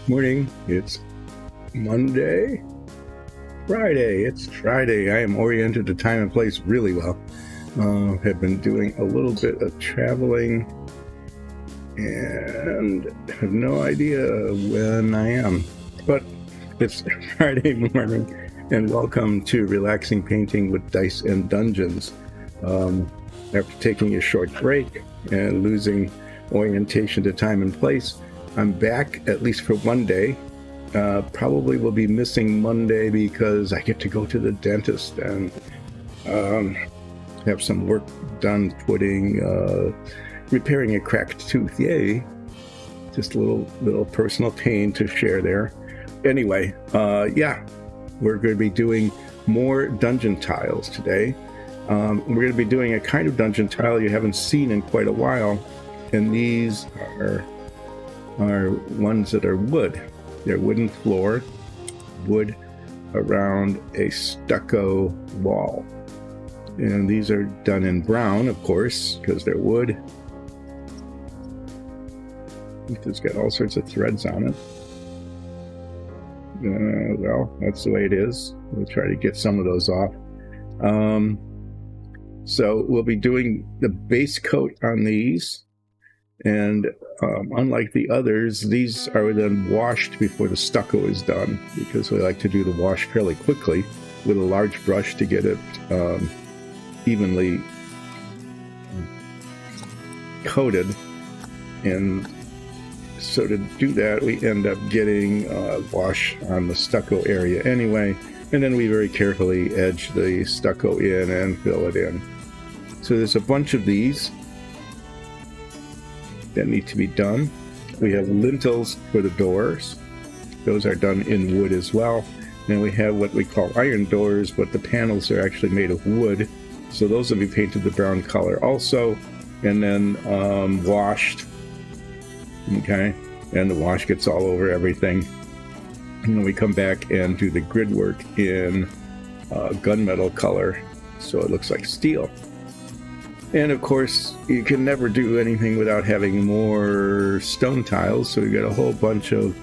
Morning. It's Monday. Friday. It's Friday. I am oriented to time and place really well. Have been doing a little bit of traveling and have no idea when I am. But it's Friday morning, and welcome to Relaxing Painting with Dice and Dungeons. After taking a short break and losing orientation to time and place, I'm back, at least for one day. Probably will be missing Monday because I get to go to the dentist and have some work done repairing a cracked tooth. Yay. Just a little personal pain to share there. Anyway, we're going to be doing more dungeon tiles today. We're going to be doing a kind of dungeon tile you haven't seen in quite a while, and these are ones that are wood. They're wooden floor, wood around a stucco wall. And these are done in brown, of course, because they're wood. It's got all sorts of threads on it. Well, that's the way it is. We'll try to get some of those off. So we'll be doing the base coat on these. And unlike the others, these are then washed before the stucco is done, because we like to do the wash fairly quickly with a large brush to get it evenly coated. And so to do that, we end up getting wash on the stucco area anyway, and then we very carefully edge the stucco in and fill it in. So there's a bunch of these that need to be done. We have lintels for the doors. Those are done in wood as well. And we have what we call iron doors, but the panels are actually made of wood. So those will be painted the brown color also, and then washed. Okay, and the wash gets all over everything. And then we come back and do the grid work in gunmetal color, so it looks like steel. And of course, you can never do anything without having more stone tiles. So we got a whole bunch of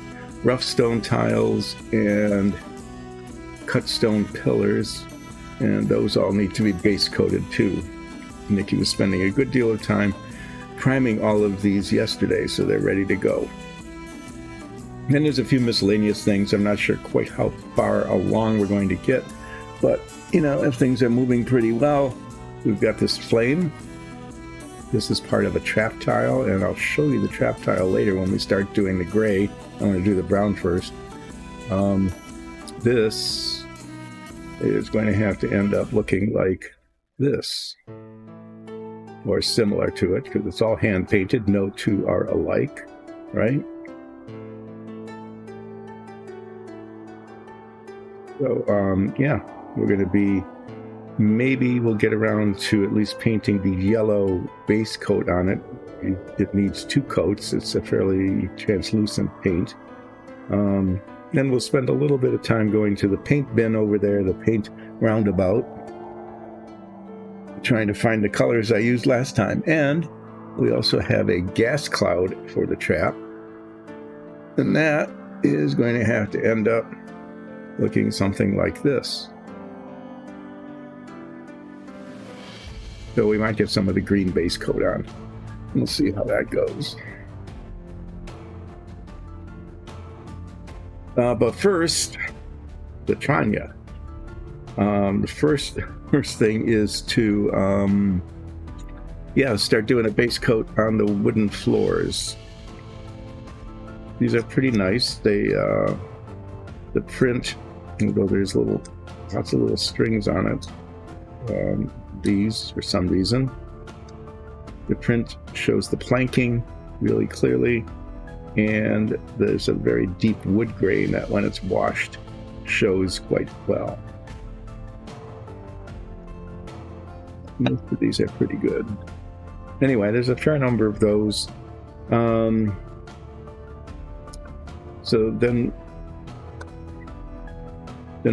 rough stone tiles and cut stone pillars, and those all need to be base coated too. Nikki was spending a good deal of time priming all of these yesterday, so they're ready to go. Then there's a few miscellaneous things. I'm not sure quite how far along we're going to get, but if things are moving pretty well. We've got this flame. This is part of a trap tile, and I'll show you the trap tile later when we start doing the gray. I'm going to do the brown first. This is going to have to end up looking like this, or similar to it, because it's all hand painted. No two are alike, right? So, we're going to be, maybe we'll get around to at least painting the yellow base coat on it. It needs two coats. It's a fairly translucent paint. Then we'll spend a little bit of time going to the paint bin over there, the paint roundabout, trying to find the colors I used last time. And we also have a gas cloud for the trap. And that is going to have to end up looking something like this. So we might get some of the green base coat on. We'll see how that goes. But first, the Tanya. The first thing is to start doing a base coat on the wooden floors. These are pretty nice. They the print, although there's lots of little strings on it. These, for some reason, the print shows the planking really clearly, and there's a very deep wood grain that when it's washed shows quite well. Most of these are pretty good. Anyway, there's a fair number of those. So then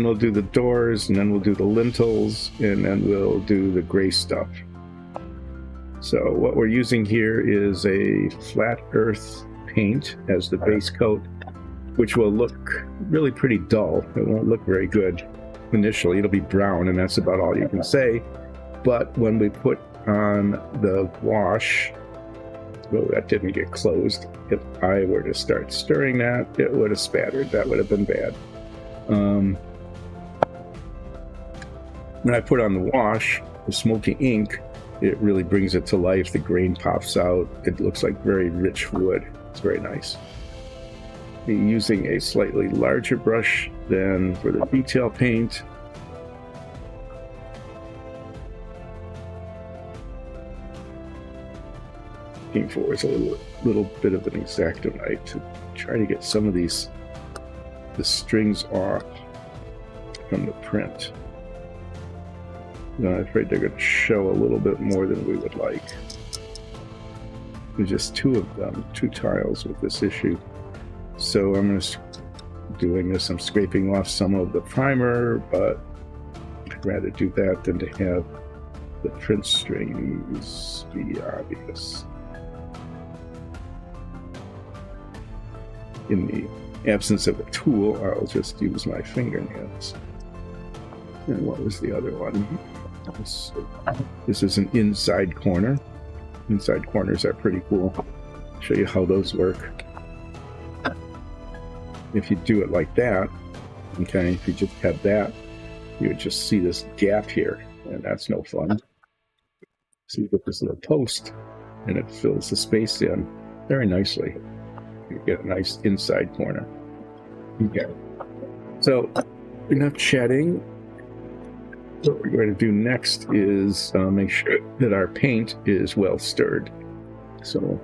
we'll do the doors, and then we'll do the lintels, and then we'll do the gray stuff. So what we're using here is a flat earth paint as the base coat. which will look really pretty dull. It won't look very good initially. It'll be brown, and that's about all you can say. But when we put on the wash, well, that didn't get closed. If I were to start stirring that, it would have spattered. That would have been bad. When I put on the wash, the smoky ink, it really brings it to life. The grain pops out. It looks like very rich wood. It's very nice. Using a slightly larger brush than for the detail paint. Looking for is a little bit of an X-Acto knife to try to get some of the strings off from the print. I'm afraid they're going to show a little bit more than we would like. There's just two of them, 2 tiles with this issue. So I'm just doing this. I'm scraping off some of the primer, but I'd rather do that than to have the print strings be obvious. In the absence of a tool, I'll just use my fingernails. And what was the other one? This is an inside corner. Inside corners are pretty cool. I'll show you how those work. If you do it like that, okay, if you just had that, you would just see this gap here, and that's no fun. So you get this little post, and it fills the space in very nicely. You get a nice inside corner. Okay. So, enough chatting. What we're going to do next is make sure that our paint is well stirred. So,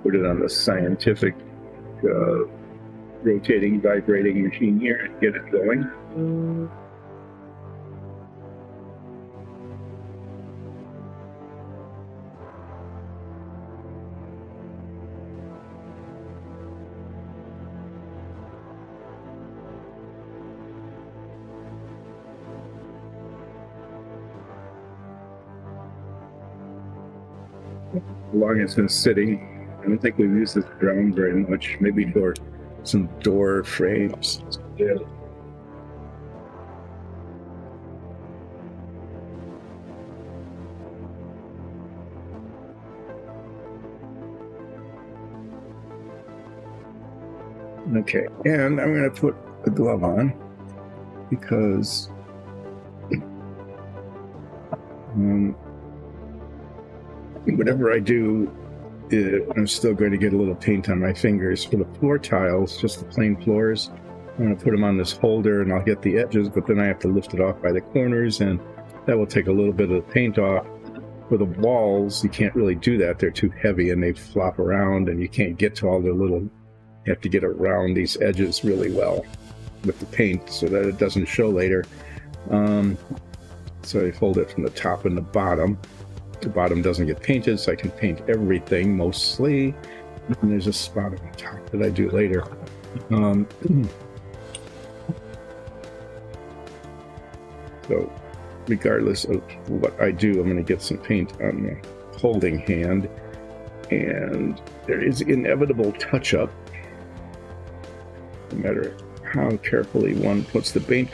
put it on the scientific rotating, vibrating machine here and get it going. How long it's been sitting. I don't think we've used this brown very much. Maybe for some door frames. Yeah. Okay, and I'm going to put a glove on because whatever I do, I'm still going to get a little paint on my fingers. For the floor tiles, just the plain floors, I'm going to put them on this holder and I'll get the edges, but then I have to lift it off by the corners, and that will take a little bit of the paint off. For the walls, you can't really do that. They're too heavy and they flop around and you can't get to all the little, you have to get around these edges really well with the paint so that it doesn't show later. So I fold it from the top and the bottom. The bottom doesn't get painted, so I can paint everything mostly. And there's a spot on the top that I do later. So regardless of what I do, I'm going to get some paint on the holding hand. And there is inevitable touch-up. No matter how carefully one puts the base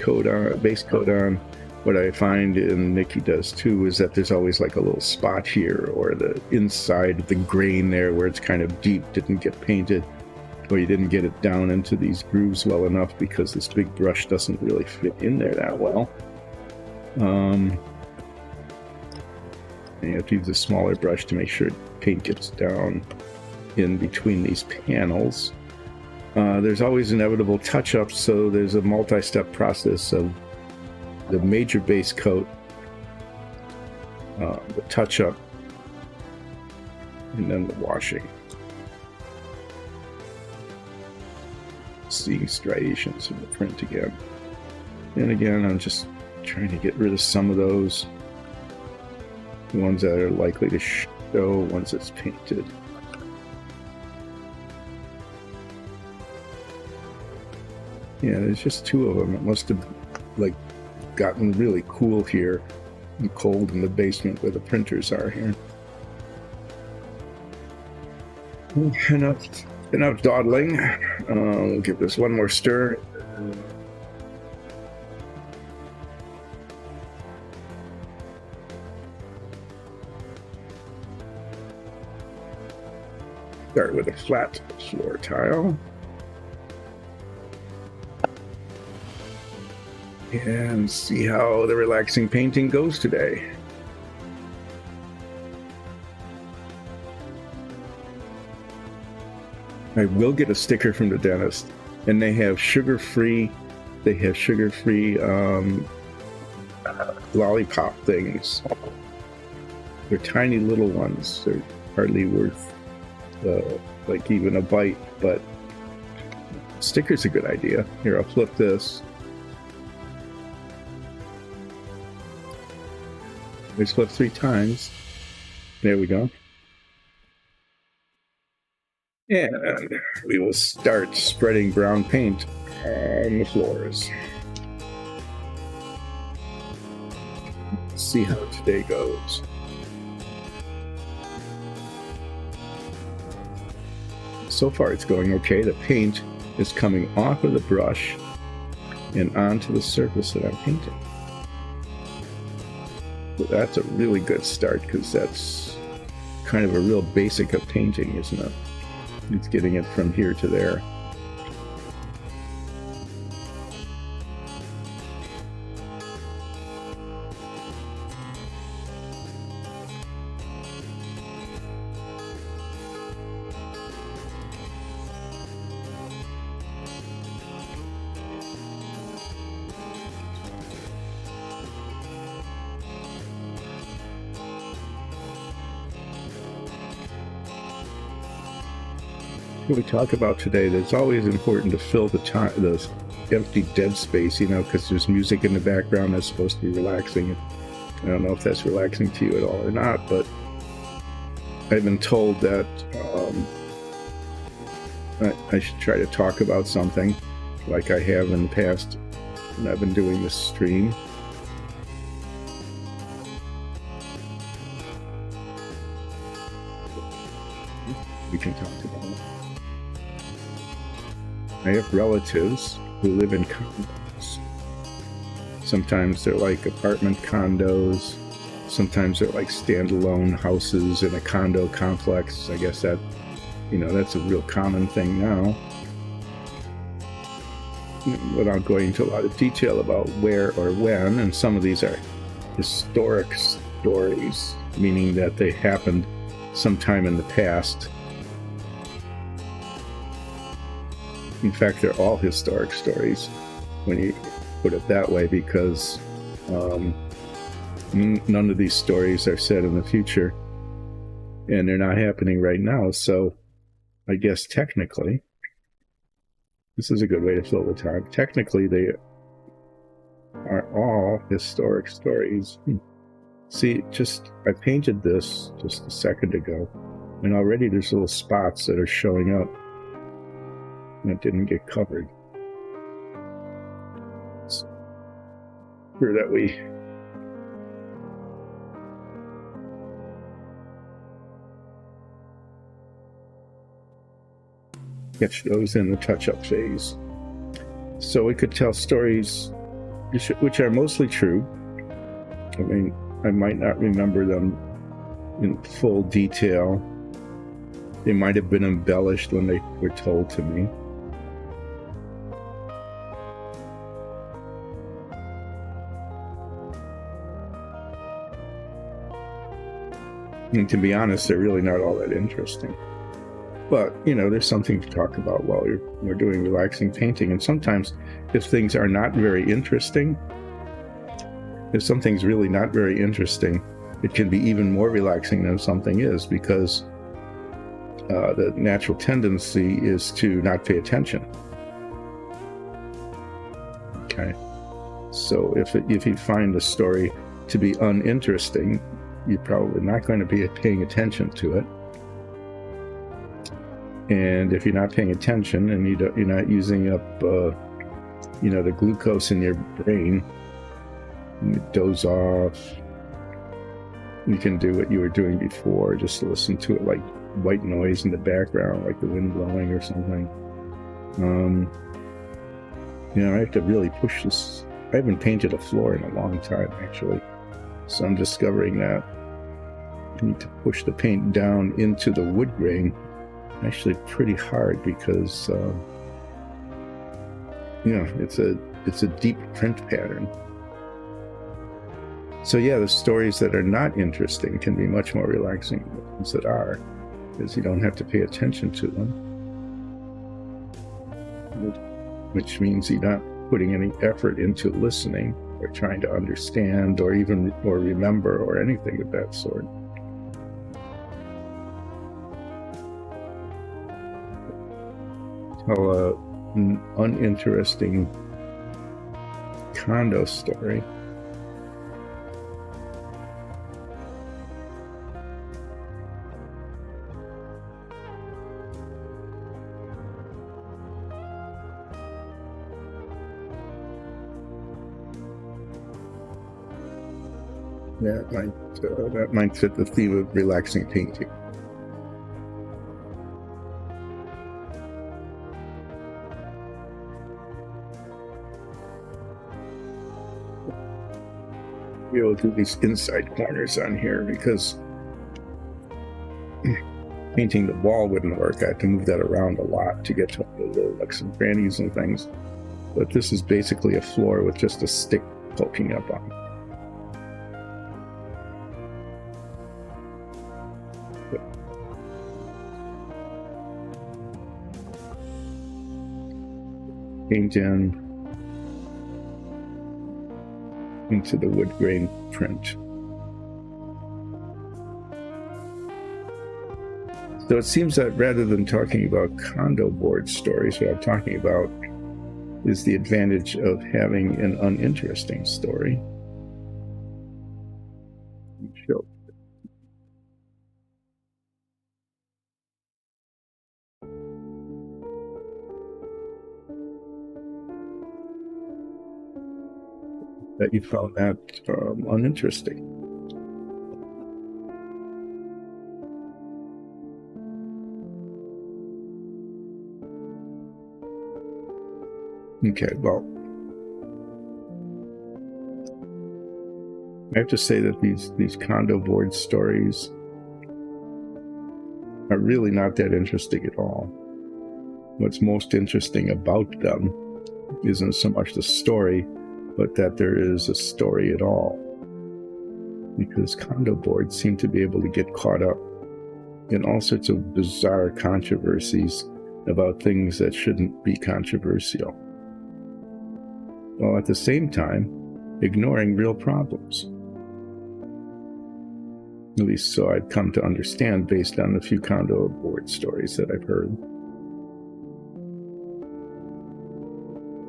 coat on, what I find, and Nikki does too, is that there's always like a little spot here, or the inside of the grain there where it's kind of deep didn't get painted, or you didn't get it down into these grooves well enough because this big brush doesn't really fit in there that well. And you have to use a smaller brush to make sure paint gets down in between these panels. There's always inevitable touch-ups, so there's a multi-step process of the major base coat, the touch-up, and then the washing. Seeing striations in the print again. And again, I'm just trying to get rid of some of those ones that are likely to show once it's painted. Yeah, there's just 2 of them. It must have gotten really cool here and cold in the basement where the printers are here. enough dawdling. We'll give this one more stir. Start with a flat floor tile. And see how the relaxing painting goes today. I will get a sticker from the dentist, and they have sugar-free lollipop things. They're tiny little ones. They're hardly worth like even a bite, but sticker's a good idea. Here, I'll flip this. We flip 3 times. There we go. And we will start spreading brown paint on the floors. Let's see how today goes. So far it's going okay. The paint is coming off of the brush and onto the surface that I'm painting. So that's a really good start, because that's kind of a real basic of painting, isn't it? It's getting it from here to there. What we talk about today, that it's always important to fill the empty dead space, you know, because there's music in the background that's supposed to be relaxing. I don't know if that's relaxing to you at all or not, but I've been told that I should try to talk about something like I have in the past when I've been doing this stream. We can talk about it. I have relatives who live in condos. Sometimes they're like apartment condos. Sometimes they're like standalone houses in a condo complex. I guess that, you know, that's a real common thing now. Without going into a lot of detail about where or when, and some of these are historic stories, meaning that they happened sometime in the past. In fact, they're all historic stories when you put it that way, because none of these stories are set in the future, and they're not happening right now. So I guess technically, this is a good way to fill the time. Technically, they are all historic stories. See, I painted this just a second ago, and already there's little spots that are showing up that didn't get covered. So, for that we catch those in the touch-up phase. So we could tell stories which are mostly true. I mean, I might not remember them in full detail. They might have been embellished when they were told to me. And to be honest, they're really not all that interesting. But, you know, there's something to talk about while we're doing relaxing painting. And sometimes if things are not very interesting, if something's really not very interesting, it can be even more relaxing than something is, because the natural tendency is to not pay attention. Okay. So if you find a story to be uninteresting, you're probably not going to be paying attention to it. And if you're not paying attention and you're not using up, the glucose in your brain, you doze off. You can do what you were doing before, just listen to it like white noise in the background, like the wind blowing or something. I have to really push this. I haven't painted a floor in a long time, actually. So I'm discovering that I need to push the paint down into the wood grain actually pretty hard because, it's a deep print pattern. So yeah, the stories that are not interesting can be much more relaxing than the ones that are, because you don't have to pay attention to them, which means you're not putting any effort into listening or trying to understand or remember or anything of that sort. Tell an uninteresting condo story. That might fit the theme of relaxing painting. We'll do these inside corners on here because painting the wall wouldn't work. I had to move that around a lot to get to the little nooks and crannies and things. But this is basically a floor with just a stick poking up on it. Paint into the wood grain print. So it seems that rather than talking about condo board stories, what I'm talking about is the advantage of having an uninteresting story. Sure. That you found that uninteresting. Okay, well, I have to say that these condo board stories are really not that interesting at all. What's most interesting about them isn't so much the story, but that there is a story at all. Because condo boards seem to be able to get caught up in all sorts of bizarre controversies about things that shouldn't be controversial, while at the same time ignoring real problems. At least so I've come to understand based on the few condo board stories that I've heard.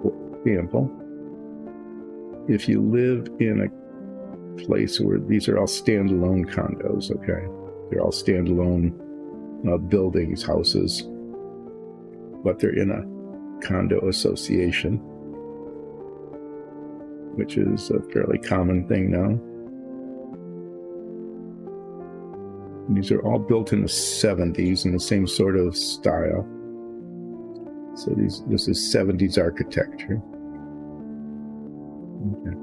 For example, if you live in a place where these are all standalone condos, okay? They're all standalone buildings, houses, but they're in a condo association, which is a fairly common thing now. And these are all built in the 70s in the same sort of style. So this is 70s architecture. Okay.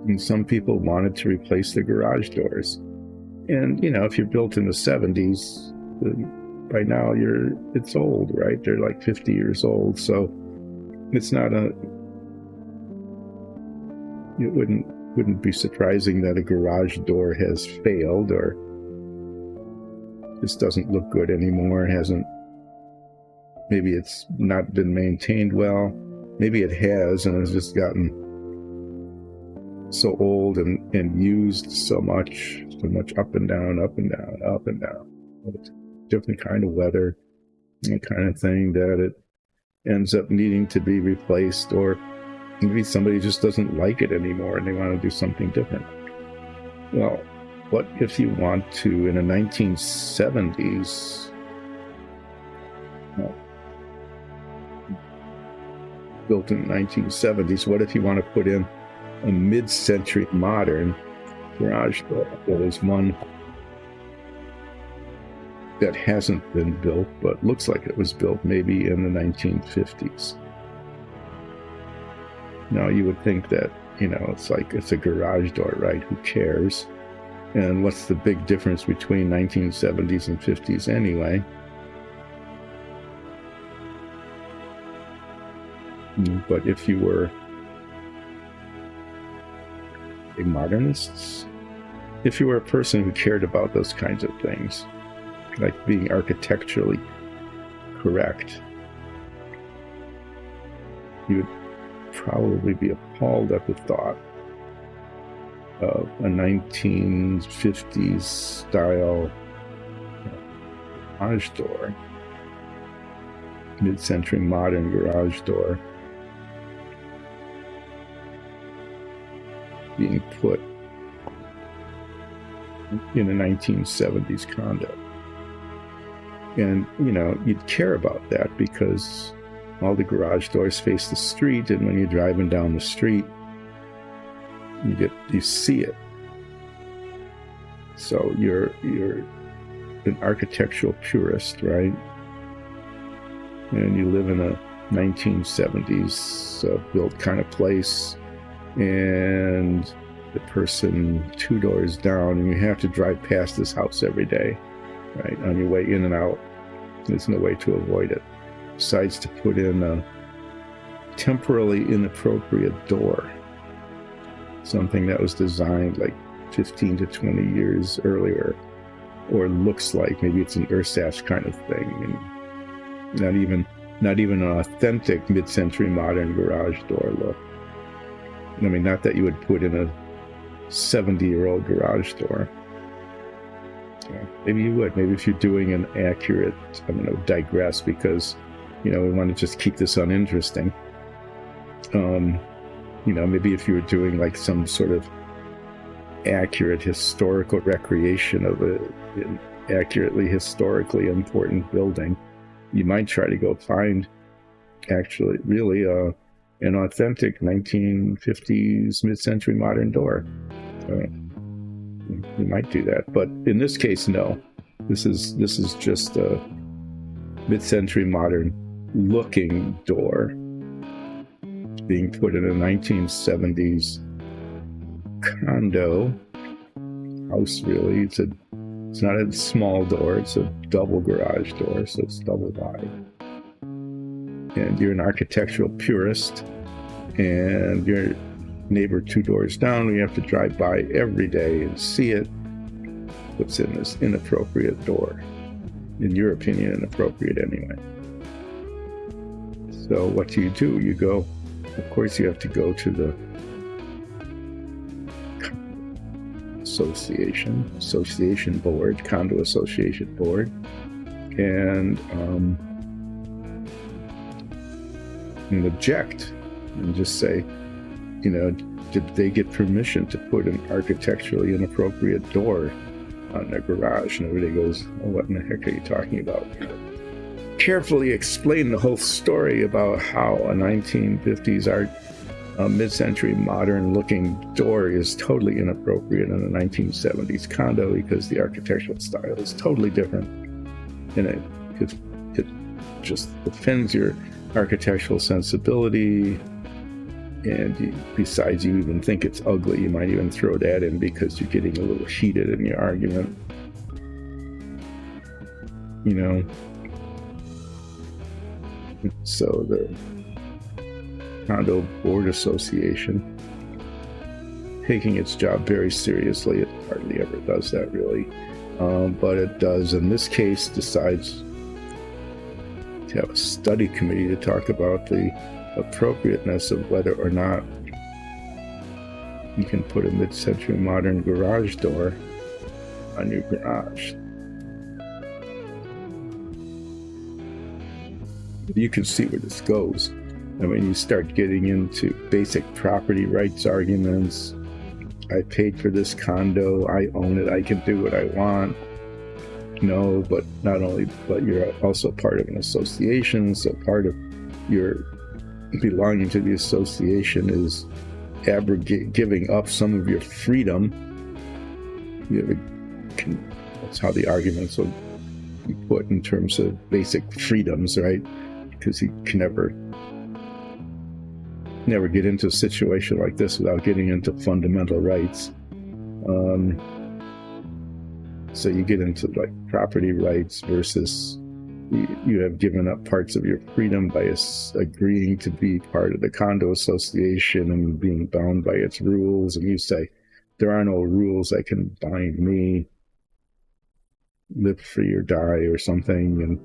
And some people wanted to replace the garage doors. And, if you're built in the 70s, by now it's old, right? They're like 50 years old. So it's not it wouldn't be surprising that a garage door has failed or just doesn't look good anymore. Maybe it's not been maintained well. Maybe it has and has just gotten so old and used so much up and down, up and down, up and down. It's different kind of weather, that kind of thing, that it ends up needing to be replaced, or maybe somebody just doesn't like it anymore and they want to do something different. Well, what if you want to, in the 1970s, built in the 1970s, what if you want to put in a mid-century modern garage door? Well, there's one that hasn't been built, but looks like it was built maybe in the 1950s. Now, you would think that, it's like it's a garage door, right? Who cares? And what's the big difference between 1970s and 50s anyway? But if you were a modernist, if you were a person who cared about those kinds of things, like being architecturally correct, you would probably be appalled at the thought of a 1950s style garage door, mid-century modern garage door, being put in a 1970s condo. And, you'd care about that because all the garage doors face the street, and when you're driving down the street, you see it. So you're an architectural purist, right? And you live in a 1970s built kind of place, and the person 2 doors down, and you have to drive past this house every day, right? On your way in and out. There's no way to avoid it, besides to put in a temporarily inappropriate door, something that was designed like 15 to 20 years earlier, or looks like maybe it's an ersatz kind of thing, and not even an authentic mid-century modern garage door look. I mean, not that you would put in a 70-year-old garage door. Maybe you would. Maybe if you're doing an accurate, digress, because, we want to just keep this uninteresting. Maybe if you were doing like some sort of accurate historical recreation of an accurately historically important building, you might try to go find actually really an authentic 1950s mid-century modern door. You might do that, but in this case, no. This is just a mid-century modern looking door being put in a 1970s condo house. Really, it's not a small door; it's a double garage door, so it's double wide. And you're an architectural purist, and your neighbor 2 doors down, you have to drive by every day and see it. What's in this inappropriate door? In your opinion, inappropriate anyway. So what do? You go, of course you have to go to the association board, condo association board, and object and just say, did they get permission to put an architecturally inappropriate door on their garage? And everybody goes, oh, what in the heck are you talking about? Carefully explain the whole story about how a 1950s mid-century modern looking door is totally inappropriate in a 1970s condo because the architectural style is totally different. And it just offends your architectural sensibility. And besides, you even think it's ugly. You might even throw that in because you're getting a little heated in your argument. So the Condo Board Association, taking its job very seriously, it hardly ever does that really, but it does in this case, decides to have a study committee to talk about the appropriateness of whether or not you can put a mid-century modern garage door on your garage. You can see where this goes. I mean, you start getting into basic property rights arguments. I paid for this condo, I own it, I can do what I want. No, but you're also part of an association, so part of your belonging to the association is giving up some of your freedom. That's how the arguments will be put in terms of basic freedoms, right? Because you can never get into a situation like this without getting into fundamental rights. So you get into like property rights versus you have given up parts of your freedom by agreeing to be part of the condo association and being bound by its rules. And you say, there are no rules that can bind me, live free or die or something. And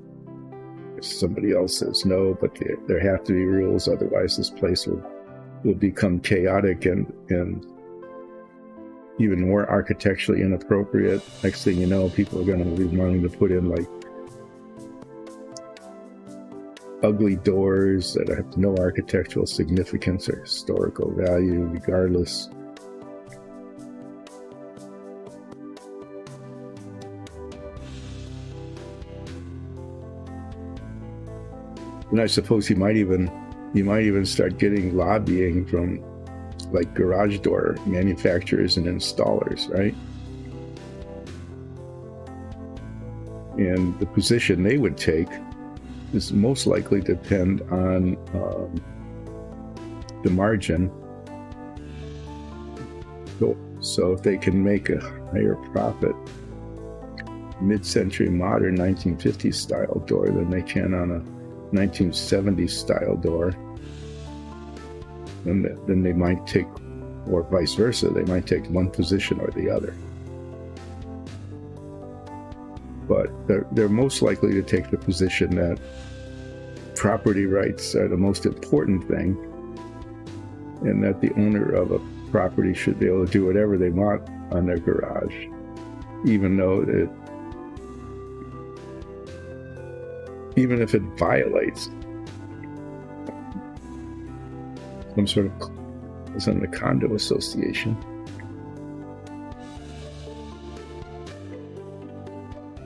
somebody else says no, but there have to be rules, otherwise this place will become chaotic and even more architecturally inappropriate. Next thing you know, people are going to be wanting to put in like ugly doors that have no architectural significance or historical value, regardless. And I suppose you might even start getting lobbying from like garage door manufacturers and installers, right? And the position they would take is most likely depend on the margin. So if they can make a higher profit mid-century modern 1950s style door than they can on a 1970s style door, then they might take, or vice versa, they might take one position or the other. But they're most likely to take the position that property rights are the most important thing, and that the owner of a property should be able to do whatever they want on their garage, even if it violates some sort of clause in the condo association.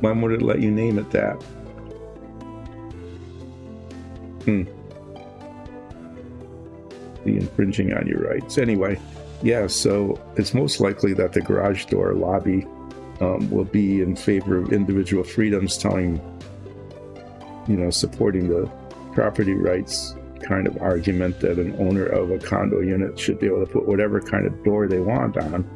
When would it let you name it that? Be infringing on your rights. Anyway, yeah, so it's most likely that the garage door lobby will be in favor of individual freedoms, supporting the property rights kind of argument that an owner of a condo unit should be able to put whatever kind of door they want on,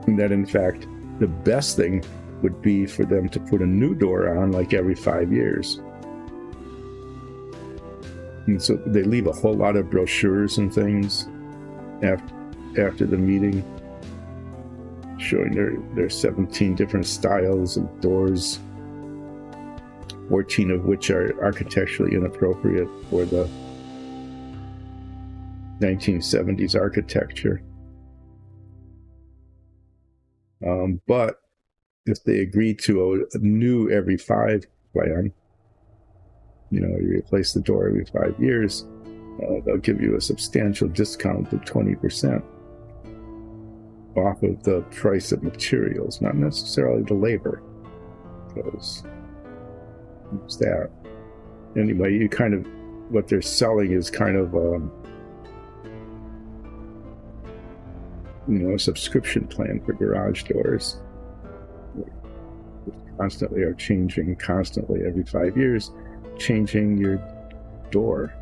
and that in fact the best thing would be for them to put a new door on like every 5 years. And so they leave a whole lot of brochures and things after the meeting showing their 17 different styles of doors, 14 of which are architecturally inappropriate for the 1970s architecture. But if they agree to a new every 5 plan, you replace the door every 5 years, they'll give you a substantial discount of 20% off of the price of materials, not necessarily the labor, because it's that. Anyway, what they're selling is kind of a subscription plan for garage doors, which constantly are changing, constantly every 5 years, changing your door.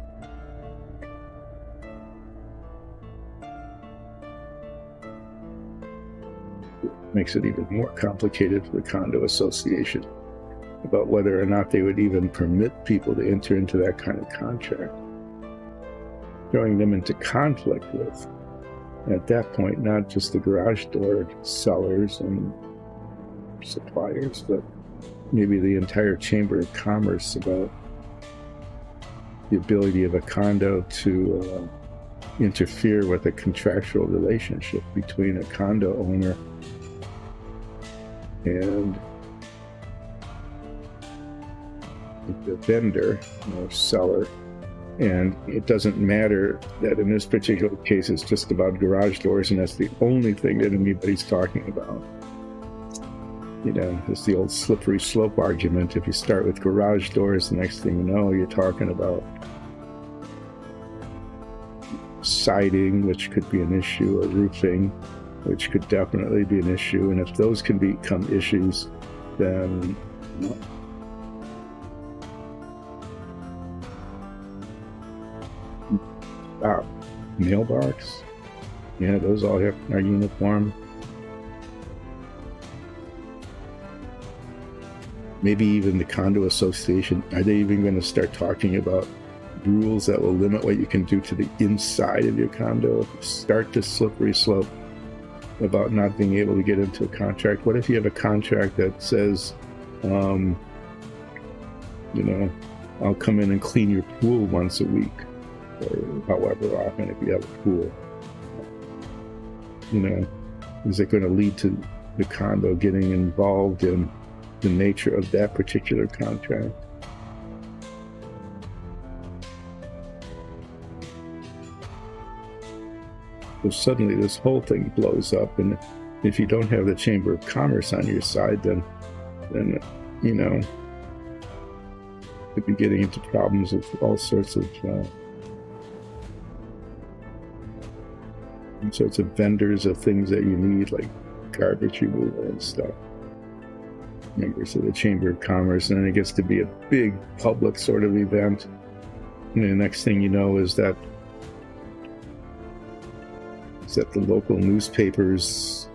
It makes it even more complicated for the condo association about whether or not they would even permit people to enter into that kind of contract, throwing them into conflict with, at that point, not just the garage door sellers and suppliers, but maybe the entire Chamber of Commerce about the ability of a condo to interfere with a contractual relationship between a condo owner and the vendor or seller. And it doesn't matter that in this particular case it's just about garage doors and that's the only thing that anybody's talking about. It's the old slippery slope argument. If you start with garage doors, the next thing you know, you're talking about siding, which could be an issue, or roofing, which could definitely be an issue. And if those can become issues, then mailbox. Yeah, those all are uniform. Maybe even the condo association, are they even going to start talking about rules that will limit what you can do to the inside of your condo? Start this slippery slope about not being able to get into a contract. What if you have a contract that says, you know, I'll come in and clean your pool once a week, or however often if you have a pool? You know, is it going to lead to the condo getting involved in the nature of that particular contract? So suddenly this whole thing blows up, and if you don't have the Chamber of Commerce on your side, then you know, you'd be getting into problems with all sorts of vendors of things that you need, like garbage removal and stuff. Members of the Chamber of Commerce, and then it gets to be a big public sort of event. And the next thing you know is that the local newspapers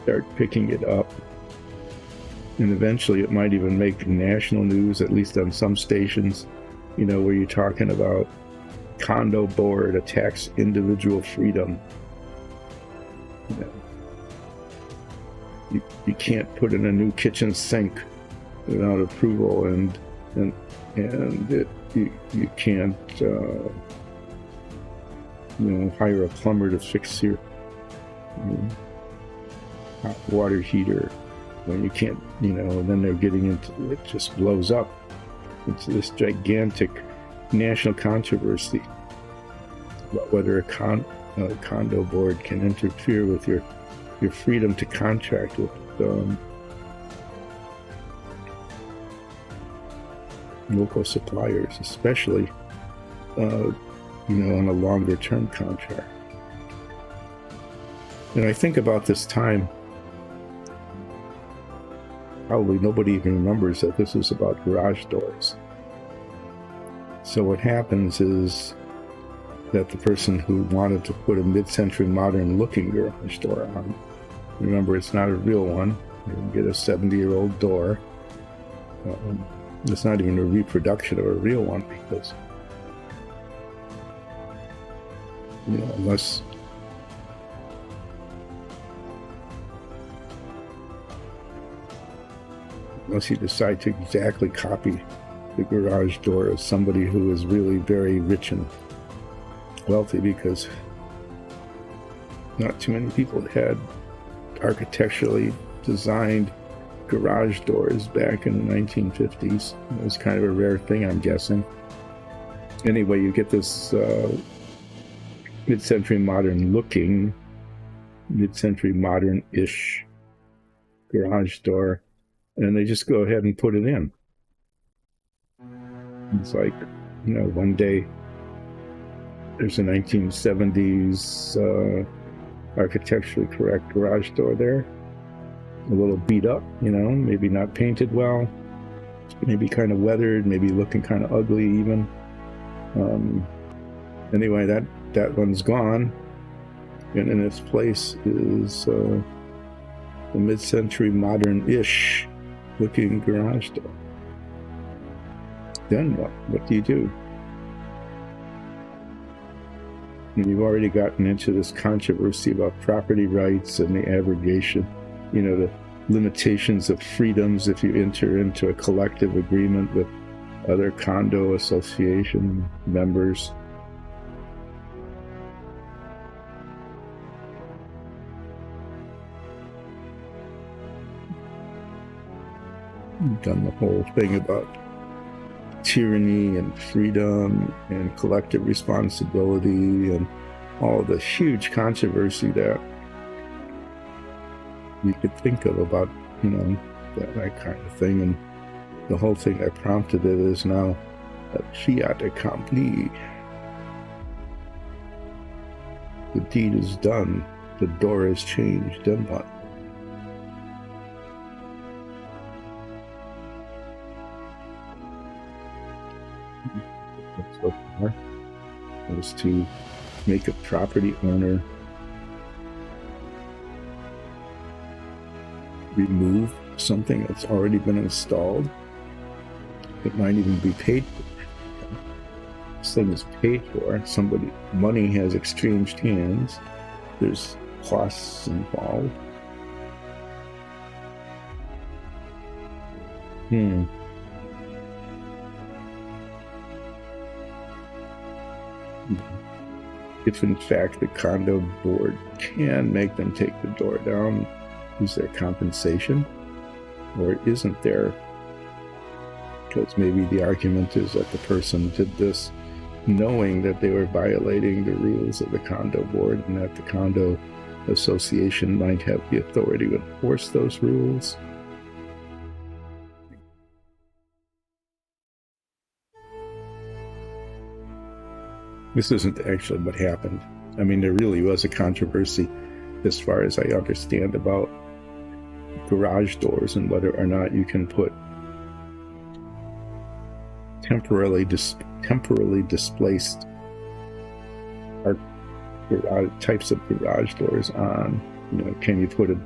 start picking it up, and eventually it might even make national news, at least on some stations, you know, where you're talking about condo board attacks individual freedom. You know, you can't put in a new kitchen sink without approval, and you can't you know, hire a plumber to fix your hot water heater when you can't, you know. And then they're getting into, it just blows up into this gigantic national controversy about whether a condo board can interfere with your freedom to contract with local suppliers, especially you know, on a longer term contract. And I think about this time, probably nobody even remembers that this was about garage doors. So what happens is that the person who wanted to put a mid-century modern looking garage door on, remember, it's not a real one. You get a 70-year-old door. It's not even a reproduction of a real one, because, you know, unless you decide to exactly copy the garage door of somebody who is really very rich and wealthy, because not too many people had architecturally designed garage doors back in the 1950s. It was kind of a rare thing, I'm guessing. Anyway, you get this mid-century modern looking, mid-century modern-ish garage door, and they just go ahead and put it in. It's like, you know, one day there's a 1970s architecturally correct garage door there, a little beat up, you know, maybe not painted well, maybe kind of weathered, maybe looking kind of ugly even. Anyway, that one's gone, and in its place is the mid-century modern-ish looking garage door. Then what? What do you do? And you've already gotten into this controversy about property rights and the abrogation, you know, the limitations of freedoms if you enter into a collective agreement with other condo association members. You've done the whole thing about tyranny and freedom and collective responsibility and all the huge controversy that you could think of about, you know, that kind of thing. And the whole thing that prompted it is now a fiat accompli. The deed is done. The door has changed. Then what? That's what is to make a property owner remove something that's already been installed. It might even be paid for. This thing is paid for. Money has exchanged hands. There's costs involved. If in fact the condo board can make them take the door down, is there compensation? Or isn't there? Because maybe the argument is that the person did this knowing that they were violating the rules of the condo board, and that the condo association might have the authority to enforce those rules. This isn't actually what happened. I mean, there really was a controversy, as far as I understand, about garage doors and whether or not you can put temporarily displaced types of garage doors on. Can you put a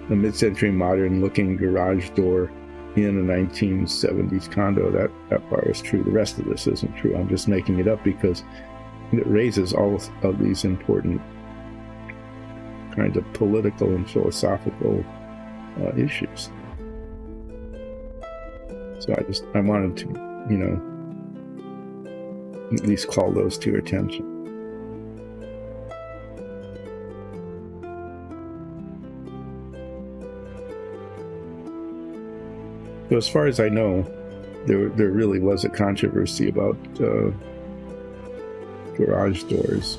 mid-century modern looking garage door in a 1970s condo? That part is true. The rest of this isn't true. I'm just making it up because it raises all of these important kinds of political and philosophical issues. So I wanted to, at least call those to your attention. So as far as I know, there really was a controversy about garage doors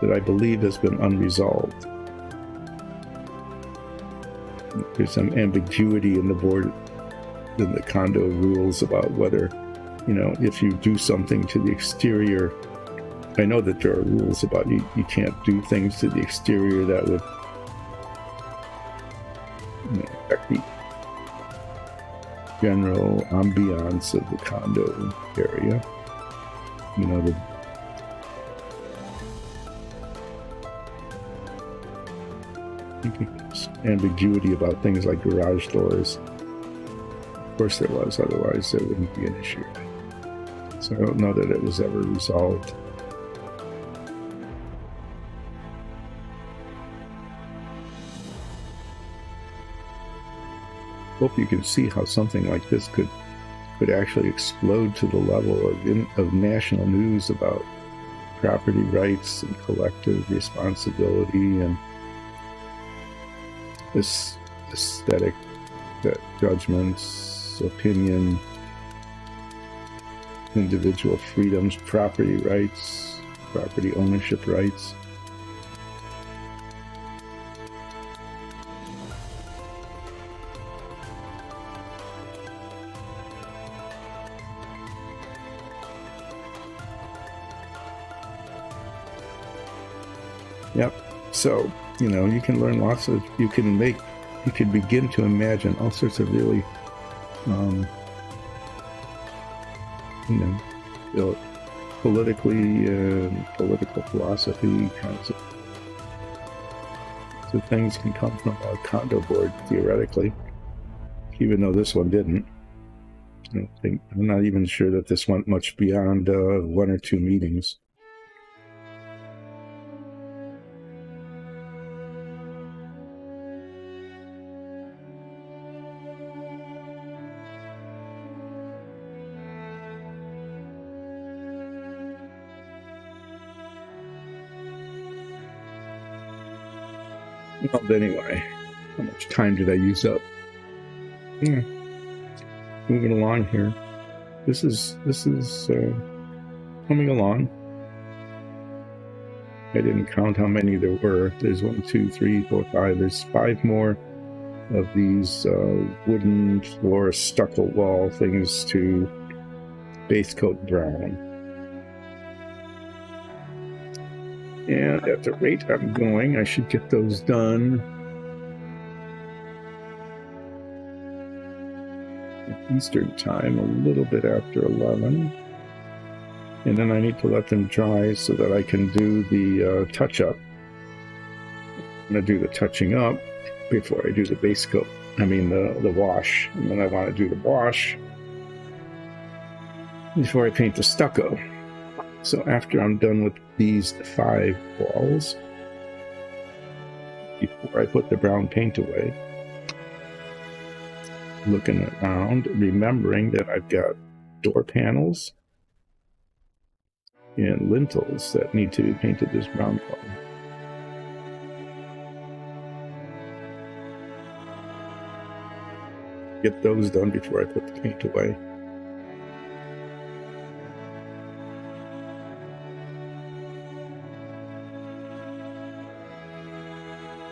that I believe has been unresolved. There's some ambiguity in the condo rules about whether, if you do something to the exterior. I know that there are rules about you can't do things to the exterior that would affect the general ambiance of the condo area. There's ambiguity about things like garage doors. Of course there was, otherwise there wouldn't be an issue. So I don't know that it was ever resolved. Hope you can see how something like this could actually explode to the level of national news about property rights and collective responsibility and this aesthetic judgments, opinion, individual freedoms, property rights, property ownership rights. Yep. So, you can learn you can begin to imagine all sorts of really, political philosophy kinds of things can come from a condo board, theoretically, even though this one didn't. I'm not even sure that this went much beyond 1 or 2 meetings. Well, anyway, how much time did I use up? Moving along here. This is coming along. I didn't count how many there were. There's 1, 2, 3, 4, 5. There's 5 more of these wooden floor stucco wall things to base coat brown. And at the rate I'm going, I should get those done at Eastern time, a little bit after 11. And then I need to let them dry so that I can do the touch-up. I'm going to do the touching up before I do the base coat. I mean the wash. And then I want to do the wash before I paint the stucco. So after I'm done with these 5 walls, before I put the brown paint away, looking around, remembering that I've got door panels and lintels that need to be painted this brown color. Get those done before I put the paint away.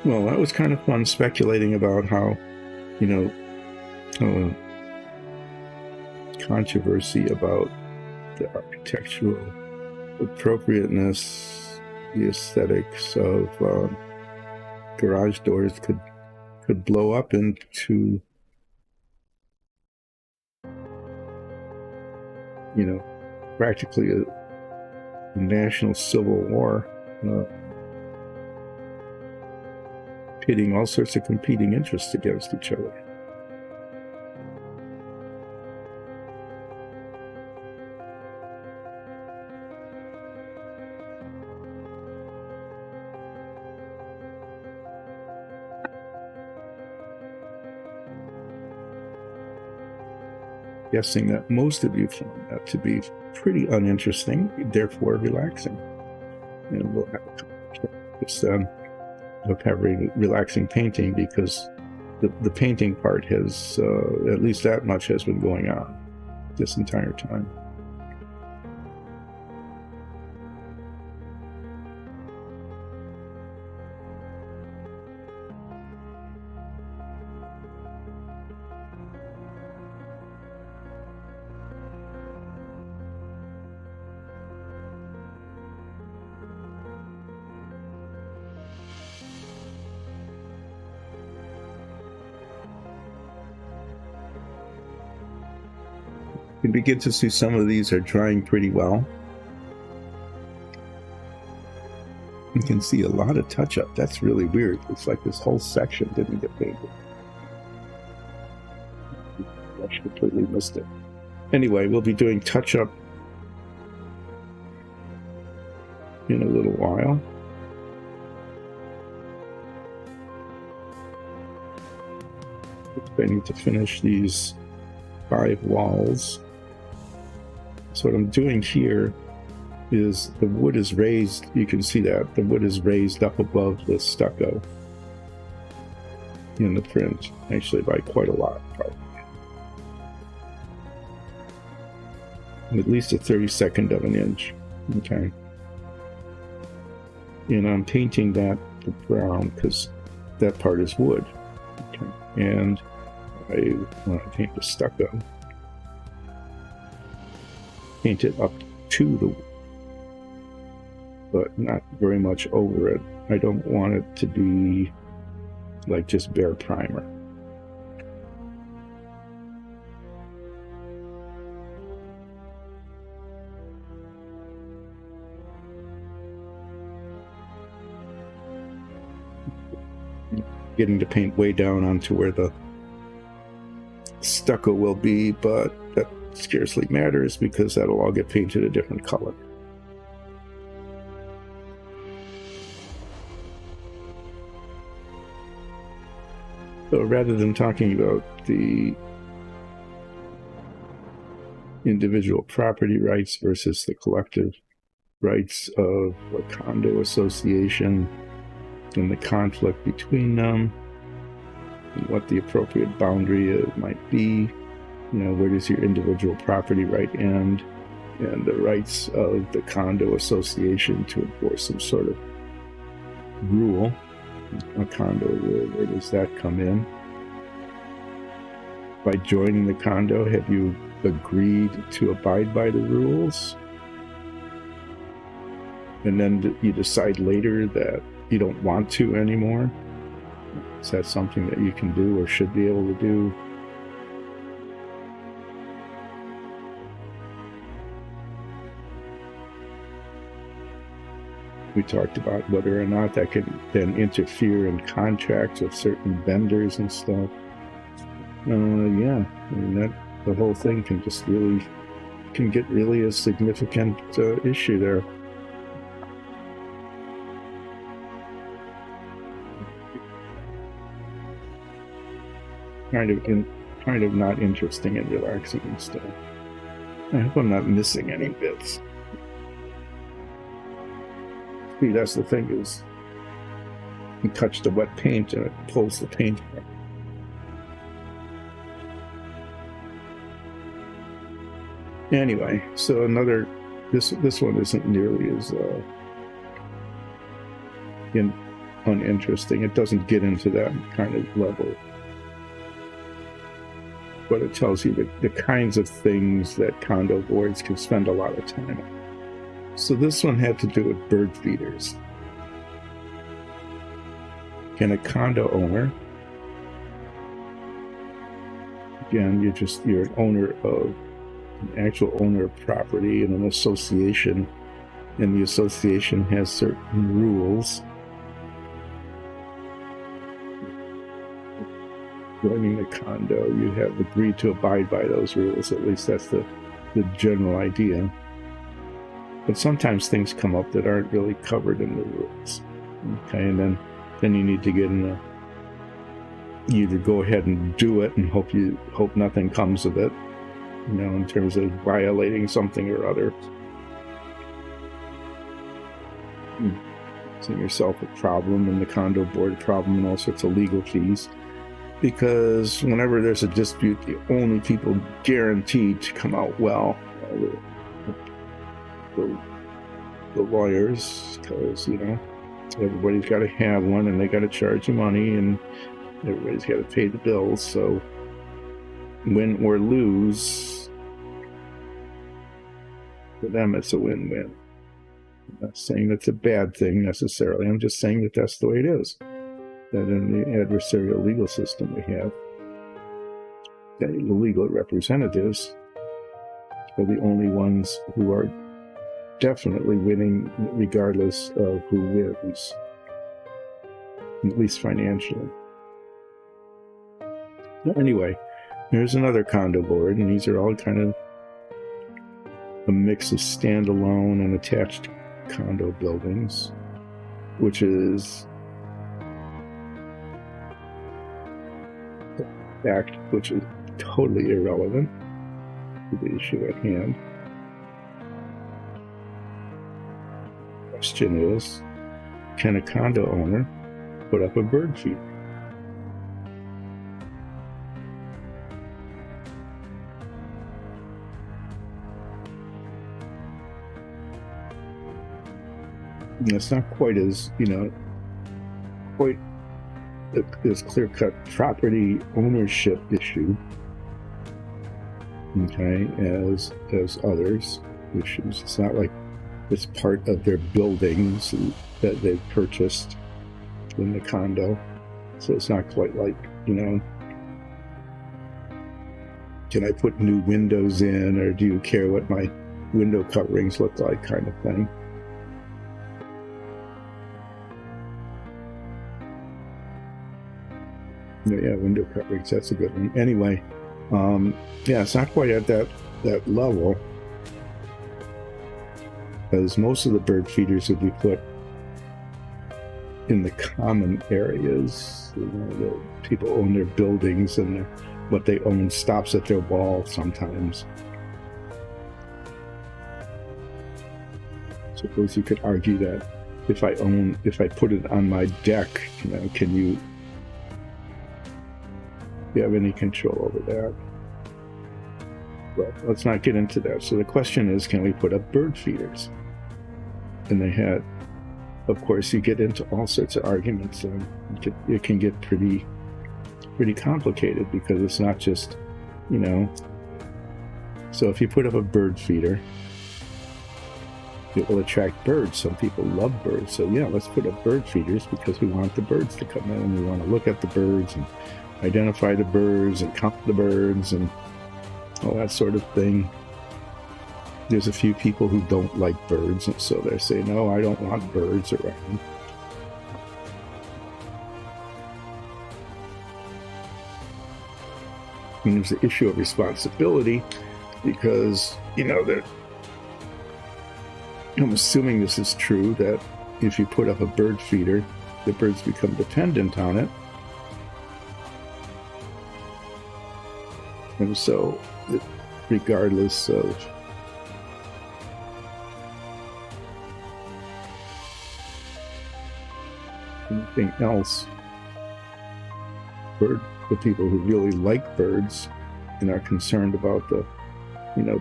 Well, that was kind of fun speculating about how, controversy about the architectural appropriateness, the aesthetics of garage doors could blow up into, practically a national civil war, pitting all sorts of competing interests against each other. Guessing that most of you found that to be pretty uninteresting, therefore relaxing. And we'll have relaxing painting because the painting part has, at least that much has been going on this entire time. You begin to see some of these are drying pretty well. You can see a lot of touch-up. That's really weird. It's like this whole section didn't get painted. I completely missed it. Anyway, we'll be doing touch-up in a little while. I need to finish these 5 walls. So what I'm doing here is the wood is raised. You can see that the wood is raised up above the stucco in the print, actually by quite a lot, probably. At least a 32nd of an inch. Okay. And I'm painting that brown because that part is wood. Okay. And when I paint the stucco, paint it up to the wood, but not very much over it. I don't want it to be like just bare primer. Getting to paint way down onto where the stucco will be, but that scarcely matters because that'll all get painted a different color. So rather than talking about the individual property rights versus the collective rights of a condo association and the conflict between them, and what the appropriate boundary might be, where does your individual property right end, and the rights of the condo association to enforce some sort of rule, a condo rule, where does that come in? By joining the condo, have you agreed to abide by the rules? And then you decide later that you don't want to anymore? Is that something that you can do or should be able to do? we talked about whether or not that could then interfere in contracts with certain vendors and stuff. Yeah, I mean, the whole thing can get really a significant issue there. Kind of not interesting and relaxing and stuff. I hope I'm not missing any bits. See, that's the thing, is you touch the wet paint and it pulls the paint out. Anyway, so this one isn't nearly as uninteresting. It doesn't get into that kind of level, but it tells you the kinds of things that condo boards can spend a lot of time on. So this one had to do with bird feeders. Can a condo owner, again, you're an owner of an actual owner of property in an association, and the association has certain rules. Joining the condo, you have agreed to abide by those rules. At least that's the general idea. But sometimes things come up that aren't really covered in the rules. Okay, and then you need to get in you either go ahead and do it and hope nothing comes of it, in terms of violating something or other. Getting yourself a problem, and the condo board a problem, and all sorts of legal fees. Because whenever there's a dispute, the only people guaranteed to come out well are the lawyers, because everybody's got to have one, and they got to charge you money, and everybody's got to pay the bills. So win or lose, for them it's a win-win. I'm not saying that's a bad thing necessarily. I'm just saying that that's the way it is. That in the adversarial legal system we have, that the legal representatives are the only ones who are definitely winning, regardless of who wins, at least financially. Anyway, here's another condo board, and these are all kind of a mix of standalone and attached condo buildings, which is fact which is totally irrelevant to the issue at hand. The question is, can a condo owner put up a bird feeder? And it's not quite as, this clear-cut property ownership issue, okay, as others issues. It's not like it's part of their buildings that they've purchased in the condo, so it's not quite like, can I put new windows in, or do you care what my window coverings look like, kind of thing. Yeah, window coverings, that's a good one. Anyway, it's not quite at that level, because most of the bird feeders would be put in the common areas. The people own their buildings, and what they own stops at their wall sometimes. Suppose you could argue that if I put it on my deck, can you have any control over that? Well, let's not get into that. So the question is, can we put up bird feeders? And of course, you get into all sorts of arguments, and it can get pretty complicated, because it's not just, so if you put up a bird feeder, it will attract birds. Some people love birds, so yeah, let's put up bird feeders because we want the birds to come in, and we want to look at the birds and identify the birds and count the birds and all that sort of thing. there's a few people who don't like birds, and so they're saying, no, I don't want birds around. And there's the issue of responsibility, because, that I'm assuming this is true, that if you put up a bird feeder, the birds become dependent on it. And so, regardless of anything else, the people who really like birds and are concerned about the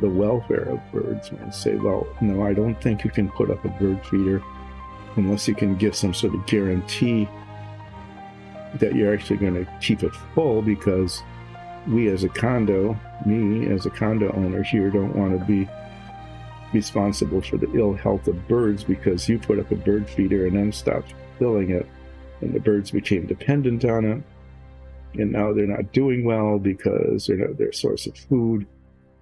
welfare of birds might say, well, no, I don't think you can put up a bird feeder unless you can give some sort of guarantee that you're actually going to keep it full, because me as a condo owner here, don't want to be responsible for the ill health of birds because you put up a bird feeder and then stopped filling it, and the birds became dependent on it, and now they're not doing well because they're not their source of food.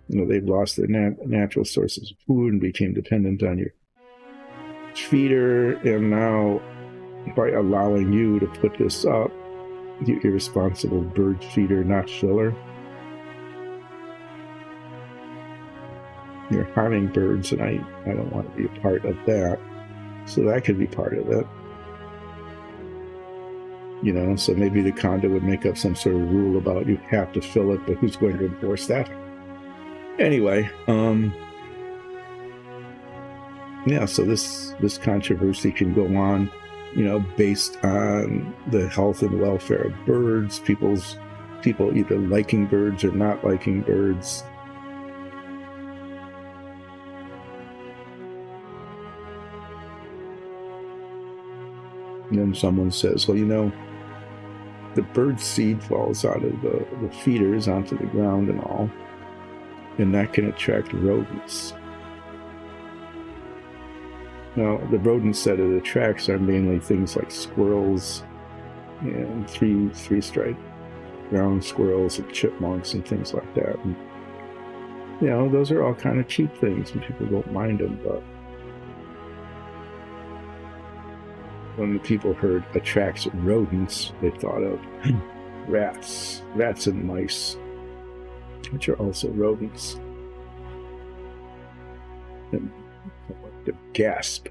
They've lost their natural sources of food and became dependent on your feeder, and now by allowing you to put this up, you irresponsible bird feeder, not filler, you're harming birds, and I don't want to be a part of that. So that could be part of it. So maybe the condo would make up some sort of rule about you have to fill it, but who's going to enforce that? Anyway, so this controversy can go on, based on the health and welfare of birds, people either liking birds or not liking birds. And then someone says, well, the bird seed falls out of the feeders onto the ground and all, and that can attract rodents. Now, the rodents that it attracts are mainly things like squirrels and three-striped ground squirrels and chipmunks and things like that. And, those are all kind of cheap things and people don't mind them, but when the people heard attracts rodents, they thought of rats and mice, which are also rodents. And the gasp,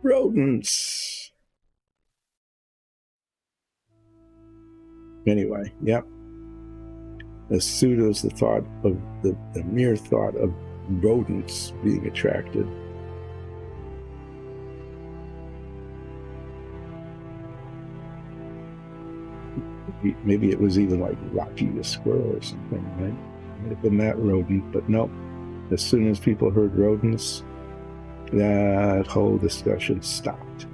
rodents. Anyway, yep. As soon as the thought of the mere thought of rodents being attracted, maybe it was even like Rocky the squirrel or something, right? It might have been that rodent, but nope. As soon as people heard rodents, that whole discussion stopped.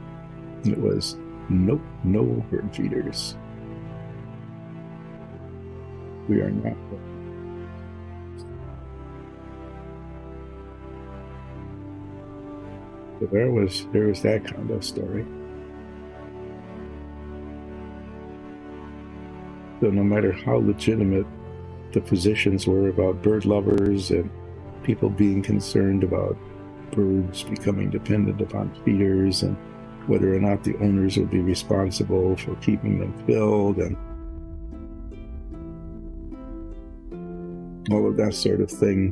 It was, nope, no bird feeders. We are not. So there was that condo story. So no matter how legitimate the positions were about bird lovers and people being concerned about birds becoming dependent upon feeders and whether or not the owners would be responsible for keeping them filled and all of that sort of thing,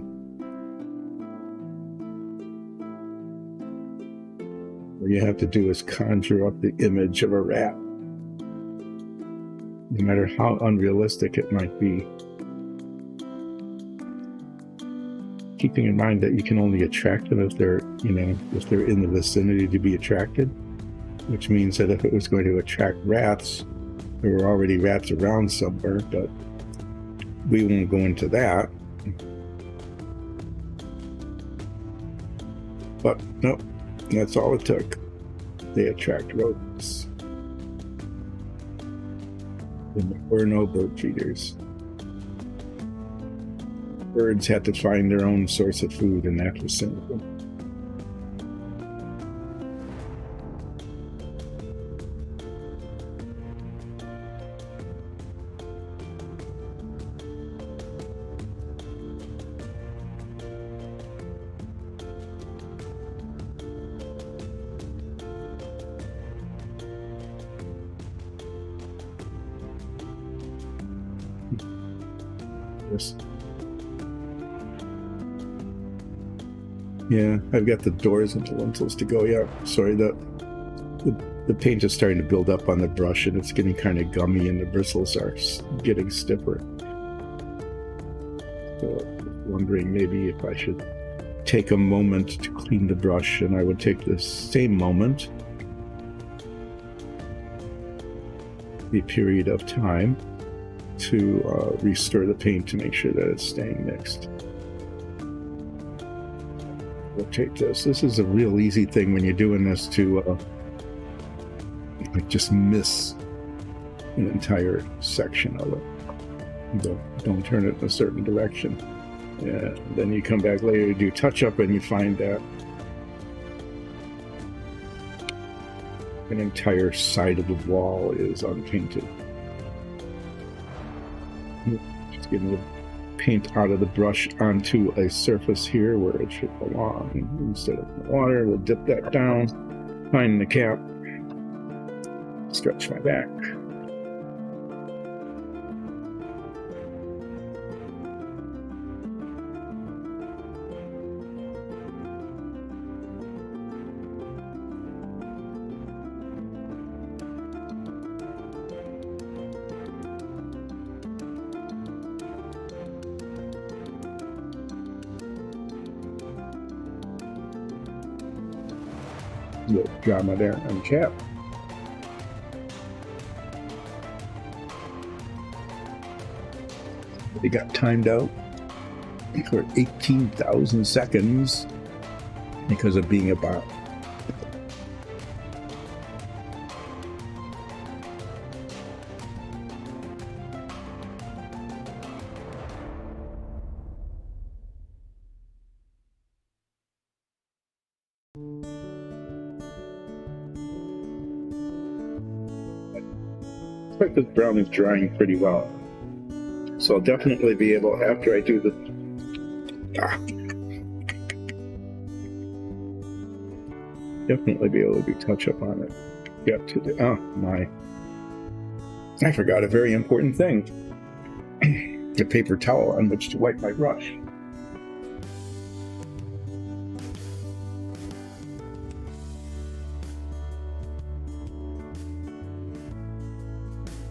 what you have to do is conjure up the image of a rat, no matter how unrealistic it might be. Keeping in mind that you can only attract them if they're in the vicinity to be attracted, which means that if it was going to attract rats, there were already rats around somewhere, but we won't go into that. But nope, that's all it took. They attract rodents. And there were no bird feeders. Birds had to find their own source of food, and that was simple. this. Yeah, I've got the doors and the lintels to go. Yeah, sorry, the paint is starting to build up on the brush, and it's getting kind of gummy, and the bristles are getting stiffer. So, wondering maybe if I should take a moment to clean the brush, and I would take the same moment, the period of time, to restore the paint to make sure that it's staying mixed. Rotate this. This is a real easy thing when you're doing this to like just miss an entire section of it. Don't turn it in a certain direction. Yeah, then you come back later to do touch up and you find that an entire side of the wall is unpainted. Just getting the paint out of the brush onto a surface here where it should belong. Instead of the water, we'll dip that down, find the cap, stretch my back. Little drama there on cap. They got timed out for 18,000 seconds because of being a bot. I think this brown is drying pretty well. So I'll definitely be able, after I do the... Definitely be able to do touch up on it. Got to do... Oh, my... I forgot a very important thing. The paper towel on which to wipe my brush.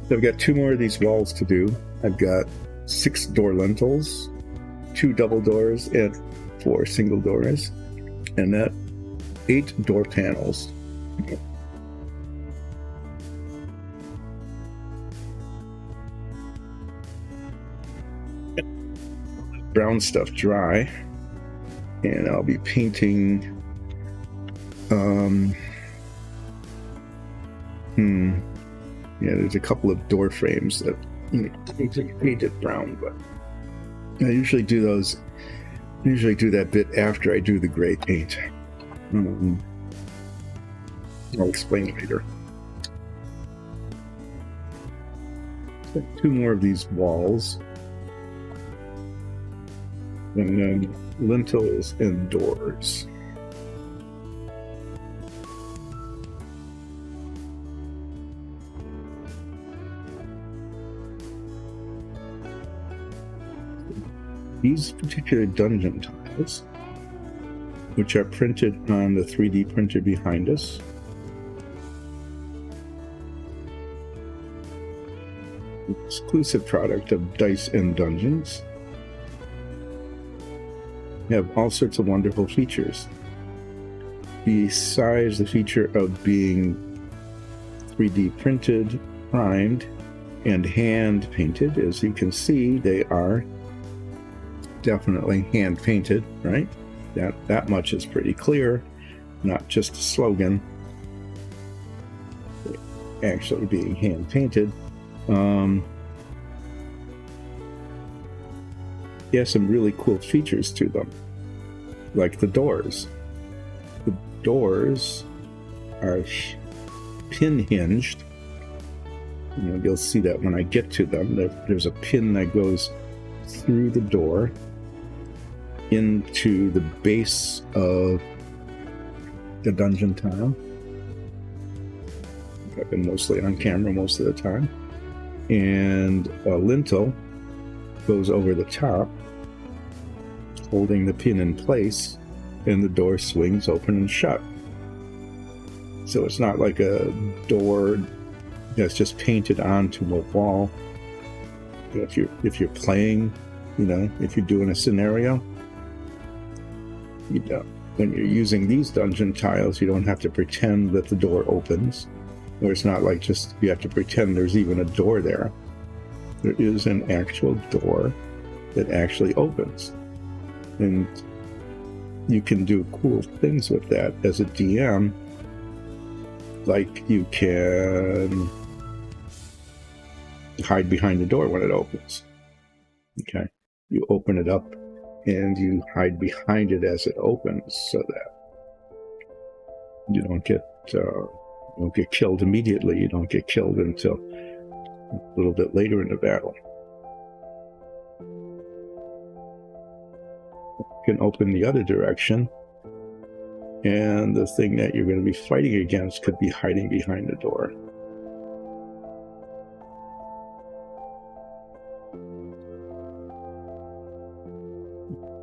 So I've got 2 more of these walls to do. I've got 6 door lintels, 2 double doors, and 4 single doors, and that 8 door panels. Brown stuff dry, and I'll be painting. Yeah, there's a couple of door frames that painted brown, but I usually do those. I usually do that bit after I do the gray paint. I'll explain later. 2 more of these walls, and then lintels and doors. These particular dungeon tiles, which are printed on the 3D printer behind us, exclusive product of Dice and Dungeons, have all sorts of wonderful features. Besides the feature of being 3D printed, primed, and hand painted, as you can see, they are definitely hand painted, right? That much is pretty clear, not just a slogan. Actually being hand painted. Yeah, some really cool features to them, like the doors. The doors are pin hinged. You'll see that when I get to them. There's a pin that goes through the door into the base of the dungeon tile. I've been mostly on camera most of the time. And a lintel goes over the top, holding the pin in place, and the door swings open and shut. So it's not like a door that's just painted onto a wall. If you're playing, if you're doing a scenario, when you're using these dungeon tiles, you don't have to pretend that the door opens, or it's not like just you have to pretend there's even a door there. There is an actual door that actually opens, and you can do cool things with that as a DM. Like you can hide behind the door when it opens. Okay, you open it up and you hide behind it as it opens, so that you don't get killed immediately. You don't get killed until a little bit later in the battle. You can open the other direction, and the thing that you're going to be fighting against could be hiding behind the door.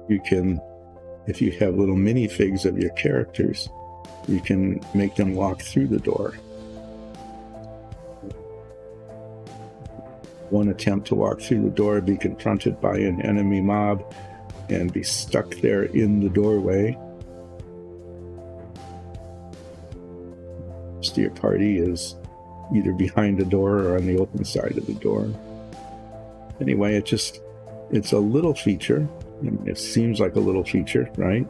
You can, if you have little minifigs of your characters, you can make them walk through the door. One attempt to walk through the door, be confronted by an enemy mob, and be stuck there in the doorway. The rest of your party is either behind the door or on the open side of the door. Anyway, it's a little feature. It seems like a little feature, right?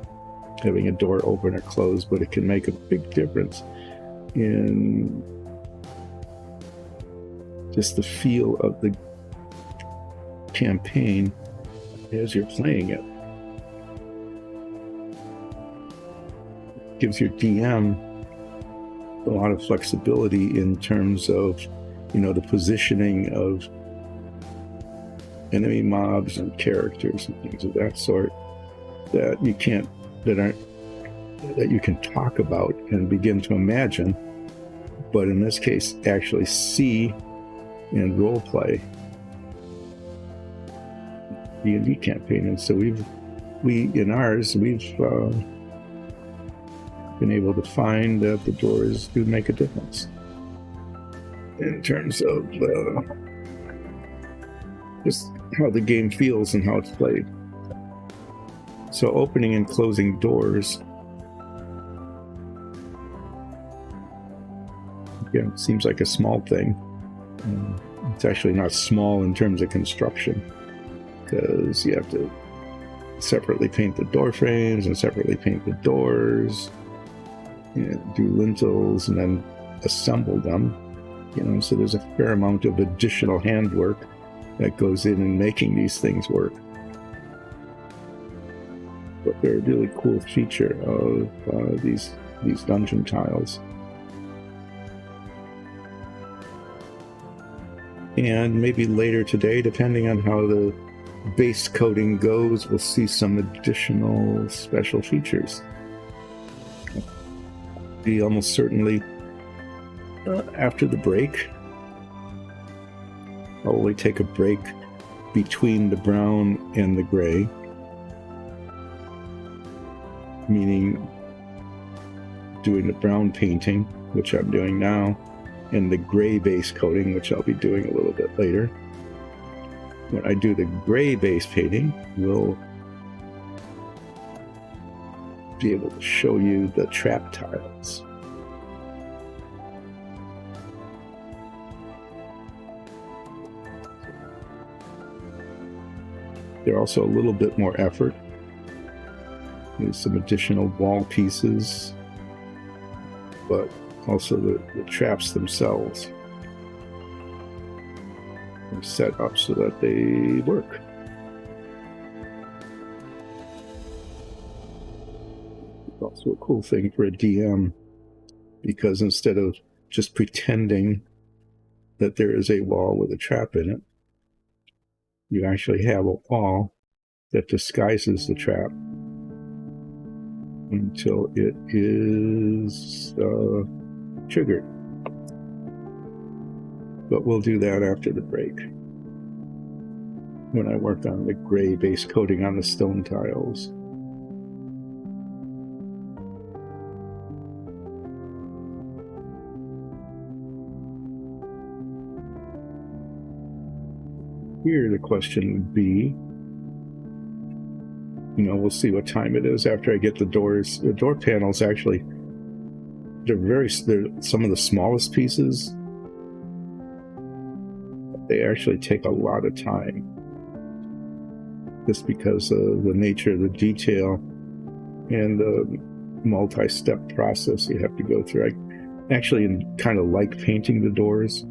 Having a door open or closed, but it can make a big difference in just the feel of the campaign as you're playing it. It gives your DM a lot of flexibility in terms of, the positioning of enemy mobs and characters and things of that sort that you can talk about and begin to imagine, but in this case actually see and role play D&D campaign. And so we've been able to find that the doors do make a difference in terms of just how the game feels and how it's played. So opening and closing doors, again, seems like a small thing. It's actually not small in terms of construction, because you have to separately paint the door frames and separately paint the doors, and do lintels and then assemble them. So there's a fair amount of additional handwork that goes in making these things work. But they're a really cool feature of these dungeon tiles. And maybe later today, depending on how the base coding goes, we'll see some additional special features. Be almost certainly after the break. Probably take a break between the brown and the gray, meaning doing the brown painting, which I'm doing now, and the gray base coating, which I'll be doing a little bit later. When I do the gray base painting, we'll be able to show you the trap tiles. They're also a little bit more effort. There's some additional wall pieces, but also the traps themselves are set up so that they work. It's also a cool thing for a DM, because instead of just pretending that there is a wall with a trap in it, you actually have a wall that disguises the trap until it is triggered. But we'll do that after the break. when I worked on the gray base coating on the stone tiles. Here the question would be, we'll see what time it is after I get the doors. The door panels actually, they're some of the smallest pieces. They actually take a lot of time, just because of the nature of the detail and the multi-step process you have to go through. I actually kind of like painting the doors.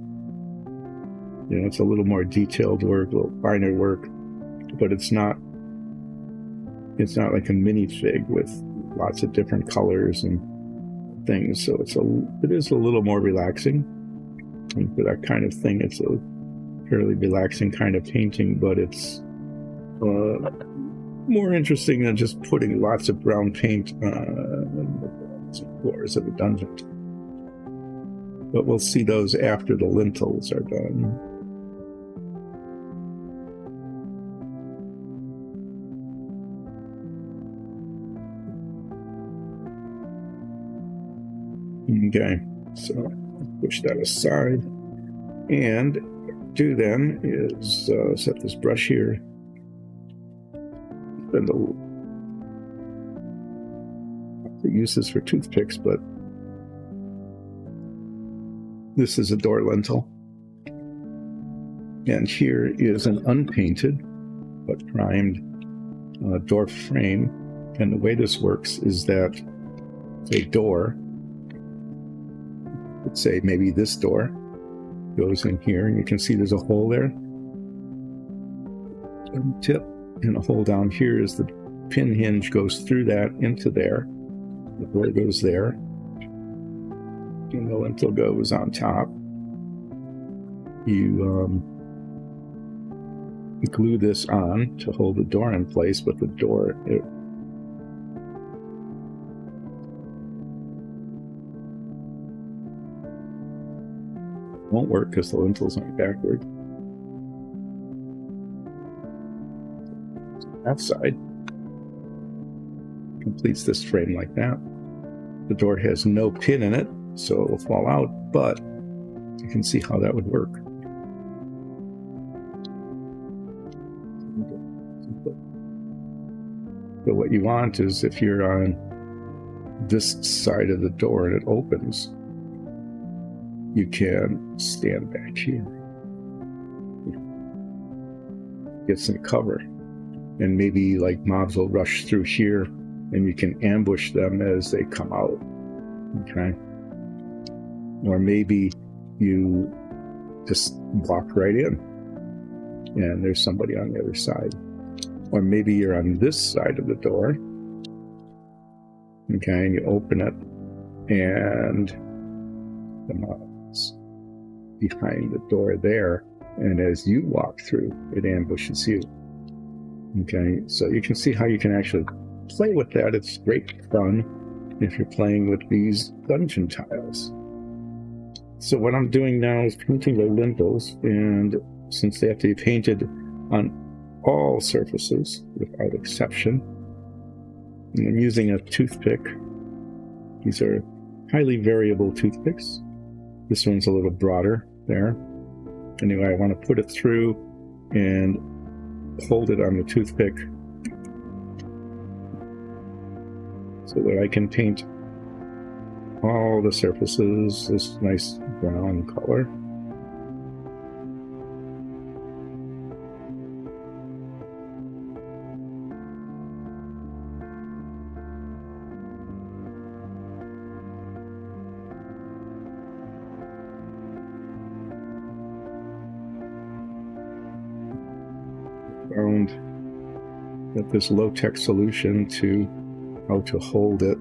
It's a little more detailed work, a little finer work, but it's not like a minifig with lots of different colors and things. So it is a little more relaxing. And for that kind of thing, it's a fairly relaxing kind of painting, but it's more interesting than just putting lots of brown paint on the floors of a dungeon. But we'll see those after the lintels are done. Okay, so push that aside. And do then is set this brush here. And use this for toothpicks, but this is a door lintel. And here is an unpainted but primed door frame. And the way this works is that a door, let's say maybe this door, goes in here, and you can see there's a hole there. And tip, and a hole down here is the pin hinge goes through that into there. The door goes there, and the lintel goes on top. You glue this on to hold the door in place, but the door won't work because the lintels aren't backward. That side completes this frame like that. The door has no pin in it, so it will fall out, but you can see how that would work. So what you want is, if you're on this side of the door and it opens, you can stand back here, get some cover, and maybe like mobs will rush through here and you can ambush them as they come out. Okay. Or maybe you just walk right in and there's somebody on the other side. Or maybe you're on this side of the door. Okay, and you open it and the mob's behind the door there, and as you walk through, it ambushes you. Okay, so you can see how you can actually play with that. It's great fun if you're playing with these dungeon tiles. So what I'm doing now is painting the lintels, and since they have to be painted on all surfaces without exception, and I'm using a toothpick. These are highly variable toothpicks. This one's a little broader there. Anyway, I want to put it through and hold it on the toothpick so that I can paint all the surfaces this nice brown color. Found that this low-tech solution to how to hold it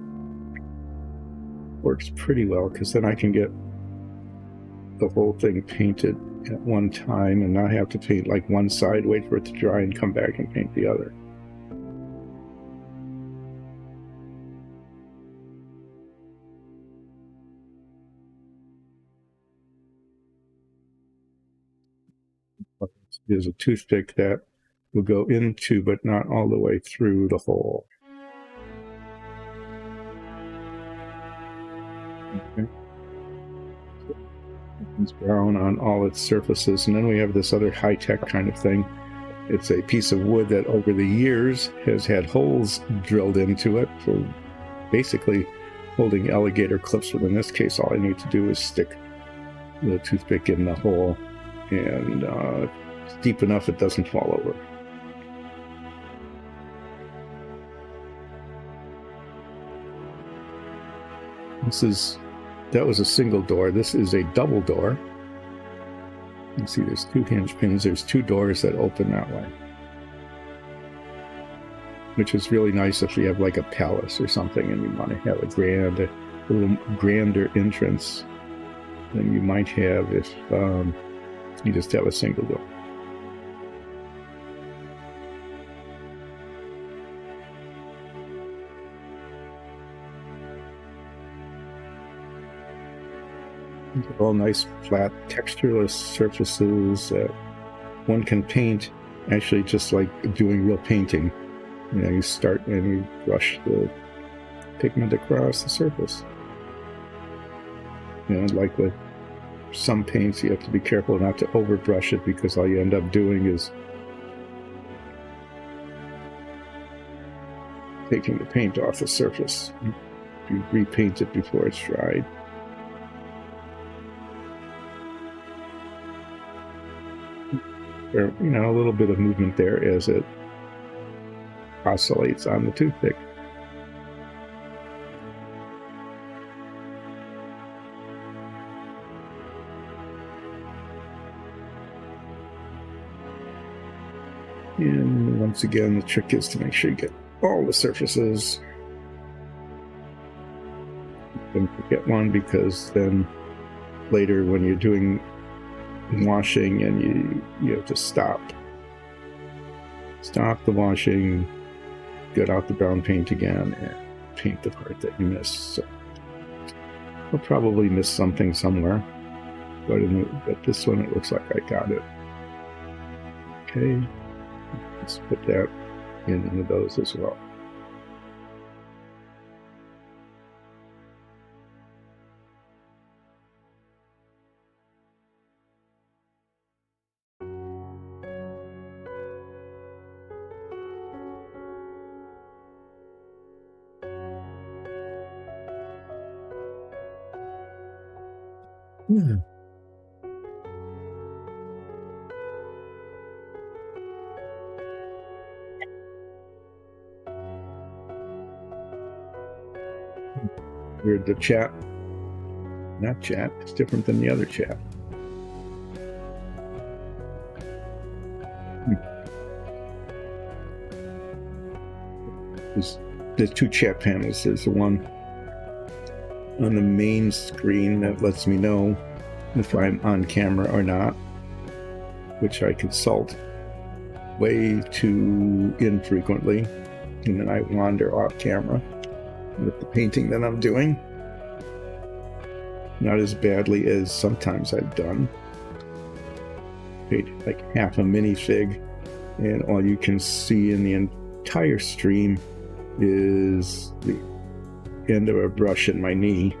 works pretty well, because then I can get the whole thing painted at one time and not have to paint like one side, wait for it to dry, and come back and paint the other. There's a toothpick that will go into, but not all the way through the hole. Okay. It's brown on all its surfaces. And then we have this other high-tech kind of thing. It's a piece of wood that over the years has had holes drilled into it for basically holding alligator clips, but in this case all I need to do is stick the toothpick in the hole, and it's deep enough it doesn't fall over. That was a single door. This is a double door. You can see there's 2 hinge pins. There's 2 doors that open that way, which is really nice if you have like a palace or something and you want to have a little grander entrance than you might have if you just have a single door. These are all nice, flat, textureless surfaces that one can paint, actually just like doing real painting. You know, you start and you brush the pigment across the surface. You know, like with some paints, you have to be careful not to overbrush it, because all you end up doing is taking the paint off the surface. You repaint it before it's dried. Or, you know, a little bit of movement there as it oscillates on the toothpick. And once again, the trick is to make sure you get all the surfaces. Don't forget one, because then later when you're doing washing and you have to stop the washing, get out the brown paint again, and paint the part that you missed. So I'll probably miss something somewhere, but this one it looks like I got it. Okay, let's put that into those as well. Here's the chat. Not chat, it's different than the other chat. There's 2 chat panels. There's the one on the main screen that lets me know if I'm on camera or not, which I consult way too infrequently, and then I wander off camera with the painting that I'm doing. Not as badly as sometimes I've done. Paint like half a minifig, and all you can see in the entire stream is the end of a brush in my knee.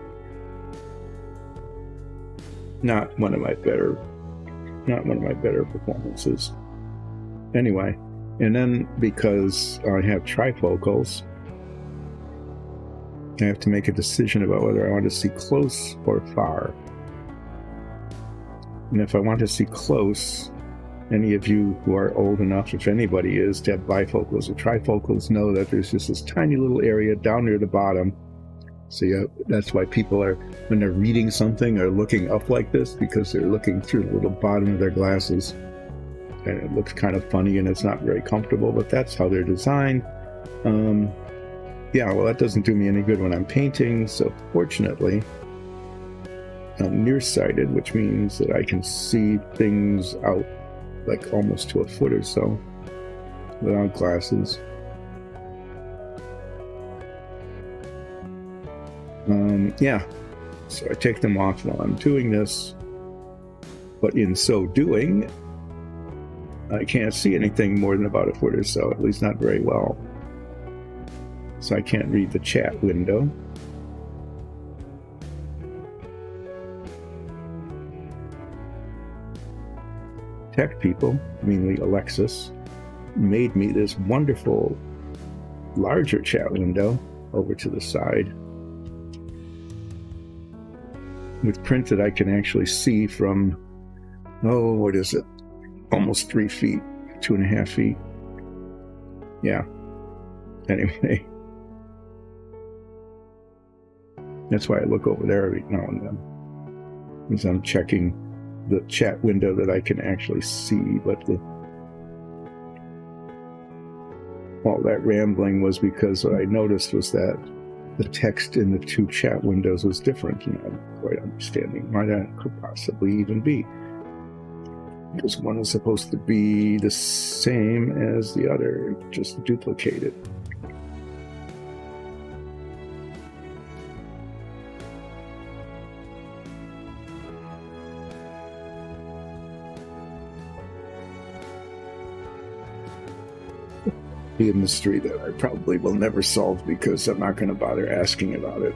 Not one of my better performances. Anyway, and then because I have trifocals, I have to make a decision about whether I want to see close or far. And if I want to see close, any of you who are old enough, if anybody is, to have bifocals or trifocals know that there's just this tiny little area down near the bottom. So yeah, that's why people are, when they're reading something, are looking up like this, because they're looking through the little bottom of their glasses. And it looks kind of funny and it's not very comfortable, but that's how they're designed. Yeah, well, that doesn't do me any good when I'm painting. So fortunately, I'm nearsighted, which means that I can see things out like almost to a foot or so without glasses. Yeah, so I take them off while I'm doing this, but in so doing, I can't see anything more than about a foot or so, at least not very well. So I can't read the chat window. Tech people, mainly Alexis, made me this wonderful larger chat window over to the side with print that I can actually see from, oh, what is it? Almost 3 feet, 2.5 feet. Yeah. Anyway. That's why I look over there every now and then, because I'm checking the chat window that I can actually see. But all that rambling was because what I noticed was that the text in the two chat windows was different, and I'm not quite understanding why that could possibly even be. Because one is supposed to be the same as the other, just duplicated. Be a mystery that I probably will never solve because I'm not going to bother asking about it.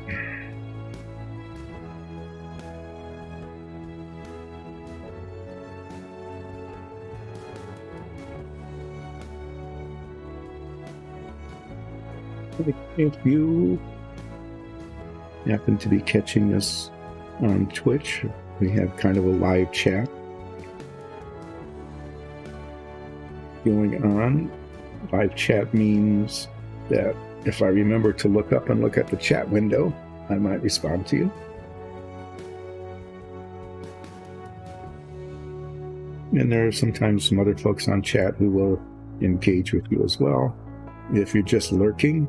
If you happen to be catching this on Twitch, we have kind of a live chat going on. Live chat means that if I remember to look up and look at the chat window, I might respond to you. And there are sometimes some other folks on chat who will engage with you as well. If you're just lurking,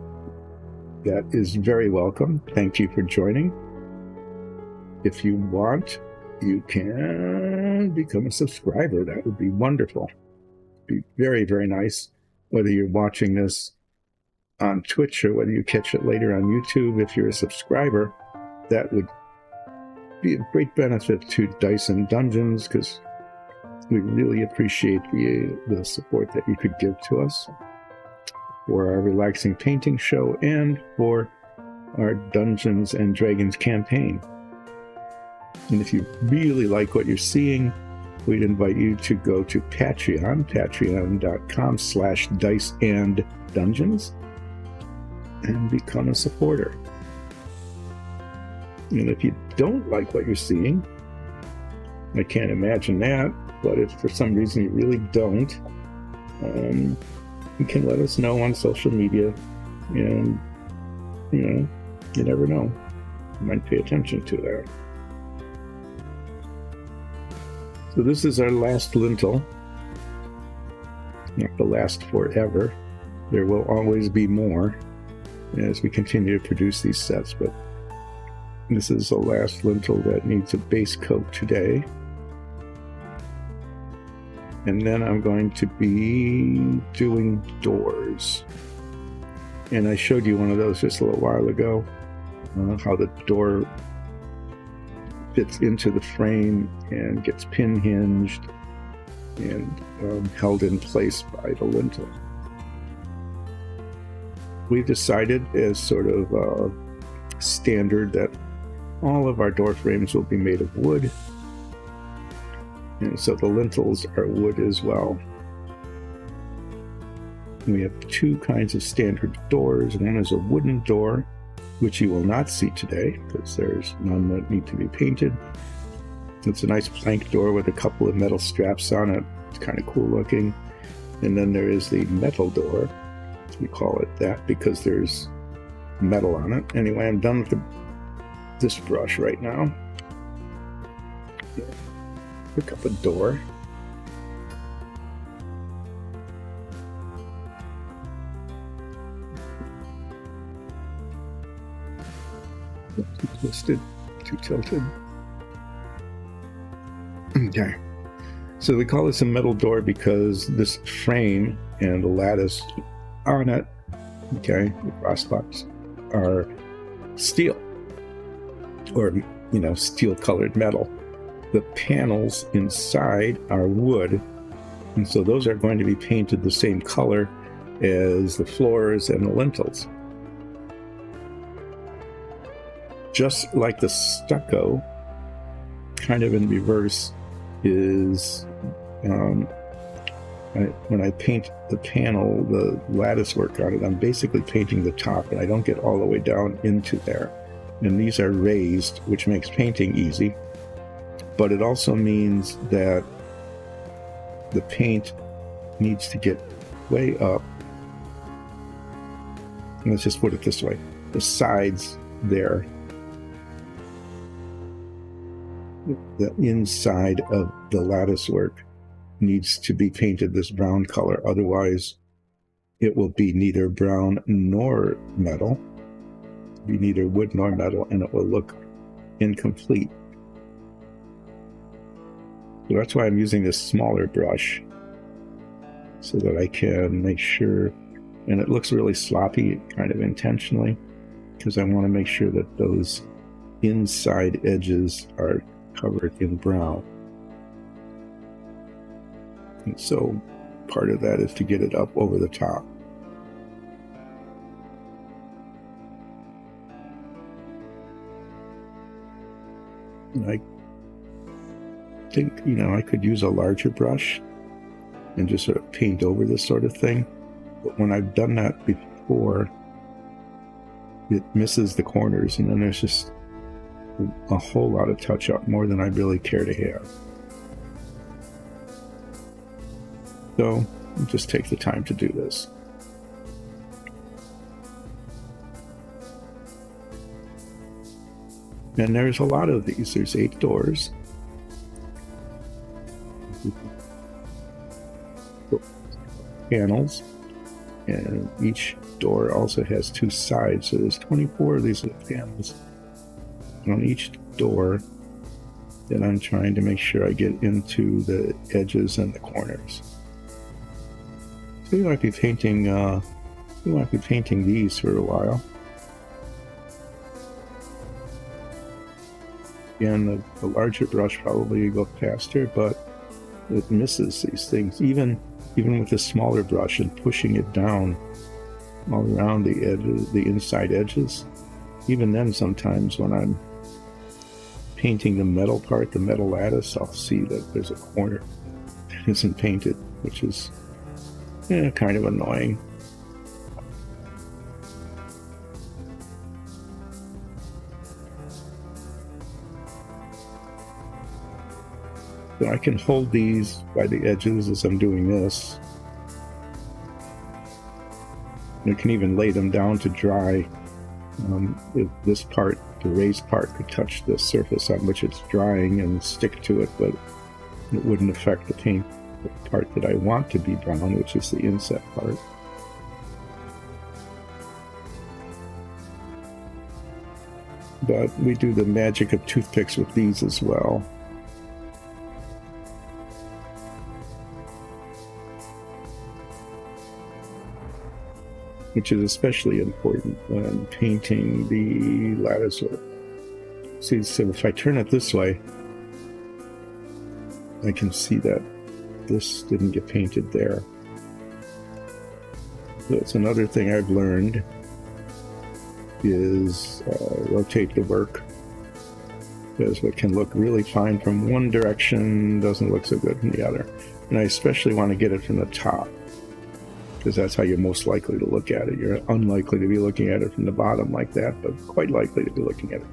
that is very welcome. Thank you for joining. If you want, you can become a subscriber. That would be wonderful. Be very, very nice. Whether you're watching this on Twitch or whether you catch it later on YouTube, if you're a subscriber, that would be a great benefit to Dice and Dungeons, because we really appreciate the support that you could give to us for our relaxing painting show and for our Dungeons and Dragons campaign. And if you really like what you're seeing, we'd invite you to go to Patreon, patreon.com/diceanddungeons, and become a supporter. And if you don't like what you're seeing, I can't imagine that, but if for some reason you really don't, you can let us know on social media, and, you never know. You might pay attention to that. So this is our last lintel. Not the last forever. There will always be more as we continue to produce these sets, but this is the last lintel that needs a base coat today. And then I'm going to be doing doors. And I showed you one of those just a little while ago, how the door fits into the frame and gets pin hinged and held in place by the lintel. We've decided as sort of standard that all of our door frames will be made of wood, and so the lintels are wood as well. We have two kinds of standard doors. One is a wooden door, which you will not see today because there's none that need to be painted. It's a nice plank door with a couple of metal straps on it. It's kind of cool looking. And then there is the metal door. We call it that because there's metal on it. Anyway, I'm done with this brush right now. Pick up a door. Too twisted, too tilted. Okay. So we call this a metal door because this frame and the lattice on it, okay, the crossbox, are steel, or, steel colored metal. The panels inside are wood, And so those are going to be painted the same color as the floors and the lintels. Just like the stucco, kind of in reverse, is when I paint the panel, the lattice work on it, I'm basically painting the top, and I don't get all the way down into there. And these are raised, which makes painting easy, but it also means that the paint needs to get way up. Let's just put it this way. The sides there, the inside of the lattice work needs to be painted this brown color. Otherwise, it will be neither brown nor metal. Be neither wood nor metal, and it will look incomplete. So that's why I'm using this smaller brush, so that I can make sure, and it looks really sloppy, kind of intentionally, because I want to make sure that those inside edges are covered in brown. And so part of that is to get it up over the top. And I think, I could use a larger brush and just sort of paint over this sort of thing. But when I've done that before, it misses the corners, and then there's just a whole lot of touch-up, more than I really care to have. So I'll just take the time to do this. And there's a lot of these. There's 8 doors. Panels. And each door also has 2 sides. So there's 24 of these little panels. And on each door, then I'm trying to make sure I get into the edges and the corners. So you might be painting these for a while. Again, the larger brush probably will go faster, but it misses these things. Even with the smaller brush and pushing it down all around the edges, the inside edges. Even then, sometimes when I'm painting the metal part, the metal lattice, I'll see that there's a corner that isn't painted, which is kind of annoying. So I can hold these by the edges as I'm doing this. And I can even lay them down to dry. If this part, the raised part, could touch the surface on which it's drying and stick to it, but it wouldn't affect the paint, the part that I want to be brown, which is the inset part. But we do the magic of toothpicks with these as well. Which is especially important when painting the lattice work. See, so if I turn it this way, I can see that this didn't get painted there. So it's another thing I've learned is rotate the work, because what can look really fine from one direction doesn't look so good from the other. And I especially want to get it from the top, because that's how you're most likely to look at it. You're unlikely to be looking at it from the bottom like that, but quite likely to be looking at it.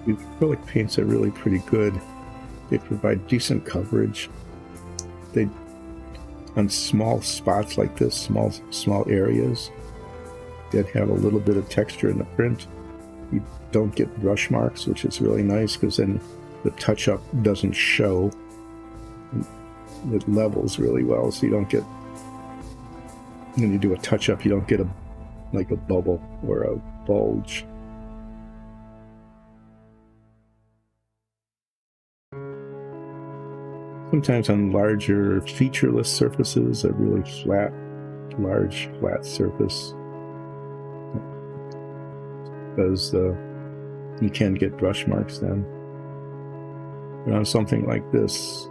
These acrylic paints are really pretty good. They provide decent coverage. They, on small spots like this, small areas that have a little bit of texture in the print, you don't get brush marks, which is really nice, because then the touch-up doesn't show. It levels really well, so you don't get, when you do a touch-up, you don't get like a bubble or a bulge. Sometimes on larger featureless surfaces, a really flat, large flat surface, because you can get brush marks then. But on something like this,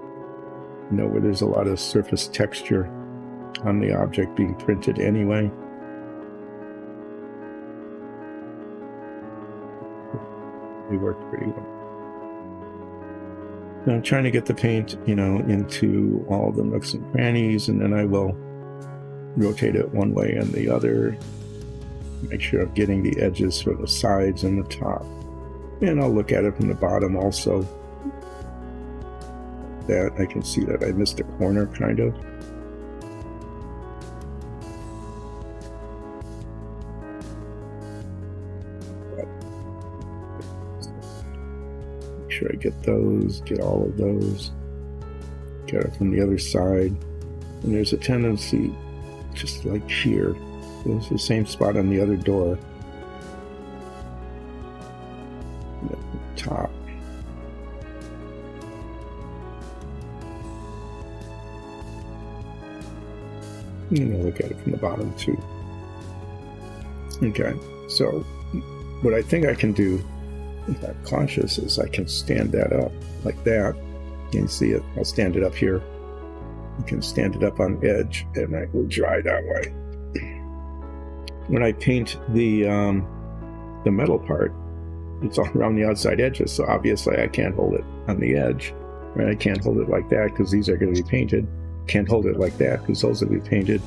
where there's a lot of surface texture on the object being printed anyway, it worked pretty well. Now I'm trying to get the paint, into all the nooks and crannies, and then I will rotate it one way and the other. Make sure I'm getting the edges for the sides and the top. And I'll look at it from the bottom also. That I can see that I missed a corner, kind of. Make sure I get those, get all of those. Get it from the other side. And there's a tendency, just like here, there's the same spot on the other door. And at the top. And I'll look at it from the bottom too. Okay, so what I think I can do, if I'm conscious, is I can stand that up like that. You can see it. I'll stand it up here. You can stand it up on edge, and I will dry that way. When I paint the metal part, it's all around the outside edges, so obviously I can't hold it on the edge. Right? I can't hold it like that because these are going to be painted. Can't hold it like that because those will be painted.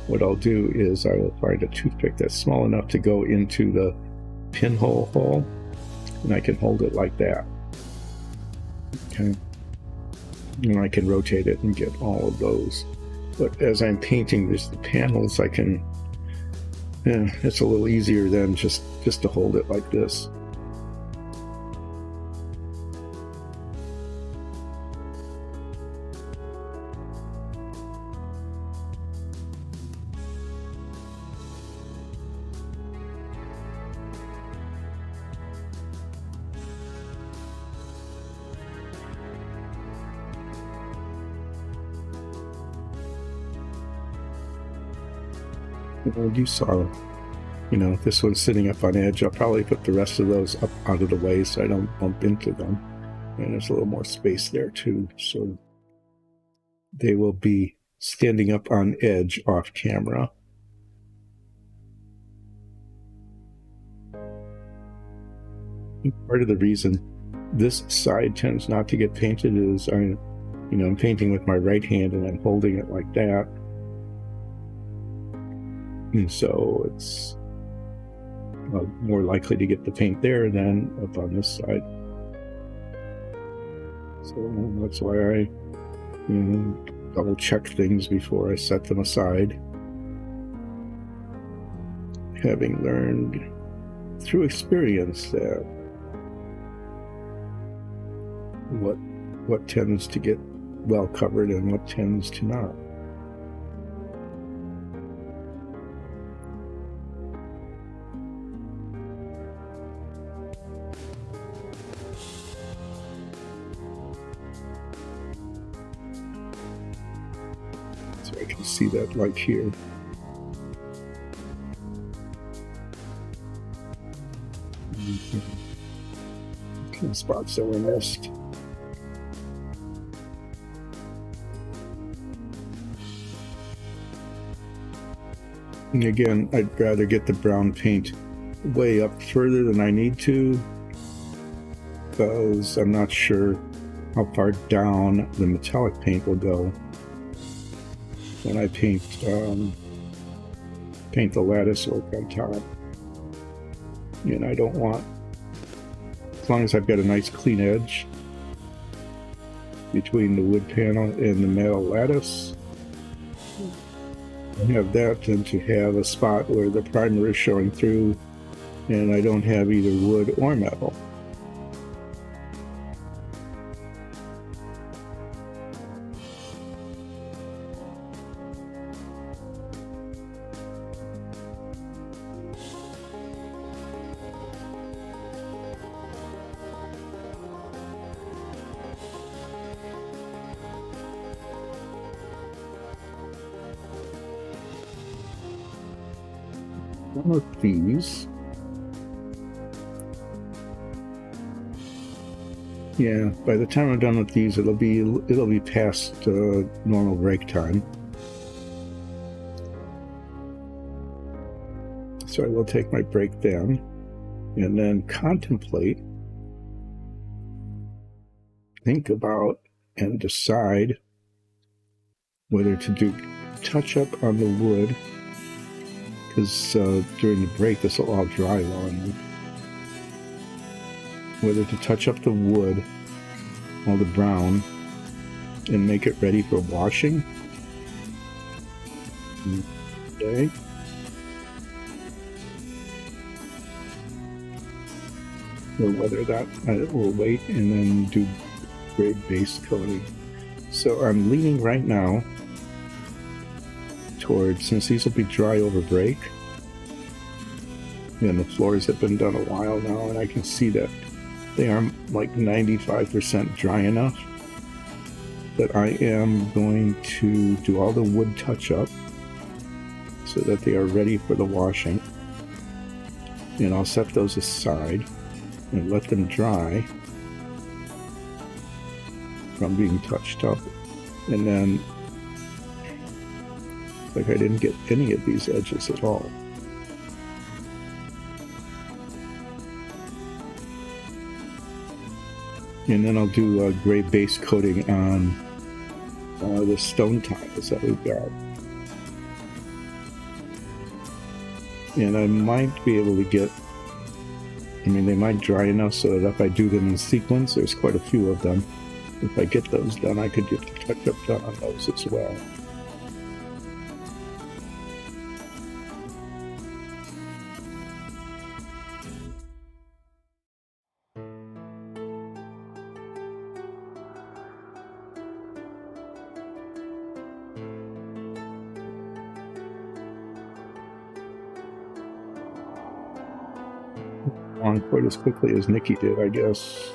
What I'll do is I will find a toothpick that's small enough to go into the pinhole hole, and I can hold it like that. Okay. And I can rotate it and get all of those. But as I'm painting the panels, I can, it's a little easier than just to hold it like this. You saw, this one's sitting up on edge. I'll probably put the rest of those up out of the way so I don't bump into them. And there's a little more space there too. So they will be standing up on edge off camera. Part of the reason this side tends not to get painted is I'm painting with my right hand and I'm holding it like that. And so it's more likely to get the paint there than up on this side. So that's why I double check things before I set them aside. Having learned through experience that what tends to get well covered and what tends to not. So I can see that light here. The spots that were missed. And again, I'd rather get the brown paint way up further than I need to, because I'm not sure how far down the metallic paint will go when I paint the lattice work on top. And I don't want, as long as I've got a nice clean edge between the wood panel and the metal lattice, I have that than to have a spot where the primer is showing through and I don't have either wood or metal. one of these. Yeah, by the time I'm done with these, it'll be past normal break time. So I will take my break then, and then contemplate, think about, and decide whether to do touch up on the wood, because during the break this will all dry well enough. Whether to touch up the wood, all the brown, and make it ready for washing. Okay. Or whether that will wait and then do gray base coating. So I'm leaning right now towards, since these will be dry over break, and the floors have been done a while now, and I can see that they are like 95% dry enough that I am going to do all the wood touch-up so that they are ready for the washing. And I'll set those aside and let them dry from being touched up. And then, like, I didn't get any of these edges at all. And then I'll do a gray base coating on the stone tiles that we've got. And I might be able to get, I mean, they might dry enough so that if I do them in sequence, there's quite a few of them. If I get those done, I could get the touch-up done on those as well. On quite as quickly as Nikki did, I guess.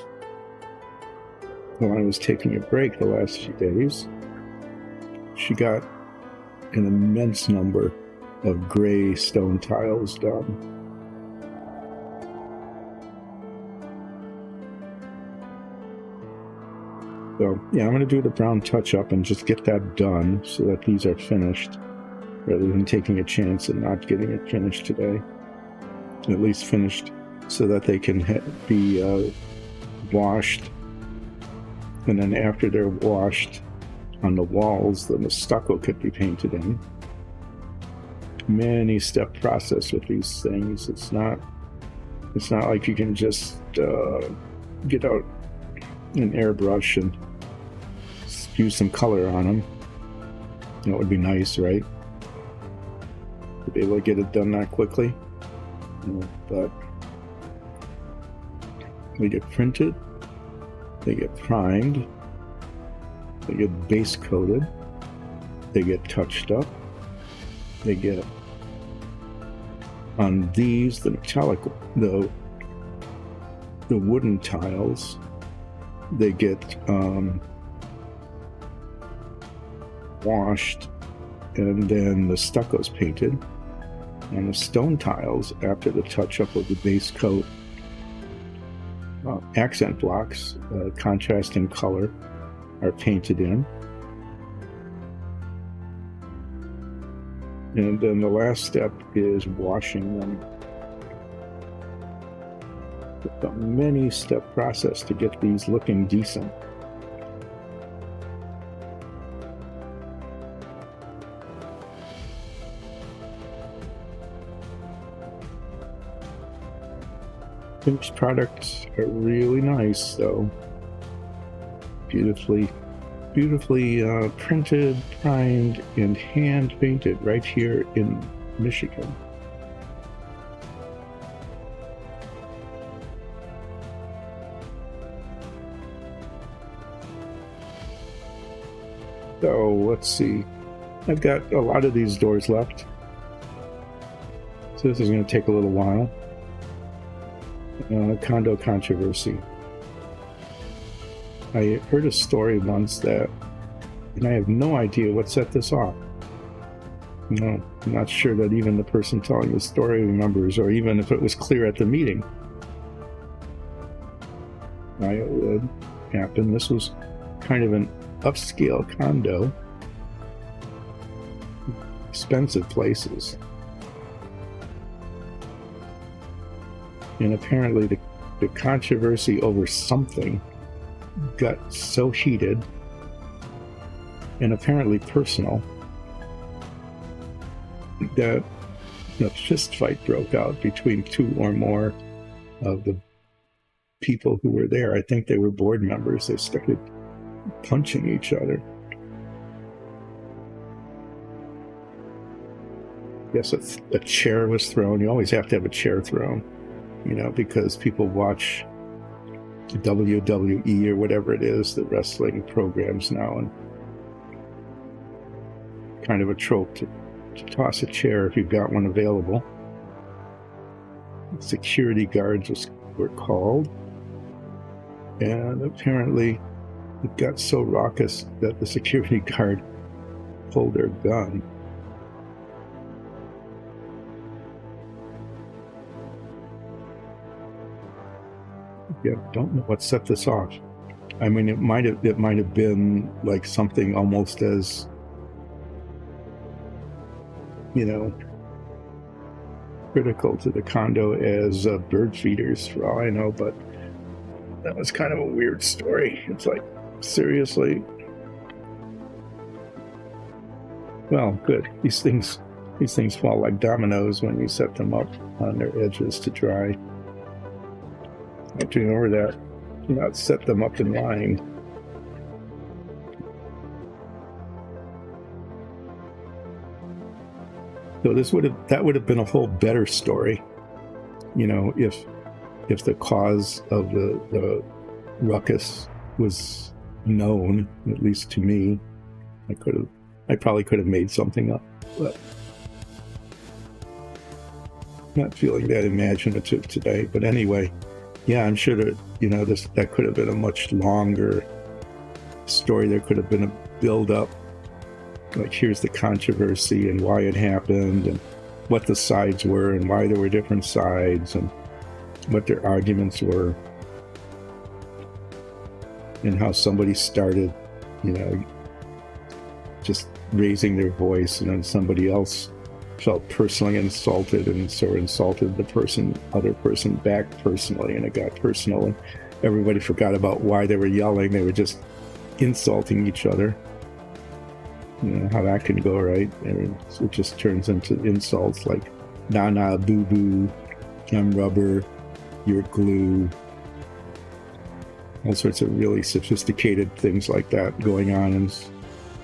When I was taking a break the last few days, she got an immense number of gray stone tiles done. So yeah, I'm going to do the brown touch-up and just get that done so that these are finished, rather than taking a chance and not getting it finished today. At least finished so that they can be washed. And then after they're washed on the walls, then the stucco could be painted in. Many step process with these things. It's not like you can just get out an airbrush and use some color on them. That would be nice, right? To be able to get it done that quickly. But they get printed, they get primed, they get base coated, they get touched up, they get, on these, the metallic, the wooden tiles, they get washed, and then the stucco's painted. And the stone tiles, after the touch-up of the base coat, accent blocks, contrasting color, are painted in. And then the last step is washing them. It's a many-step process to get these looking decent. Finished products are really nice, though. Beautifully printed, primed, and hand painted right here in Michigan. So let's see. I've got a lot of these doors left, so this is going to take a little while. Condo controversy. I heard a story once that, and I have no idea what set this off. No, I'm not sure that even the person telling the story remembers, or even if it was clear at the meeting why it would happen. This was kind of an upscale condo, expensive places, and apparently the controversy over something got so heated and apparently personal that a fist fight broke out between two or more of the people who were there. I think they were board members. They started punching each other. Yes, a chair was thrown. You always have to have a chair thrown, because people watch WWE or whatever it is, the wrestling programs now, and kind of a trope to toss a chair if you've got one available. Security guards were called, and apparently it got so raucous that the security guard pulled their gun. Yeah, don't know what set this off. I mean, it might have been like something almost as, critical to the condo as bird feeders, for all I know. But that was kind of a weird story. It's like, seriously. Well, good. These things fall like dominoes when you set them up on their edges to dry. I have to remember that. Do not set them up in line. So that would have been a whole better story, if the cause of the ruckus was known, at least to me. I probably could have made something up, but not feeling that imaginative today. But anyway, yeah, I'm sure that that could have been a much longer story. There could have been a build-up, like here's the controversy and why it happened and what the sides were and why there were different sides and what their arguments were and how somebody started, just raising their voice, and then somebody else felt personally insulted and so insulted the other person back personally, and it got personal and everybody forgot about why they were yelling. They were just insulting each other. How that can go, right? And it just turns into insults like "nah, boo boo," "I'm rubber," "you're glue," all sorts of really sophisticated things like that going on, and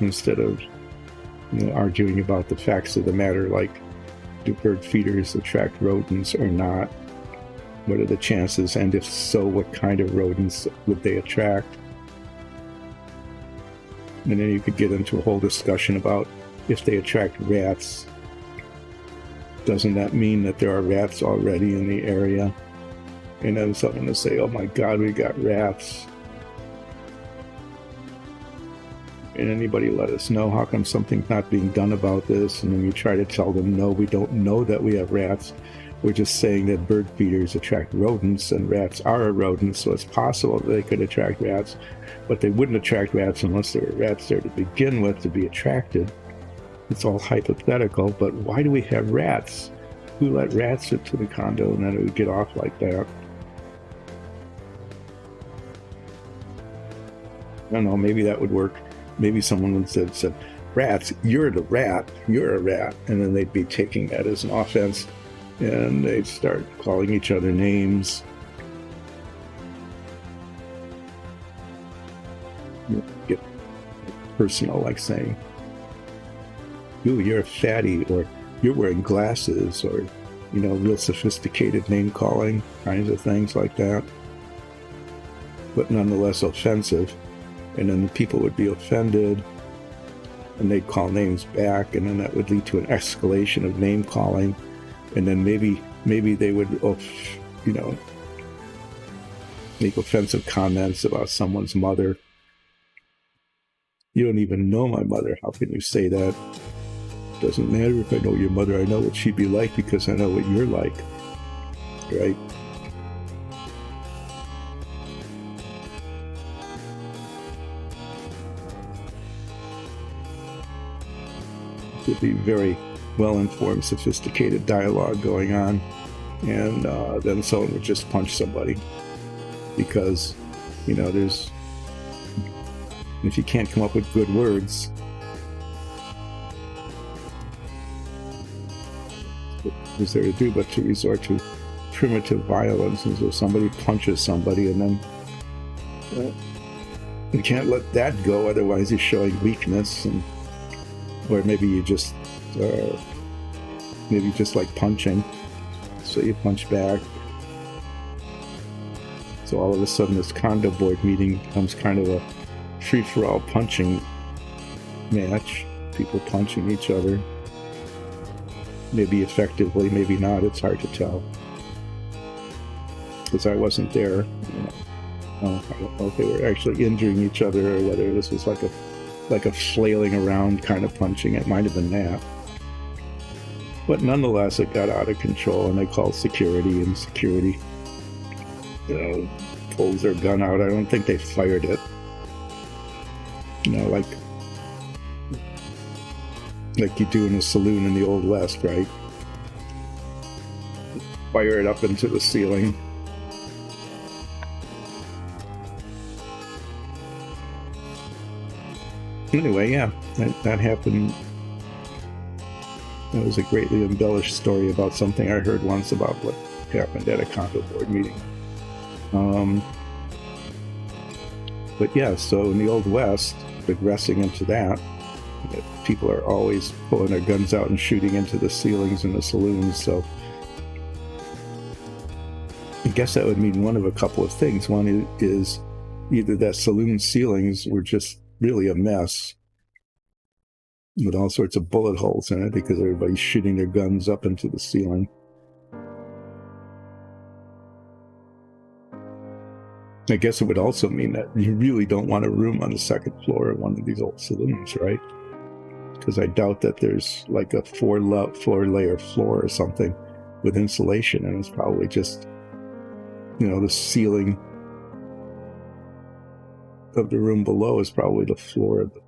instead of arguing about the facts of the matter, like do bird feeders attract rodents or not? What are the chances? And if so, what kind of rodents would they attract? And then you could get into a whole discussion about if they attract rats, doesn't that mean that there are rats already in the area? And then someone will say, oh my God, we got rats. And anybody let us know how come something's not being done about this? And then you try to tell them, no, we don't know that we have rats. We're just saying that bird feeders attract rodents, and rats are a rodent, so it's possible that they could attract rats, but they wouldn't attract rats unless there were rats there to begin with to be attracted. It's all hypothetical, but why do we have rats? Who let rats into the condo and then it would get off like that? I don't know, maybe that would work. Maybe someone would said, rats, you're the rat, you're a rat, and then they'd be taking that as an offense. And they'd start calling each other names. Get personal, like saying, "Ooh, you're a fatty," or "You're wearing glasses," or real sophisticated name calling kinds of things like that. But nonetheless offensive. And then the people would be offended, and they'd call names back, and then that would lead to an escalation of name calling. And then maybe they would, make offensive comments about someone's mother. You don't even know my mother. How can you say that? Doesn't matter if I know your mother. I know what she'd be like because I know what you're like, right? Would be very well-informed, sophisticated dialogue going on, and then someone would just punch somebody because, you know, if you can't come up with good words, what is there to do but to resort to primitive violence? And so somebody punches somebody, and then you can't let that go, otherwise you're showing weakness, or maybe you just like punching, so you punch back. So all of a sudden this condo board meeting becomes kind of a free-for-all punching match, people punching each other, maybe effectively, maybe not, it's hard to tell, because I wasn't there. I don't know if they were actually injuring each other or whether this was like a flailing around kind of punching. It might have been that. But nonetheless, it got out of control, and they called security, and security, pulls their gun out. I don't think they fired it. Like you do in a saloon in the Old West, right? Fire it up into the ceiling. Anyway, yeah, that happened. It was a greatly embellished story about something I heard once about what happened at a condo board meeting. But yeah, so in the Old West, regressing into that, people are always pulling their guns out and shooting into the ceilings in the saloons. So I guess that would mean one of a couple of things. One is either that saloon ceilings were just really a mess with all sorts of bullet holes in it because everybody's shooting their guns up into the ceiling. I guess it would also mean that you really don't want a room on the second floor of one of these old saloons, right? Because I doubt that there's like a four layer floor or something with insulation, and it's probably just, the ceiling of the room below is probably the floor of the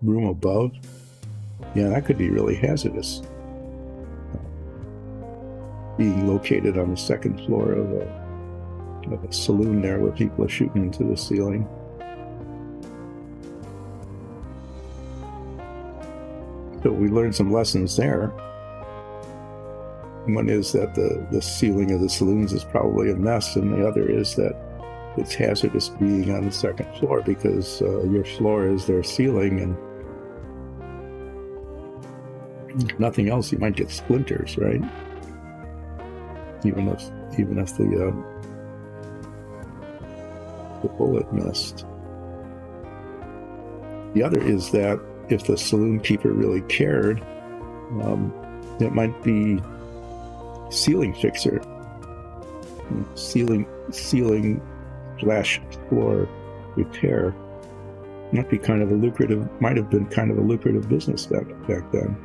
room above. Yeah, that could be really hazardous. Being located on the second floor of a saloon there where people are shooting into the ceiling. So we learned some lessons there. One is that the ceiling of the saloons is probably a mess, and the other is that it's hazardous being on the second floor because your floor is their ceiling, and nothing else, you might get splinters, right? Even if the bullet missed. The other is that if the saloon keeper really cared, it might be ceiling fixer, ceiling / floor repair. Might have been kind of a lucrative business back then.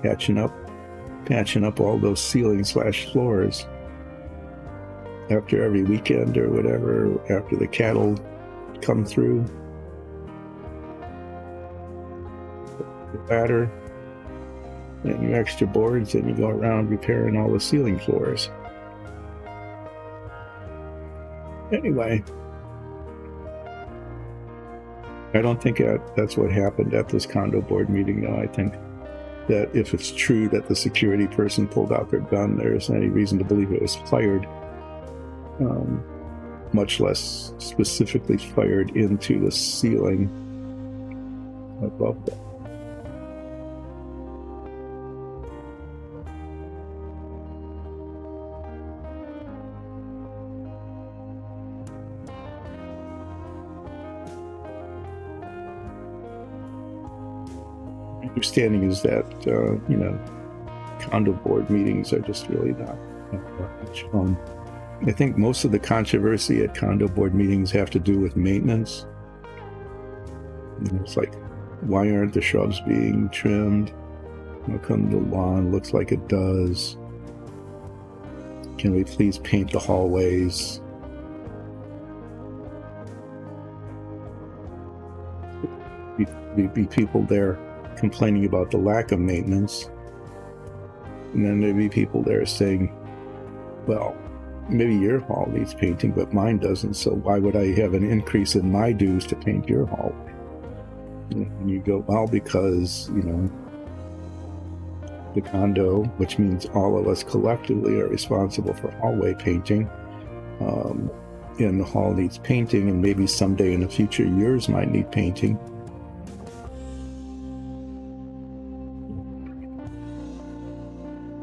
Patching up all those ceiling / floors after every weekend or whatever, after the cattle come through. The ladder and your extra boards, and you go around repairing all the ceiling floors. Anyway, I don't think that's what happened at this condo board meeting, though. I think that if it's true that the security person pulled out their gun, there isn't any reason to believe it was fired, much less specifically fired into the ceiling above them. Understanding is that condo board meetings are just really not much fun. I think most of the controversy at condo board meetings have to do with maintenance. It's like Why aren't the shrubs being trimmed? How come the lawn looks like it does? Can we please paint the hallways? Be people there complaining about the lack of maintenance. And then there'd be people there saying, well, maybe your hall needs painting, but mine doesn't, so why would I have an increase in my dues to paint your hallway? And you go, well, because, the condo, which means all of us collectively are responsible for hallway painting, and the hall needs painting, and maybe someday in the future yours might need painting.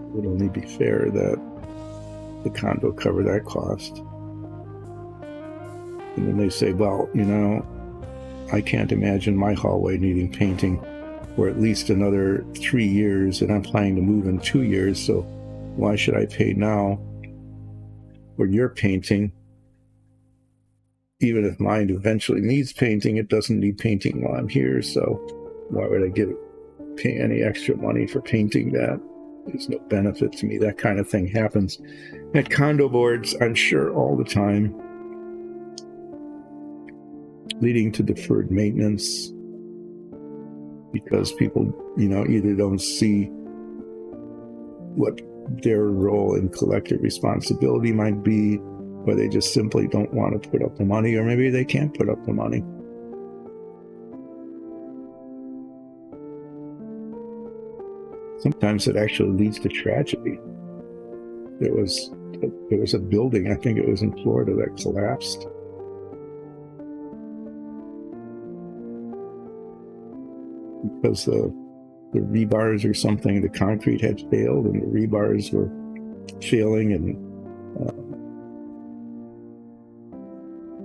It would only be fair that the condo cover that cost. And then they say, well, I can't imagine my hallway needing painting for at least another 3 years, and I'm planning to move in 2 years, so why should I pay now for your painting? Even if mine eventually needs painting, it doesn't need painting while I'm here, so why would I pay any extra money for painting that? There's no benefit to me. That kind of thing happens at condo boards, I'm sure, all the time, leading to deferred maintenance because people, either don't see what their role in collective responsibility might be, or they just simply don't want to put up the money, or maybe they can't put up the money. Sometimes it actually leads to tragedy. There was a building, I think it was in Florida, that collapsed. Because the rebars or something, the concrete had failed, and the rebars were failing, and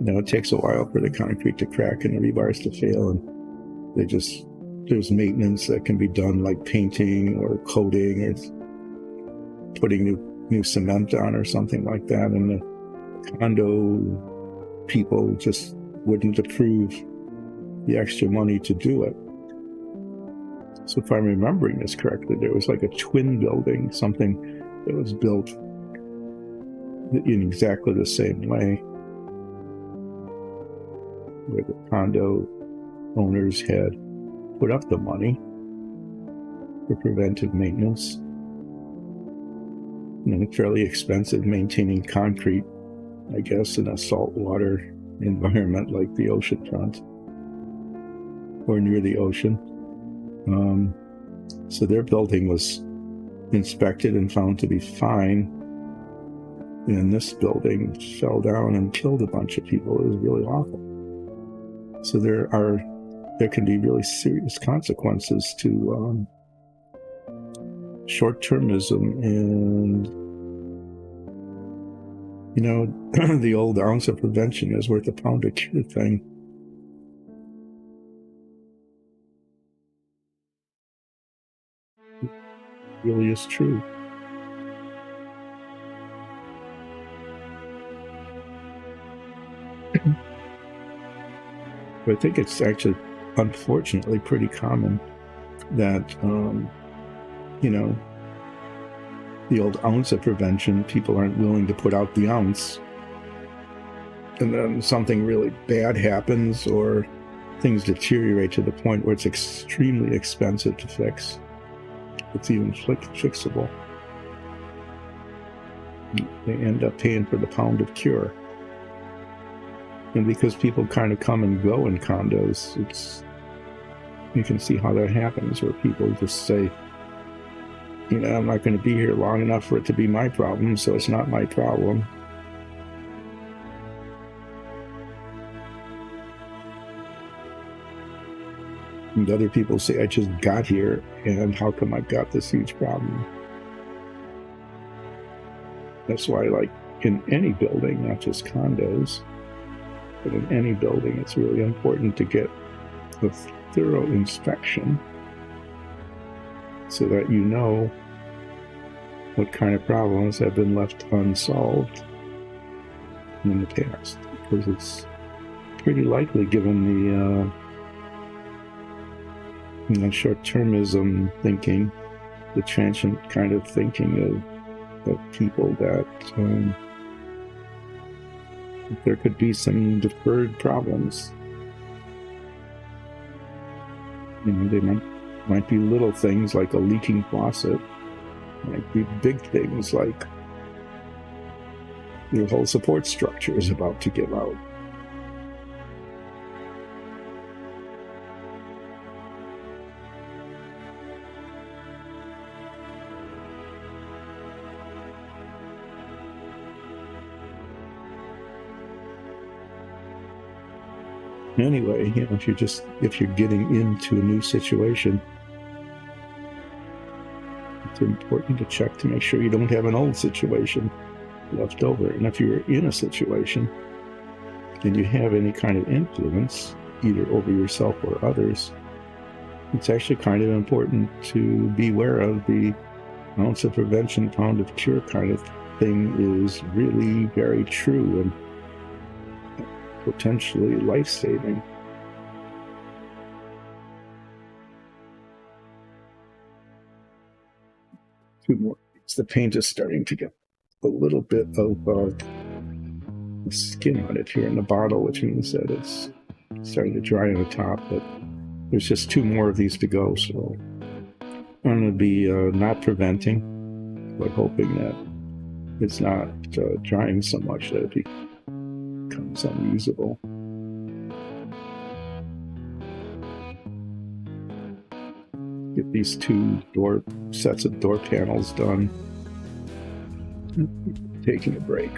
it takes a while for the concrete to crack and the rebars to fail, and there's maintenance that can be done, like painting or coating or putting new cement on or something like that, and the condo people just wouldn't approve the extra money to do it. So if I'm remembering this correctly, there was like a twin building, something that was built in exactly the same way, where the condo owners had put up the money for preventive maintenance. Fairly expensive maintaining concrete, I guess, in a saltwater environment like the ocean front or near the ocean. So their building was inspected and found to be fine, and this building fell down and killed a bunch of people. It was really awful. So there can be really serious consequences to short-termism, and the old ounce of prevention is worth a pound of cure thing. It really is true. But I think it's actually, unfortunately, pretty common that, the old ounce of prevention, people aren't willing to put out the ounce. And then something really bad happens, or things deteriorate to the point where it's extremely expensive to fix. It's even fixable. They end up paying for the pound of cure. And because people kind of come and go in condos, you can see how that happens, where people just say, I'm not going to be here long enough for it to be my problem, so it's not my problem. And other people say, I just got here, and how come I've got this huge problem? That's why, like, in any building, not just condos, but in any building, it's really important to get a thorough inspection so that you know what kind of problems have been left unsolved in the past, because it's pretty likely, given short-termism thinking, the transient kind of thinking of people that there could be some deferred problems. They might be little things like a leaking faucet, might be big things like your whole support structure is about to give out. Anyway, if you're getting into a new situation, it's important to check to make sure you don't have an old situation left over. And if you're in a situation and you have any kind of influence, either over yourself or others, it's actually kind of important to be aware of the ounce of prevention, pound of cure kind of thing is really very true and potentially life-saving. Two more. The paint is starting to get a little bit of skin on it here in the bottle, which means that it's starting to dry on the top, but there's just two more of these to go, so I'm going to be not preventing, but hoping that it's not drying so much that it becomes unusable. Get these two sets of door panels done. Taking a break.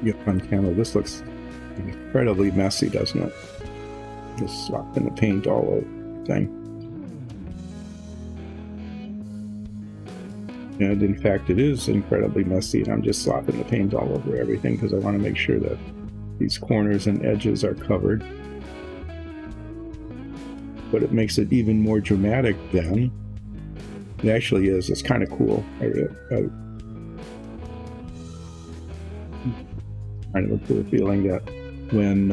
Yep, on camera, this looks incredibly messy, doesn't it? Just slopping the paint all over the thing. And in fact, it is incredibly messy, and I'm just slopping the paint all over everything because I want to make sure that these corners and edges are covered. But it makes it even more dramatic then. It actually is. It's kind of cool. Kind of a cool feeling that when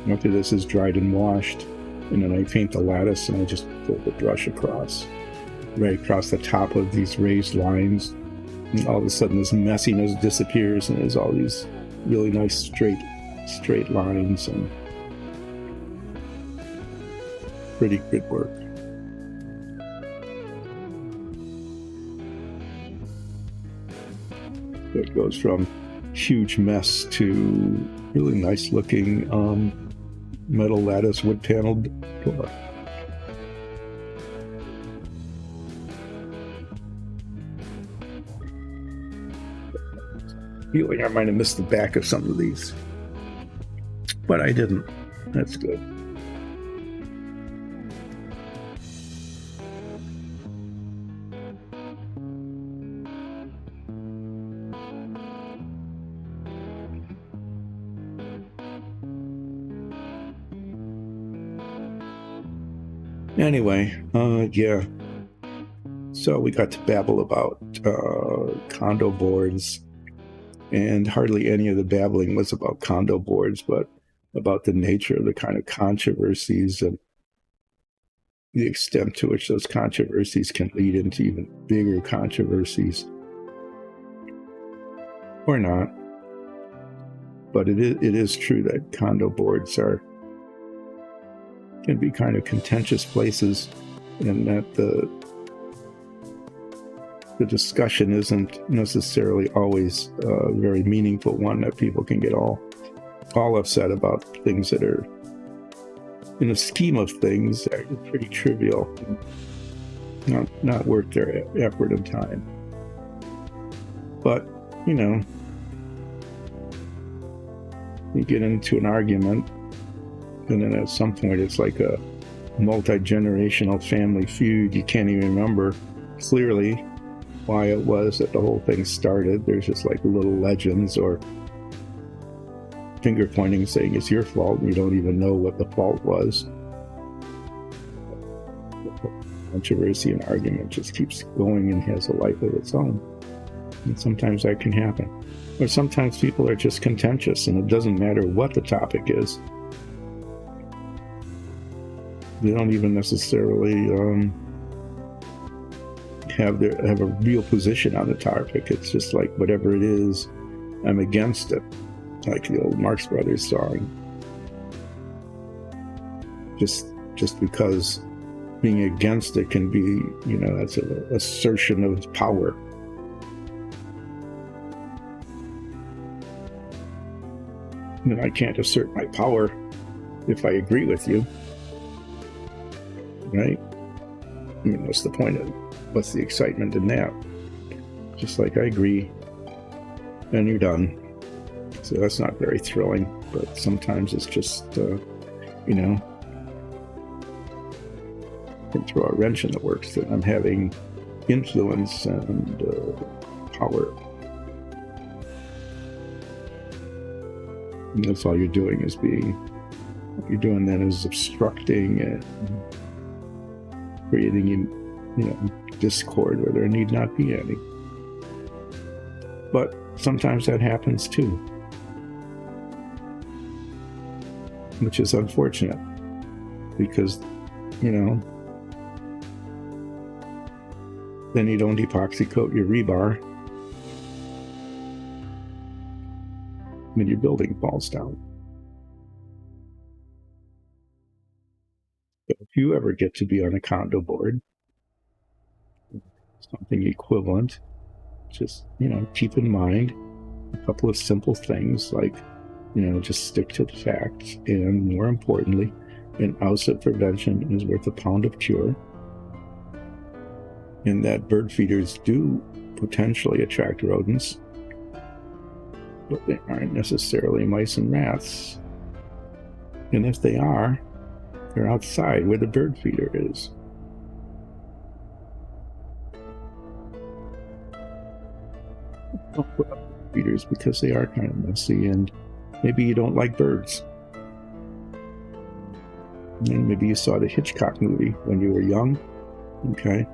after this is dried and washed, and then I paint the lattice and I just pull the brush right across the top of these raised lines, and all of a sudden this messiness disappears and there's all these really nice straight lines, and pretty good work. It goes from huge mess to really nice looking metal lattice wood paneled door. Feeling I might have missed the back of some of these, but I didn't. That's good. Anyway, yeah. So we got to babble about condo boards, and hardly any of the babbling was about condo boards, but about the nature of the kind of controversies and the extent to which those controversies can lead into even bigger controversies. Or not. But it is true that condo boards can be kind of contentious places, and that the discussion isn't necessarily always a very meaningful one, that people can get all upset about things that are, in the scheme of things, are pretty trivial, not worth their effort and time. But, you know, you get into an argument, and then at some point it's like a multi-generational family feud. You can't even remember clearly why it was that the whole thing started. There's just like little legends or finger pointing saying it's your fault, and you don't even know what the fault was. Controversy and argument just keeps going and has a life of its own. And sometimes that can happen. Or sometimes people are just contentious, and it doesn't matter what the topic is. They don't even necessarily have a real position on the topic. It's just like, whatever it is, I'm against it. Like the old Marx Brothers song. Just because being against it can be, you know, that's an assertion of power. And I can't assert my power if I agree with you. Right? I mean, what's the point of it? What's the excitement in that? Just like, I agree, and you're done. So that's not very thrilling, but sometimes it's just, you know, can throw a wrench in the works that I'm having influence and power. And that's all you're doing is what you're doing then is obstructing and creating, you know, discord where there need not be any. But sometimes that happens too, which is unfortunate because, you know, then you don't epoxy coat your rebar and your building falls down. But if you ever get to be on a condo board, something equivalent, just, you know, keep in mind a couple of simple things like, you know, just stick to the facts, and more importantly, an ounce of prevention is worth a pound of cure. And that bird feeders do potentially attract rodents, but they aren't necessarily mice and rats. And if they are, they're outside where the bird feeder is. Don't put up feeders because they are kind of messy, and maybe you don't like birds. And maybe you saw the Hitchcock movie when you were young. Okay.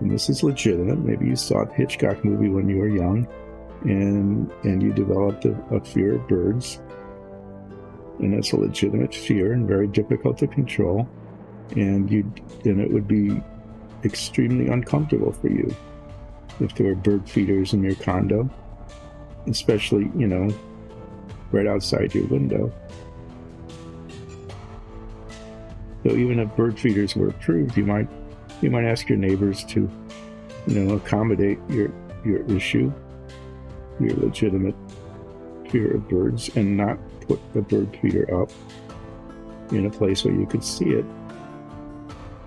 And this is legitimate. Maybe you saw the Hitchcock movie when you were young, and you developed a fear of birds. And it's a legitimate fear and very difficult to control. And it would be extremely uncomfortable for you if there were bird feeders in your condo, especially, you know, right outside your window. So even if bird feeders were approved, you might ask your neighbors to, you know, accommodate your issue, your legitimate fear of birds, and not put the bird feeder up in a place where you could see it,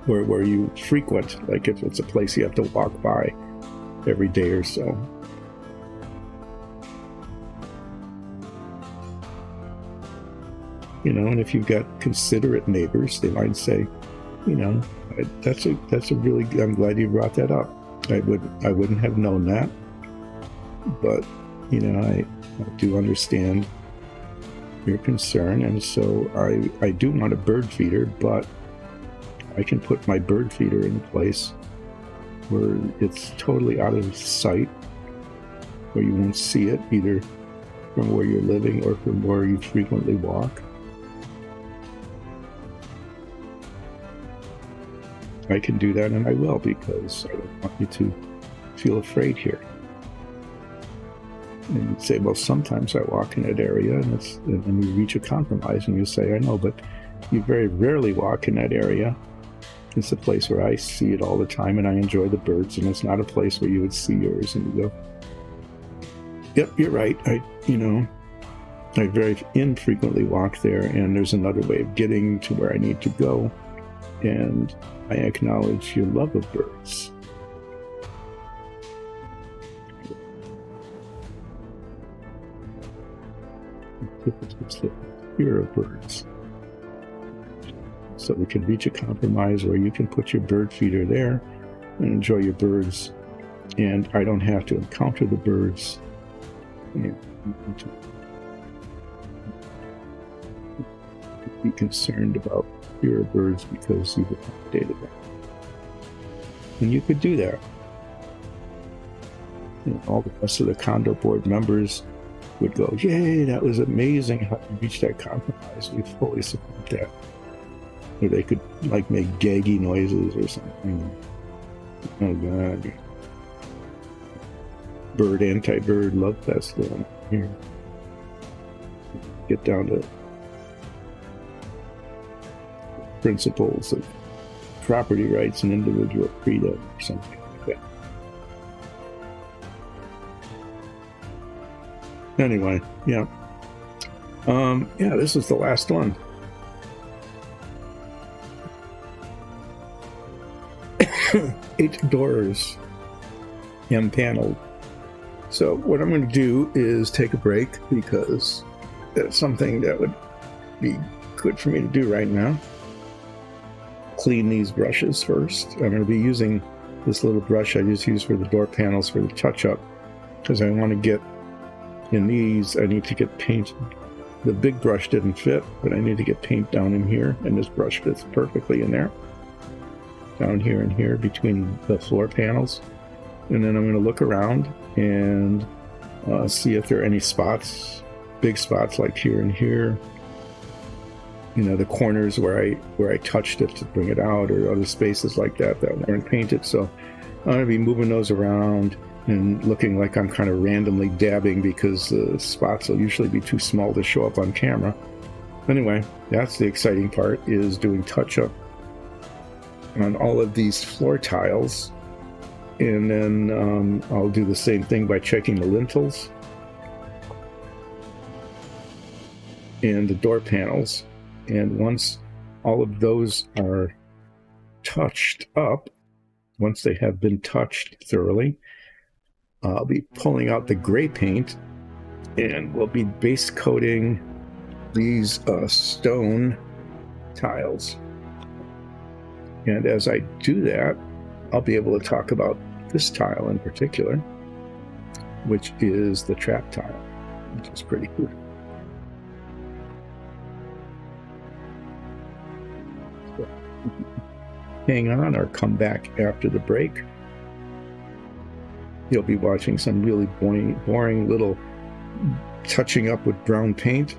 or where you frequent, like if it's a place you have to walk by every day or so. You know, and if you've got considerate neighbors, they might say, you know, that's a really, I'm glad you brought that up. I wouldn't have known that, but, you know, I do understand your concern, and so I do want a bird feeder, but I can put my bird feeder in a place where it's totally out of sight, where you won't see it either from where you're living or from where you frequently walk. I can do that, and I will, because I don't want you to feel afraid here. And you'd say, well, sometimes I walk in that area, and then you reach a compromise, and you say, I know, but you very rarely walk in that area. It's a place where I see it all the time, and I enjoy the birds, and it's not a place where you would see yours. And you go, yep, you're right. I very infrequently walk there, and there's another way of getting to where I need to go. And I acknowledge your love of birds. Hero birds. So we can reach a compromise where you can put your bird feeder there and enjoy your birds, and I don't have to encounter the birds. And be concerned about hero birds because you've accommodated them. And you could do that. All the rest of the condo board members would go, yay, that was amazing how you reached that compromise. We fully support that. Or they could like make gaggy noises or something. Oh god. Bird anti-bird love fest going on here. Get down to principles of property rights and individual freedom or something like that. Anyway, yeah. Yeah, this is the last one. Eight doors and paneled. So what I'm going to do is take a break because that's something that would be good for me to do right now. Clean these brushes first. I'm going to be using this little brush I just use for the door panels for the touch-up because I want to get in these. I need to get paint. The big brush didn't fit, but I need to get paint down in here, and this brush fits perfectly in there. Down here and here between the floor panels. And then I'm going to look around and see if there are any spots, big spots like here and here. You know, the corners where I touched it to bring it out, or other spaces like that that weren't painted. So I'm going to be moving those around and looking like I'm kind of randomly dabbing because the spots will usually be too small to show up on camera. Anyway, that's the exciting part, is doing touch-up on all of these floor tiles. And then I'll do the same thing by checking the lintels and the door panels. And once all of those are touched up, once they have been touched thoroughly, I'll be pulling out the gray paint and we'll be base coating these stone tiles. And as I do that, I'll be able to talk about this tile in particular, which is the trap tile, which is pretty cool. So, hang on or come back after the break. You'll be watching some really boring little touching up with brown paint.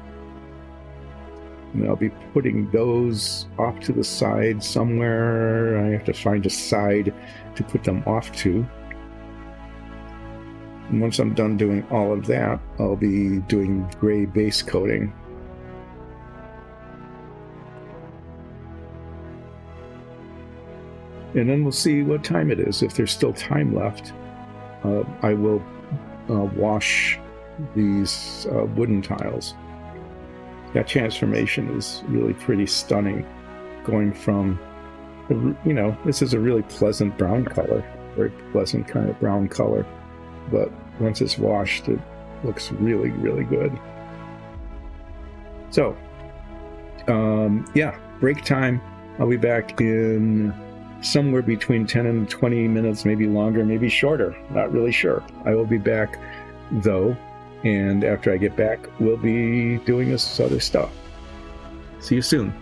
And I'll be putting those off to the side somewhere. I have to find a side to put them off to. And once I'm done doing all of that, I'll be doing gray base coating. And then we'll see what time it is. If there's still time left, I will wash these wooden tiles. That transformation is really pretty stunning, going from, you know, this is a really pleasant brown color, very pleasant kind of brown color, but once it's washed, it looks really, really good. So, yeah, break time. I'll be back in somewhere between 10 and 20 minutes, maybe longer, maybe shorter, not really sure. I will be back, though. And after I get back, we'll be doing this other stuff. See you soon.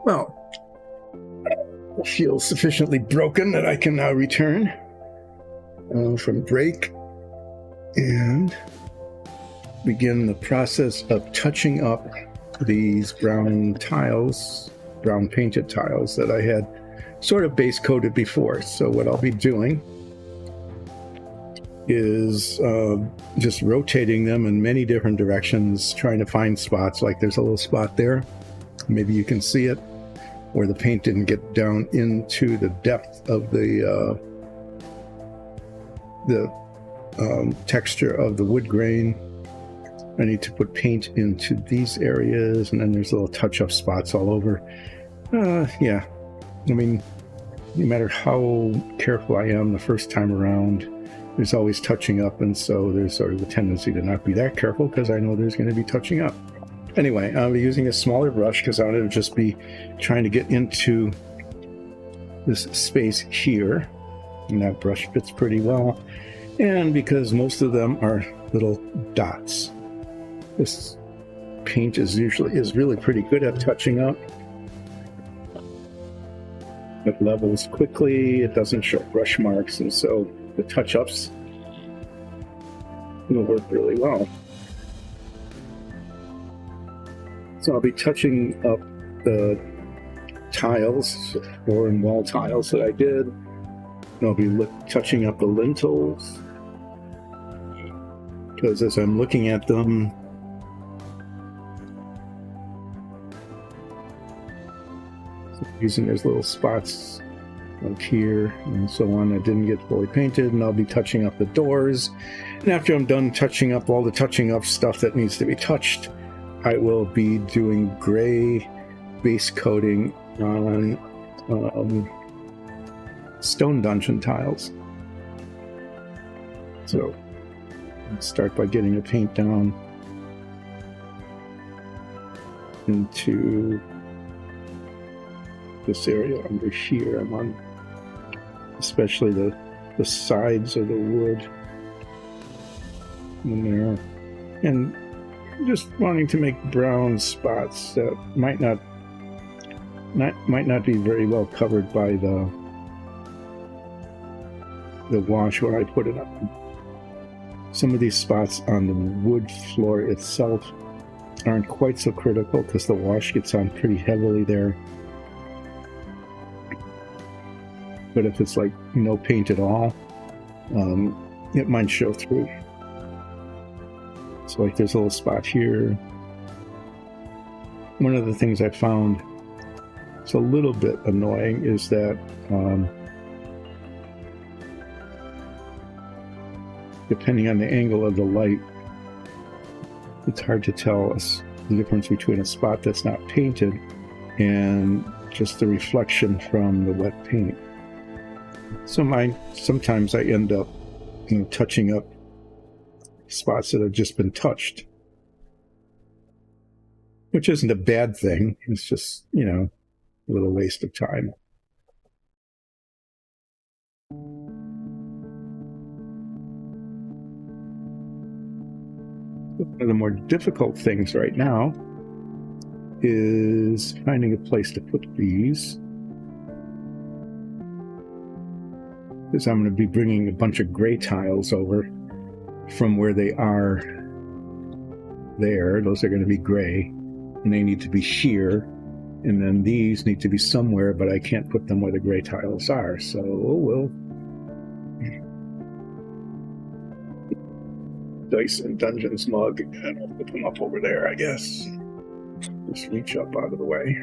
Well, I feel sufficiently broken that I can now return from break and begin the process of touching up these brown tiles, brown painted tiles that I had sort of base coated before. So what I'll be doing is just rotating them in many different directions, trying to find spots. Like there's a little spot there, maybe you can see it, where the paint didn't get down into the depth of the texture of the wood grain. I need to put paint into these areas, and then there's little touch-up spots all over. Yeah, I mean, no matter how careful I am the first time around, there's always touching up, and so there's sort of a tendency to not be that careful because I know there's going to be touching up. Anyway, I'll be using a smaller brush because I'm going to just be trying to get into this space here, and that brush fits pretty well. And because most of them are little dots, this paint is really pretty good at touching up. It levels quickly, it doesn't show brush marks, and so the touch-ups will work really well. So I'll be touching up the tiles, floor and wall tiles that I did. And I'll be touching up the lintels, because as I'm looking at them, using those little spots like here and so on that didn't get fully painted, and I'll be touching up the doors. And after I'm done touching up all the touching up stuff that needs to be touched, I will be doing gray base coating on stone dungeon tiles. So let's start by getting the paint down into this area under here. I'm on especially the sides of the wood in there, and just wanting to make brown spots that might not be very well covered by the wash when I put it up. Some of these spots on the wood floor itself aren't quite so critical because the wash gets on pretty heavily there. But if it's like no paint at all, it might show through. So like there's a little spot here. One of the things I found is a little bit annoying is that depending on the angle of the light, it's hard to tell the difference between a spot that's not painted and just the reflection from the wet paint. So sometimes I end up, touching up spots that have just been touched, which isn't a bad thing. It's just, a little waste of time. One of the more difficult things right now is finding a place to put these, because I'm going to be bringing a bunch of gray tiles over from where they are there. Those are going to be gray, and they need to be sheer, and then these need to be somewhere, but I can't put them where the gray tiles are, so we'll Dice and Dungeons mug, and I'll put them up over there, I guess. Just reach up out of the way.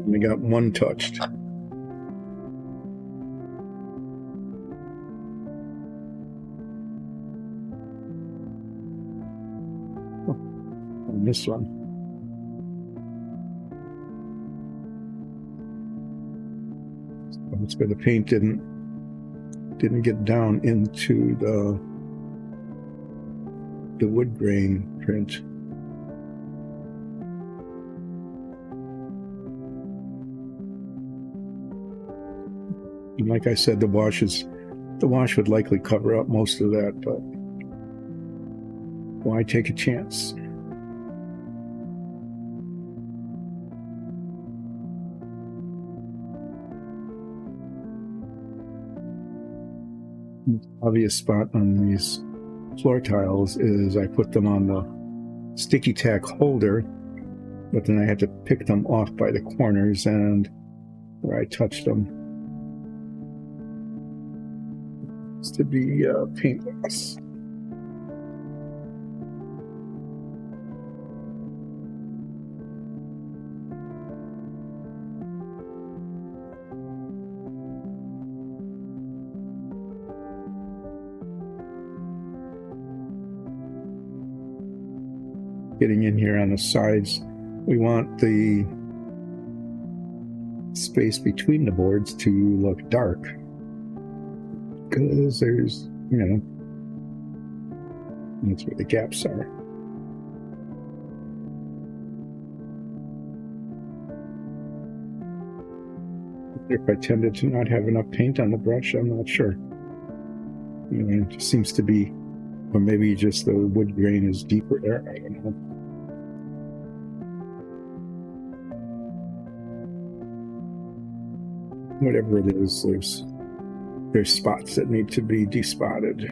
We got one touched. And this one. It's where the paint didn't get down into the wood grain print. And like I said, the wash would likely cover up most of that, but why take a chance? Obvious spot on these floor tiles is I put them on the sticky tack holder, but then I had to pick them off by the corners and where I touched them. It's to be paint loss. getting in here on the sides. We want the space between the boards to look dark, because there's, that's where the gaps are. If I tended to not have enough paint on the brush, I'm not sure. It just seems to be, or maybe just the wood grain is deeper there, I don't know. Whatever it is, there's spots that need to be despotted.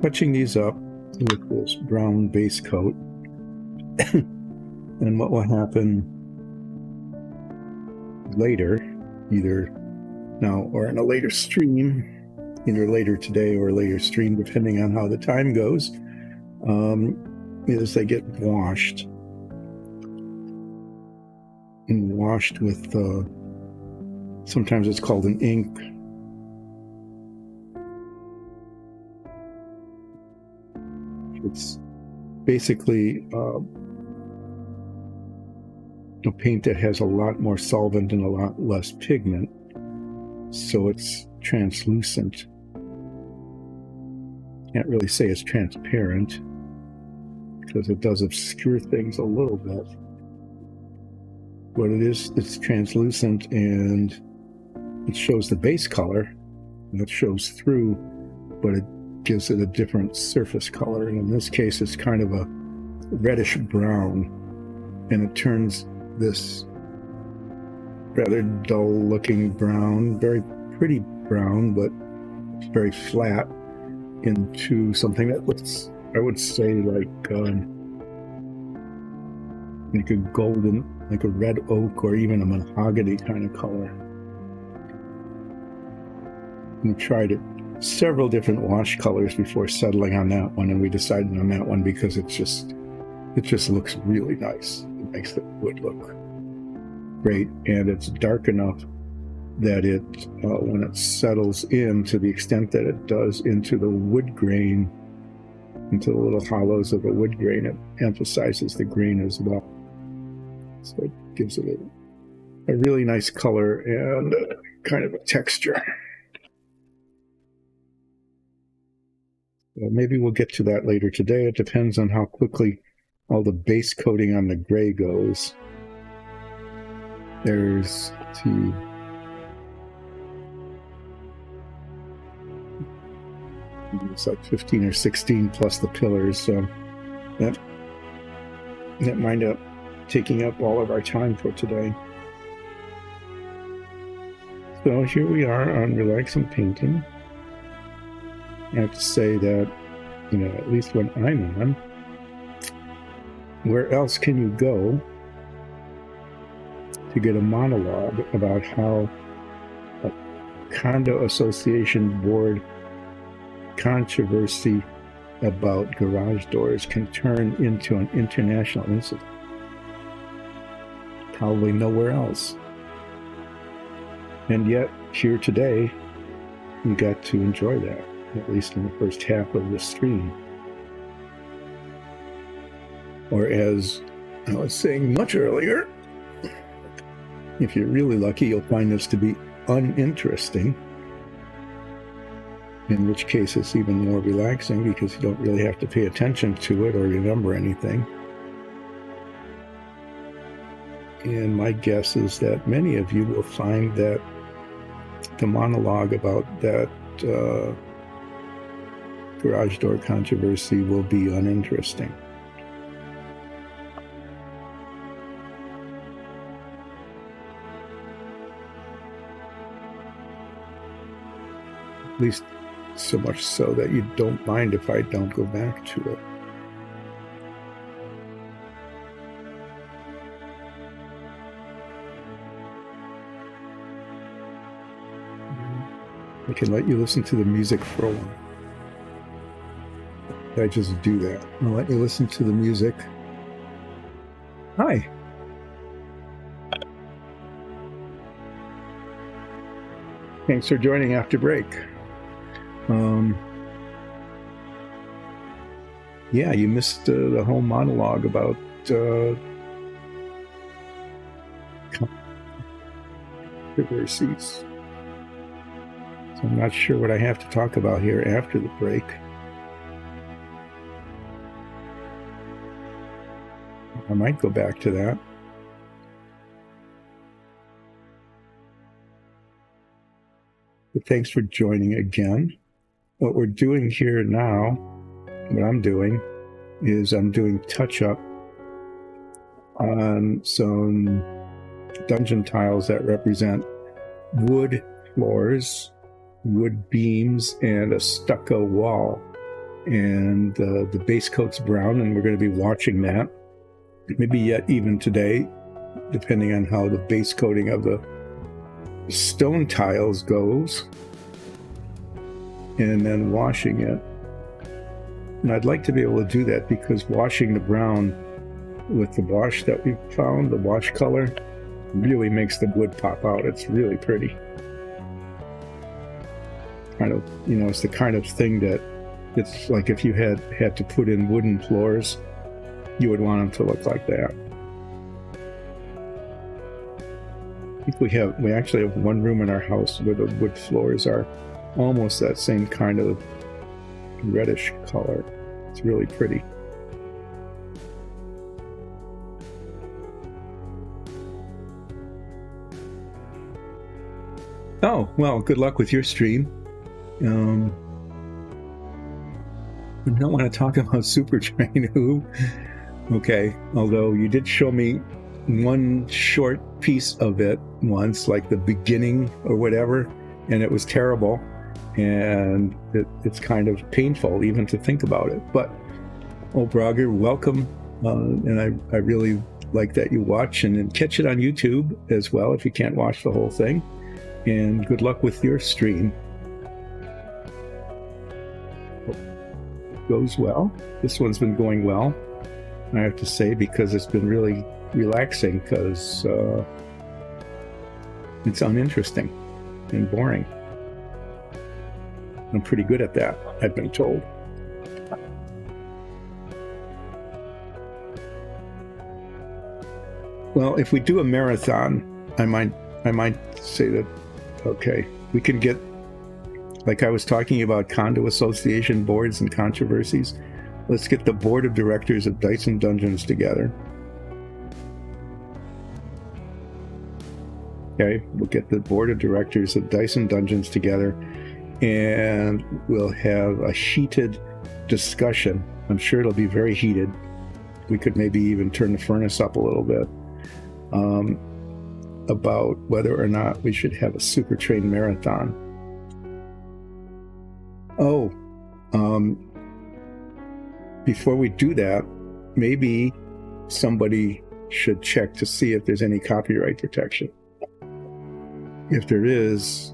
Touching these up with this brown base coat, and what will happen later, either now or in a later stream, either later today or later stream, depending on how the time goes, is they get washed with sometimes it's called an ink. It's basically a paint that has a lot more solvent and a lot less pigment, so it's translucent. Can't really say it's transparent because it does obscure things a little bit, but it's translucent, and it shows the base color, and it shows through, but it gives it a different surface color, and in this case it's kind of a reddish brown, and it turns this rather dull looking brown, very pretty brown, but very flat, into something that looks, I would say, like a golden, like a red oak or even a mahogany kind of color. We tried it several different wash colors before settling on that one, and we decided on that one because it just looks really nice. It makes the wood look great, and it's dark enough that it when it settles in, to the extent that it does, into the wood grain, into the little hollows of the wood grain, it emphasizes the grain as well, so it gives it a really nice color and kind of a texture. Well, maybe we'll get to that later today. It depends on how quickly all the base coating on the gray goes. There's it's like 15 or 16 plus the pillars, so that might end up taking up all of our time for today. So here we are on Relaxing Painting. I have to say that, at least when I'm on, where else can you go to get a monologue about how a condo association board controversy about garage doors can turn into an international incident? Probably nowhere else. And yet, here today, you got to enjoy that, at least in the first half of the stream. Or as I was saying much earlier, if you're really lucky, you'll find this to be uninteresting, in which case it's even more relaxing because you don't really have to pay attention to it or remember anything. And my guess is that many of you will find that the monologue about that garage door controversy will be uninteresting. At least so much so that you don't mind if I don't go back to it. I can let you listen to the music for a while. I just do that. I'll let you listen to the music. Hi. Thanks for joining after break. Yeah, you missed the whole monologue about controversies. So I'm not sure what I have to talk about here after the break. I might go back to that. But thanks for joining again. What we're doing here now, what I'm doing, is I'm doing touch-up on some dungeon tiles that represent wood floors, wood beams, and a stucco wall. And the base coat's brown, and we're going to be watching that. Maybe yet even today, depending on how the base coating of the stone tiles goes, and then washing it. And I'd like to be able to do that because washing the brown with the wash that we found, the wash color, really makes the wood pop out. It's really pretty. Kind of, it's the kind of thing that it's like if you had to put in wooden floors, you would want them to look like that. I think we actually have one room in our house where the wood floors are almost that same kind of reddish color. It's really pretty. Oh, well, good luck with your stream. I don't want to talk about Super Train Who. Okay, although you did show me one short piece of it once, like the beginning or whatever, and it was terrible, and it's kind of painful even to think about it. But Brogger, welcome, and I really like that you watch and catch it on YouTube as well if you can't watch the whole thing, and good luck with your stream. It goes well. This one's been going well, I have to say, because it's been really relaxing, because it's uninteresting and boring. I'm pretty good at that, I've been told. Well, if we do a marathon, I might say that, okay, we can get, like I was talking about condo association boards and controversies, let's get the board of directors of Dice and Dungeons together. Okay, we'll get the board of directors of Dice and Dungeons together, and we'll have a heated discussion. I'm sure it'll be very heated. We could maybe even turn the furnace up a little bit, about whether or not we should have a Super Train marathon. Before we do that, maybe somebody should check to see if there's any copyright protection. If there is,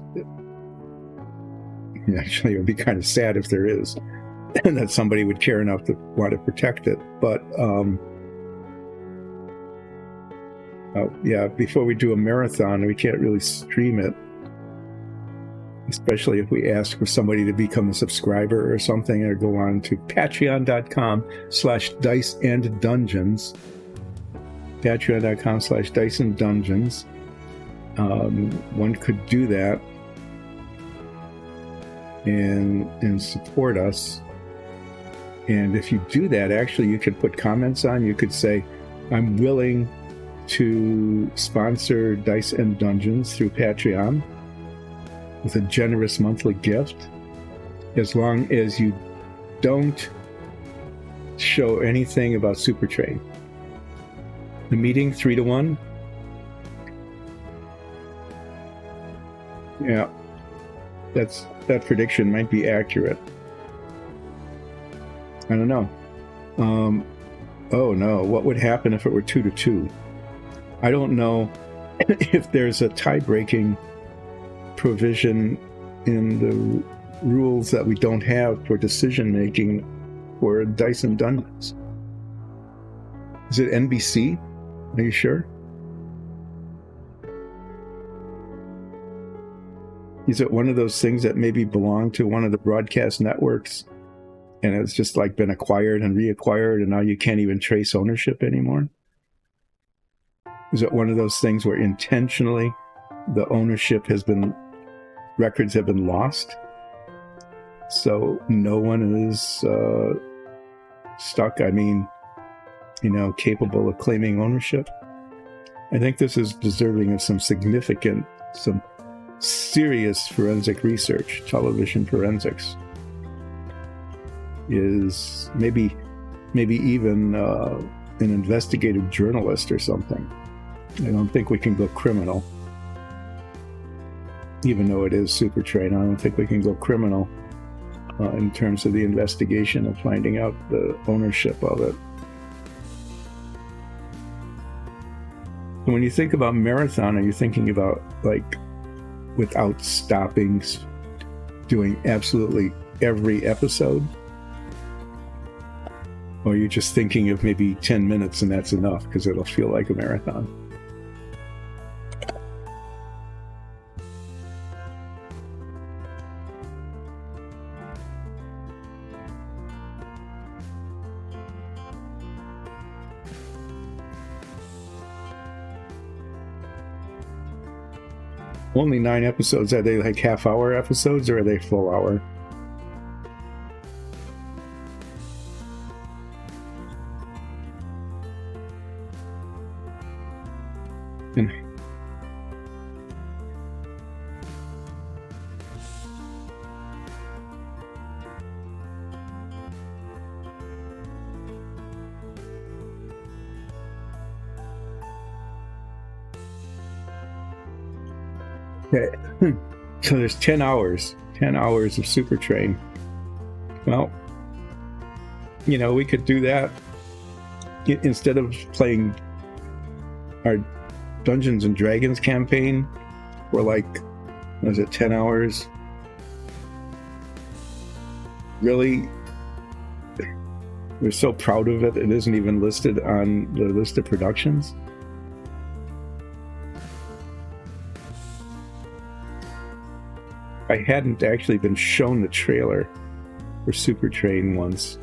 actually, it would be kind of sad if there is, and that somebody would care enough to want to protect it. But before we do a marathon, we can't really stream it, especially if we ask for somebody to become a subscriber or something, or go on to patreon.com/diceanddungeons, patreon.com/diceanddungeons. One could do that and support us. And if you do that, actually, you can put comments on. You could say, I'm willing to sponsor Dice and Dungeons through Patreon with a generous monthly gift, as long as you don't show anything about Super Train. The meeting 3-1. Yeah, that prediction might be accurate. I don't know. Oh no, what would happen if it were 2-2? I don't know if there's a tie-breaking provision in the rules that we don't have for decision-making for Dice and Dungeons. Is it NBC? Are you sure? Is it one of those things that maybe belonged to one of the broadcast networks and it's just like been acquired and reacquired and now you can't even trace ownership anymore? Is it one of those things where intentionally the ownership has been, records have been lost? So no one is stuck, capable of claiming ownership? I think this is deserving of some serious forensic research. Television forensics is maybe even an investigative journalist or something. I don't think we can go criminal, even though it is Supertrain. I don't think we can go criminal in terms of the investigation of finding out the ownership of it. And when you think about Marathon, are you thinking about like without stopping, doing absolutely every episode? Or are you just thinking of maybe 10 minutes and that's enough because it'll feel like a marathon? Only 9 episodes. Are they like half-hour episodes or are they full hour? And okay. So there's 10 hours of Supertrain. Well, we could do that instead of playing our Dungeons and Dragons campaign for like, was it 10 hours? Really? We're so proud of it, it isn't even listed on the list of productions. I hadn't actually been shown the trailer for Supertrain once,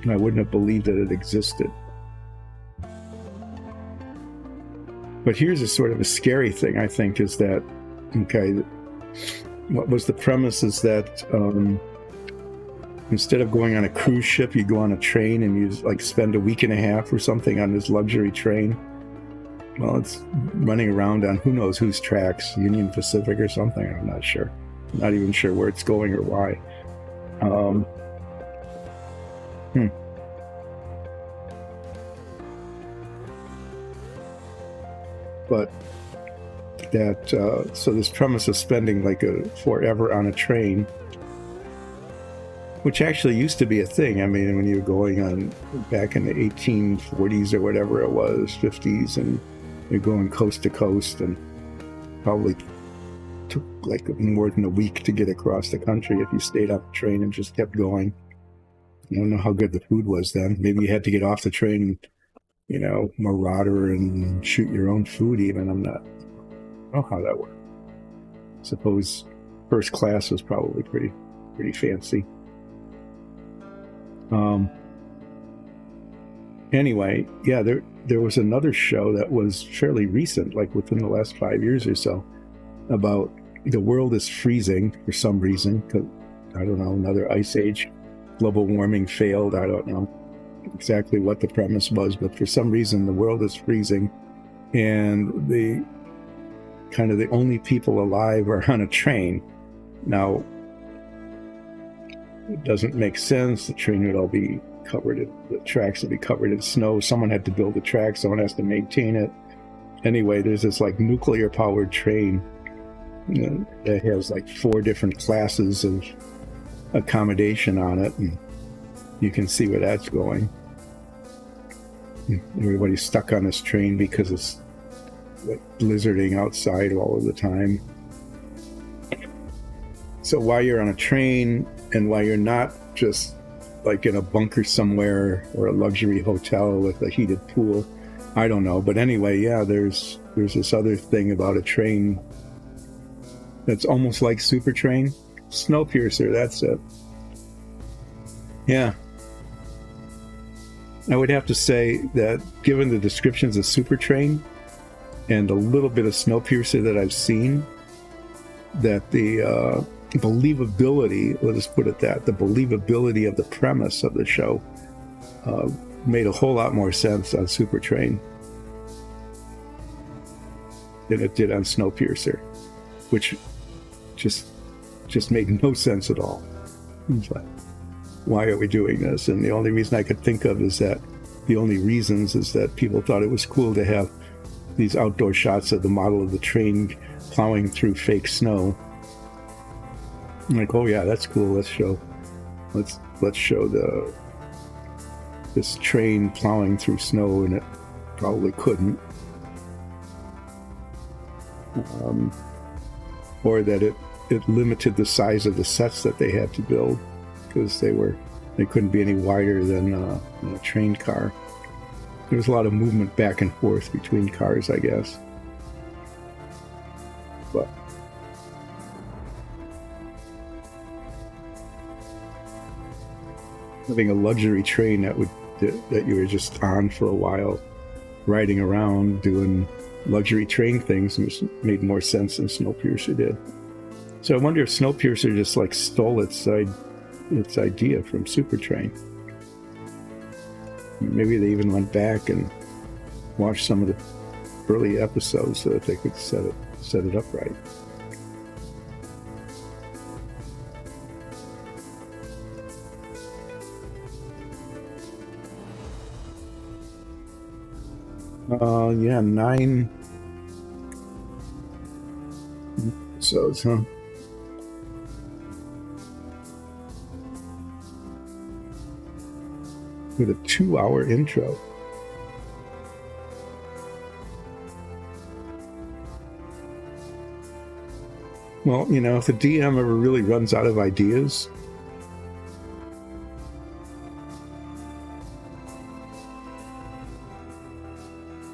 and I wouldn't have believed that it existed. But here's a sort of a scary thing, I think, is that, okay, what was the premise is that instead of going on a cruise ship, you go on a train and you like spend a week and a half or something on this luxury train. Well, it's running around on who knows whose tracks, Union Pacific or something, I'm not sure. I'm not even sure where it's going or why. But that, so this premise of spending like forever on a train, which actually used to be a thing. I mean, when you were going on back in the 1840s or whatever it was, 50s, and you're going coast to coast, and probably took like more than a week to get across the country if you stayed on the train and just kept going. I don't know how good the food was then. Maybe you had to get off the train and, marauder and shoot your own food even. I don't know how that worked. Suppose first class was probably pretty fancy. Anyway, yeah, there was another show that was fairly recent, like within the last 5 years or so, about the world is freezing for some reason. I don't know, another ice age, global warming failed. I don't know exactly what the premise was, but for some reason the world is freezing, and the only people alive are on a train. Now, it doesn't make sense. The train would all be the tracks would be covered in snow. Someone had to build the track, someone has to maintain it. Anyway, there's this like nuclear powered train that has like 4 different classes of accommodation on it, and you can see where that's going. Everybody's stuck on this train because it's like blizzarding outside all of the time. So while you're on a train and while you're not just like in a bunker somewhere or a luxury hotel with a heated pool, I don't know. But anyway, yeah, there's this other thing about a train that's almost like Super Train? Snowpiercer, that's it. Yeah. I would have to say that given the descriptions of Super Train and a little bit of Snowpiercer that I've seen, that the believability, let us put it that, the believability of the premise of the show made a whole lot more sense on Super Train than it did on Snowpiercer, which just made no sense at all. It's like, why are we doing this? And the only reason I could think of is that people thought it was cool to have these outdoor shots of the model of the train plowing through fake snow. I'm like, oh yeah, that's cool. Let's show this train plowing through snow, and it probably couldn't. Or that it limited the size of the sets that they had to build because they couldn't be any wider than a train car. There was a lot of movement back and forth between cars, I guess. But having a luxury train that you were just on for a while, riding around doing luxury train things, made more sense than Snowpiercer did. So I wonder if Snowpiercer just like stole its idea from Super Train. Maybe they even went back and watched some of the early episodes so that they could set it up right. Yeah, 9 episodes, huh? With a 2-hour intro. Well, if the DM ever really runs out of ideas,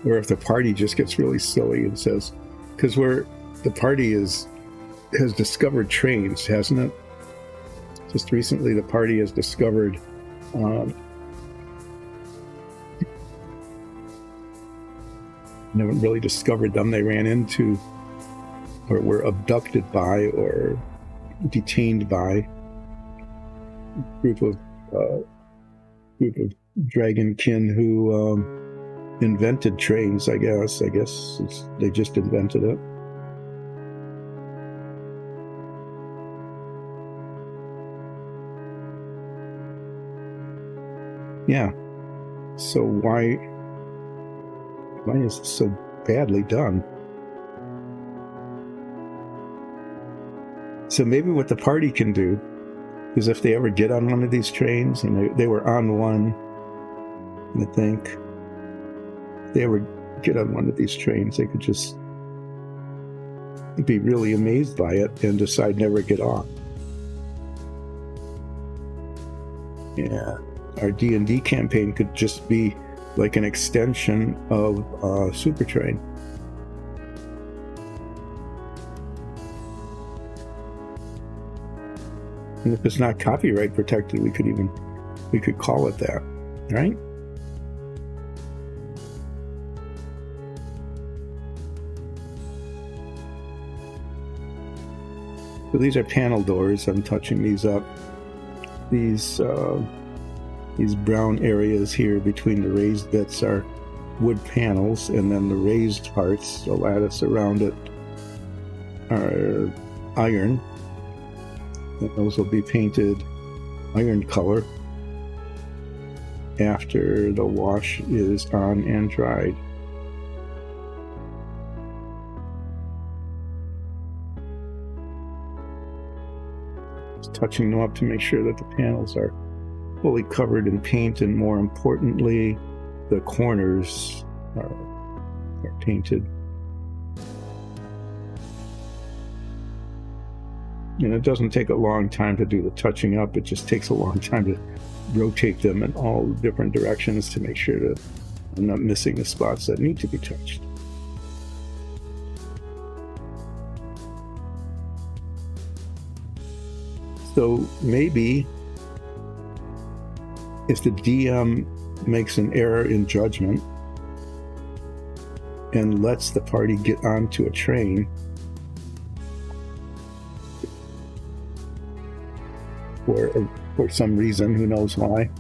or if the party just gets really silly and says, because the party has discovered trains, hasn't it? Just recently, the party has discovered haven't really discovered them. They ran into or were abducted by or detained by a group of dragonkin who invented trains, I guess. They just invented it. Yeah. So why is it so badly done? So maybe what the party can do is if they ever get on one of these trains, and they were on one, I think, if they ever get on one of these trains, they could just be really amazed by it and decide never get off. Yeah, our D&D campaign could just be like an extension of Super Train. And if it's not copyright protected, we could call it that, right? So these are panel doors. I'm touching these up. These brown areas here between the raised bits are wood panels, and then the raised parts, the lattice around it, are iron. And those will be painted iron color after the wash is on and dried. Just touching them up to make sure that the panels are fully covered in paint, and more importantly, the corners are painted. And it doesn't take a long time to do the touching up. It just takes a long time to rotate them in all different directions to make sure that I'm not missing the spots that need to be touched. So maybe if the DM makes an error in judgment and lets the party get onto a train for some reason, who knows why,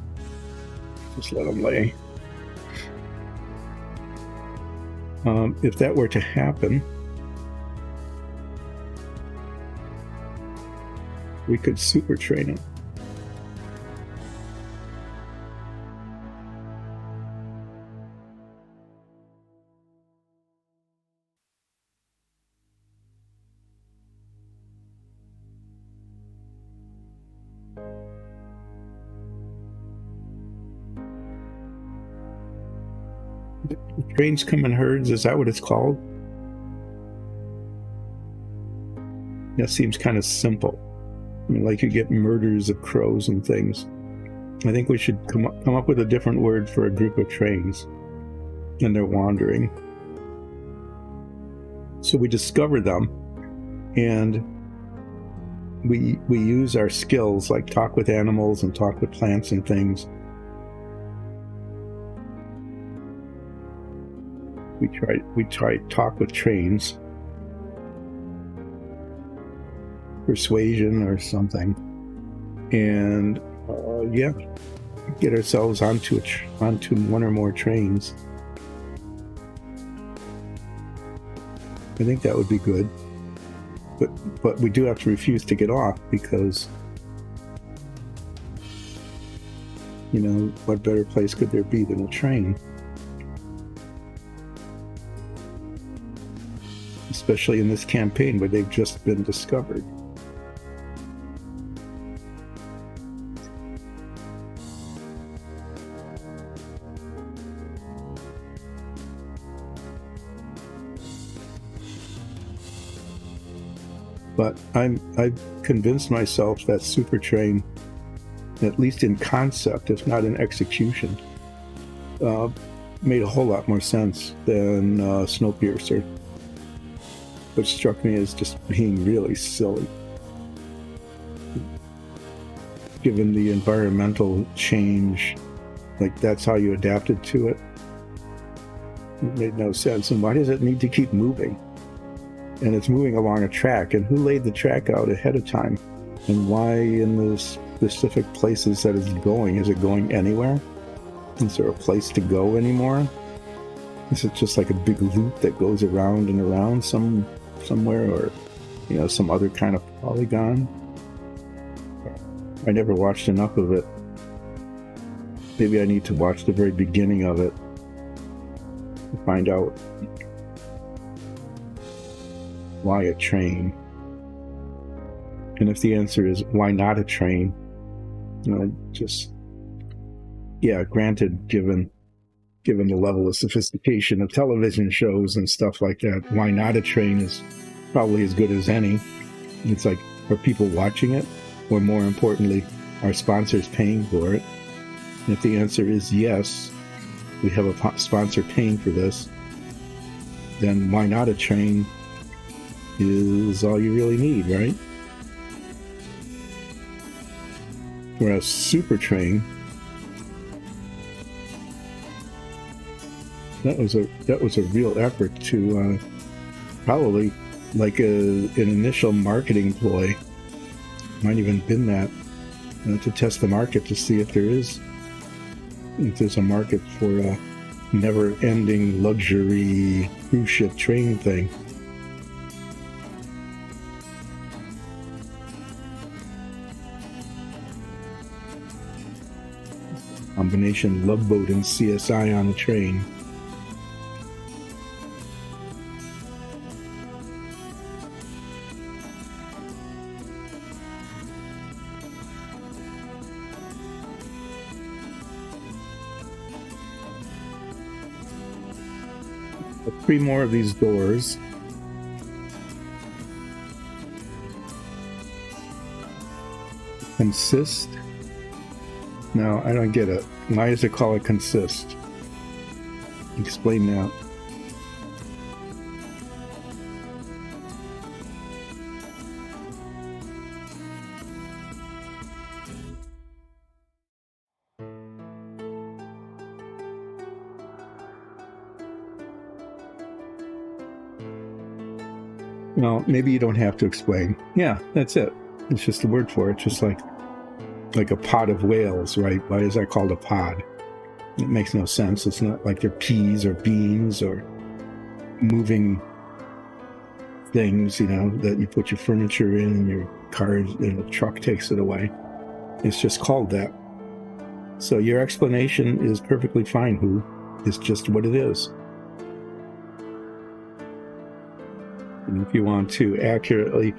just let them lay. If that were to happen, we could super train it. Trains come in herds, is that what it's called? That seems kind of simple. I mean, like you get murders of crows and things. I think we should come up with a different word for a group of trains, and they're wandering. So we discover them, and we use our skills, like talk with animals and talk with plants and things. We try talk with trains, persuasion or something, and get ourselves onto one or more trains. I think that would be good, but we do have to refuse to get off, because what better place could there be than a train? Especially in this campaign where they've just been discovered. But I've convinced myself that Super Train, at least in concept, if not in execution, made a whole lot more sense than Snowpiercer, which struck me as just being really silly. Given the environmental change, like that's how you adapted to it. It made no sense. And why does it need to keep moving? And it's moving along a track, and who laid the track out ahead of time? And why in the specific places that it's going? Is it going anywhere? Is there a place to go anymore? Is it just like a big loop that goes around and around somewhere, or some other kind of polygon? I never watched enough of it. Maybe I need to watch the very beginning of it to find out why a train. And if the answer is why not a train, granted, given the level of sophistication of television shows and stuff like that, why not a train is probably as good as any. It's like, are people watching it? Or more importantly, are sponsors paying for it? And if the answer is yes, we have a sponsor paying for this, then why not a train is all you really need, right? Whereas Super Train, that was a real effort to probably like an initial marketing ploy. Might even been that to test the market to see if there's a market for a never-ending luxury cruise ship train thing. Combination Love Boat and CSI on a train. Three more of these doors. Consist? No, I don't get it. Why does it call it consist? Explain that. Well, maybe you don't have to explain. Yeah, that's it. It's just a word for it. It's just like a pod of whales, right? Why is that called a pod? It makes no sense. It's not like they're peas or beans or moving things, that you put your furniture in and your car and the truck takes it away. It's just called that. So your explanation is perfectly fine, Who. It's just what it is. And if you want to accurately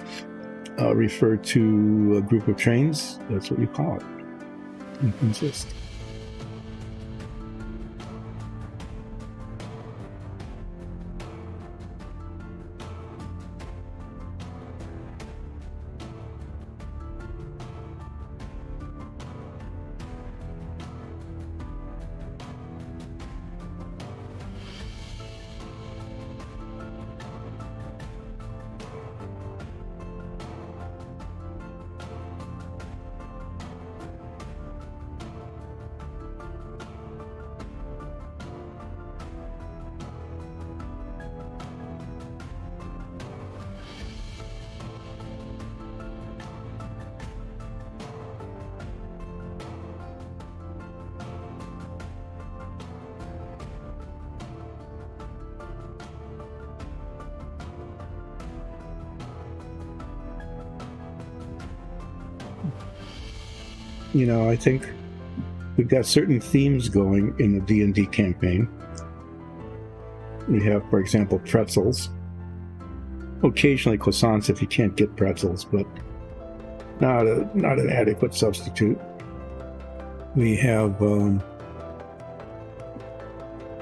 refer to a group of trains, that's what you call it. And consist. I think we've got certain themes going in the D&D campaign. We have, for example, pretzels. Occasionally croissants if you can't get pretzels, but not an adequate substitute. We have, where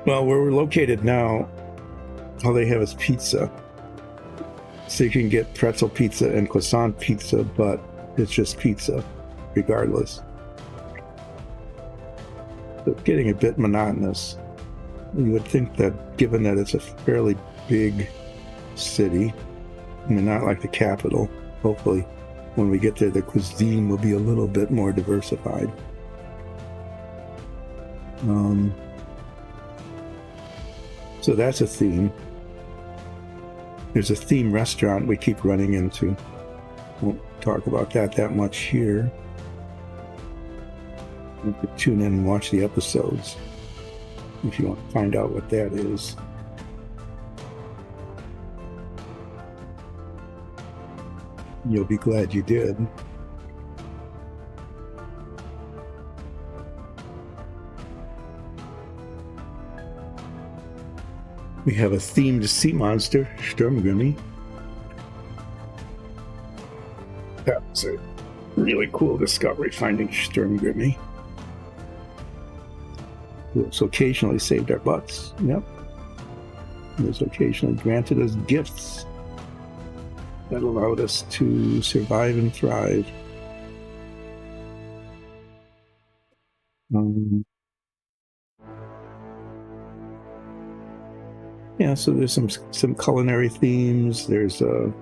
we're located now, all they have is pizza. So you can get pretzel pizza and croissant pizza, but it's just pizza, regardless. It's getting a bit monotonous. You would think that, given that it's a fairly big city, not like the capital, hopefully when we get there the cuisine will be a little bit more diversified. So that's a theme. There's a theme restaurant we keep running into. Won't talk about that much here. You could tune in and watch the episodes if you want to find out what that is. You'll be glad you did. We have a themed sea monster, Sturmgrimmy. That was a really cool discovery, finding Sturmgrimmy. Who has occasionally saved our butts. Yep. Who has occasionally granted us gifts that allowed us to survive and thrive. Yeah, so there's some culinary themes. There's a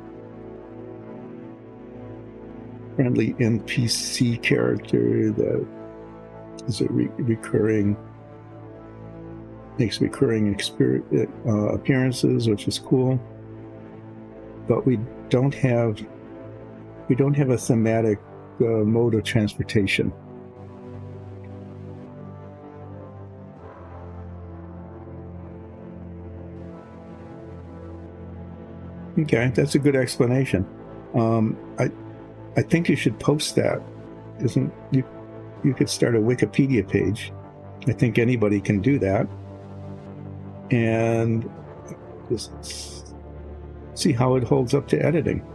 friendly NPC character that is a makes recurring appearances, which is cool. But we don't have a thematic mode of transportation. Okay, that's a good explanation. I think you should post that. You could start a Wikipedia page. I think anybody can do that. And just see how it holds up to editing.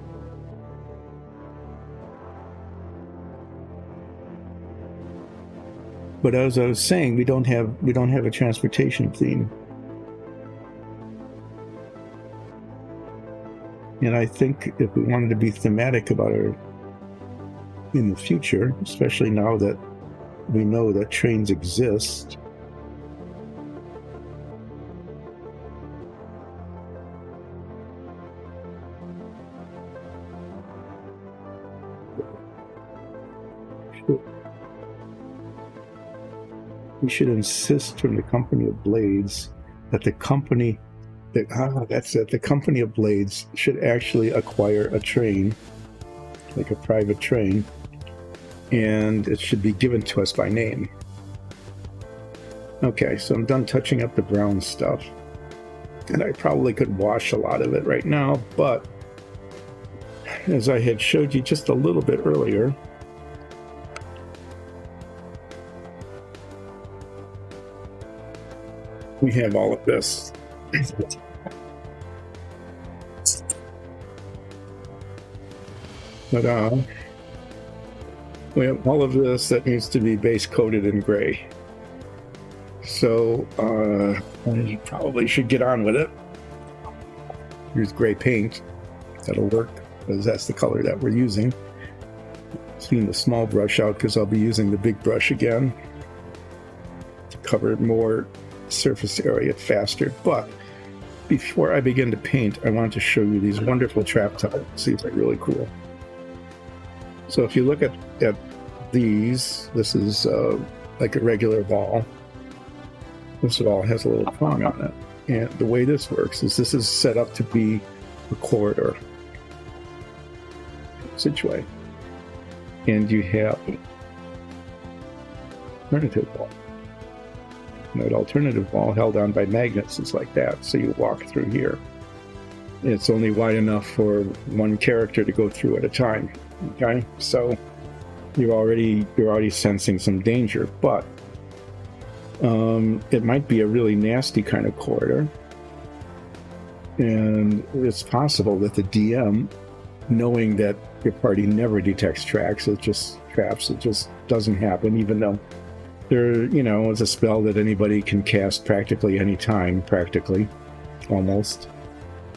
But as I was saying, we don't have a transportation theme. And I think if we wanted to be thematic about our in the future, especially now that we know that trains exist, we should insist from the Company of Blades that the company That's it. The company of Blades should actually acquire a train, like a private train, and it should be given to us by name. Okay, so I'm done touching up the brown stuff. And I probably could wash a lot of it right now, but as I had showed you just a little bit earlier, we have all of this. But we have all of this that needs to be base coated in gray. So you probably should get on with it. Use gray paint. That'll work because that's the color that we're using. Clean the small brush out because I'll be using the big brush again to cover more surface area faster. But before I begin to paint, I want to show you these wonderful trap tiles. These are really cool. So if you look at these, this is like a regular wall. This wall has a little prong on it. And the way this works is this is set up to be a corridor. Situate. And you have an alternative wall. And that alternative wall held on by magnets is like that. So you walk through here. It's only wide enough for one character to go through at a time. Okay? So you're already sensing some danger, but it might be a really nasty kind of corridor. And it's possible that the DM, knowing that your party never detects traps, it just doesn't happen, even though there, is a spell that anybody can cast practically any time, almost.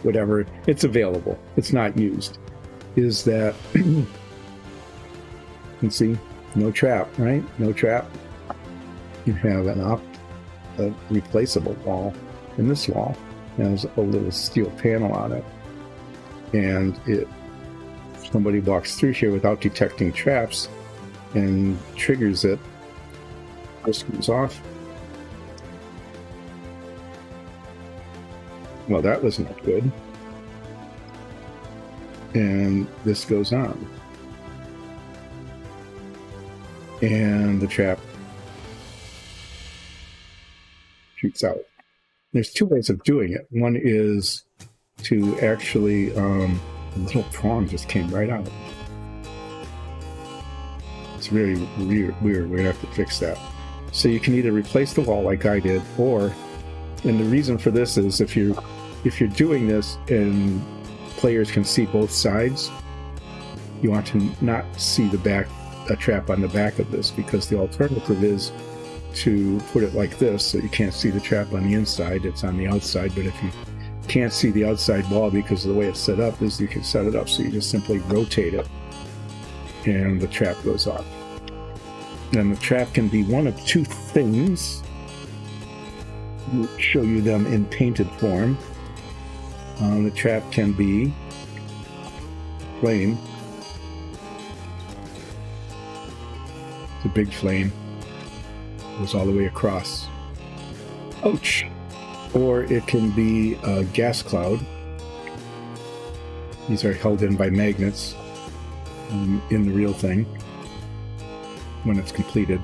Whatever, it's available. It's not used. Is that, you can see, no trap, right? No trap. You have a replaceable wall, and this wall has a little steel panel on it. And if somebody walks through here without detecting traps and triggers it, this comes off. Well, that was not good. And this goes on. And the trap shoots out. There's two ways of doing it. One is to actually, the little prong just came right out. It's very weird. We're gonna have to fix that. So you can either replace the wall like I did, and the reason for this is if you're doing this and players can see both sides, you want to not see a trap on the back of this, because the alternative is to put it like this so you can't see the trap on the inside, it's on the outside. But if you can't see the outside wall because of the way it's set up, is you can set it up so you just simply rotate it and the trap goes off. And the trap can be one of two things. I'll show you them in painted form. The trap can be flame. It's a big flame. Goes all the way across. Ouch! Or it can be a gas cloud. These are held in by magnets in the real thing when it's completed.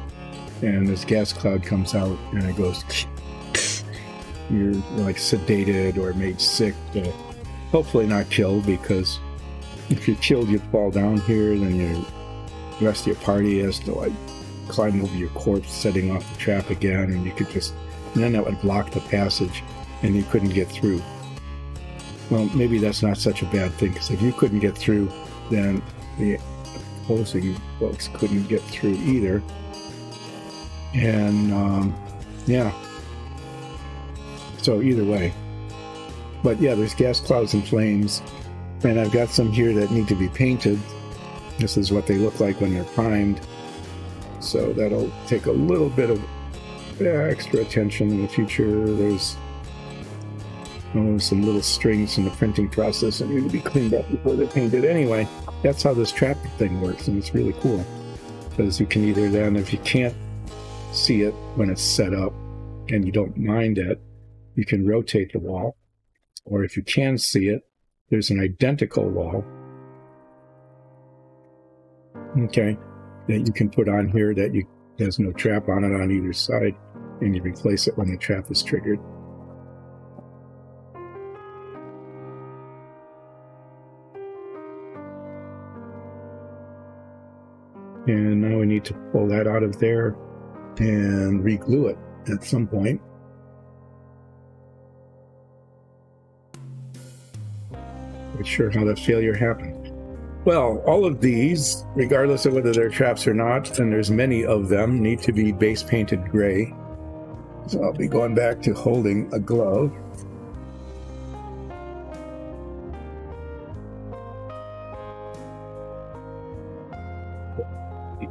And this gas cloud comes out and it goes... You're like sedated or made sick. Hopefully not killed, because if you're killed, you fall down here, then the rest of your party has to like climb over your corpse, setting off the trap again, and then that would block the passage and you couldn't get through. Well, maybe that's not such a bad thing, because if you couldn't get through, then the opposing folks couldn't get through either. And yeah. So either way. But yeah, there's gas clouds and flames. And I've got some here that need to be painted. This is what they look like when they're primed. So that'll take a little bit of extra attention in the future. There's some little strings in the printing process that need to be cleaned up before they're painted. Anyway, that's how this trap thing works, and it's really cool. Because you can either then, if you can't see it when it's set up and you don't mind it, you can rotate the wall or if you can see it, there's an identical wall, okay, that you can put on here that there's no trap on it on either side, and you replace it when the trap is triggered. And now we need to pull that out of there and re-glue it at some point. Not sure how that failure happened. Well, all of these, regardless of whether they're traps or not, and there's many of them, need to be base painted gray. So I'll be going back to holding a glove.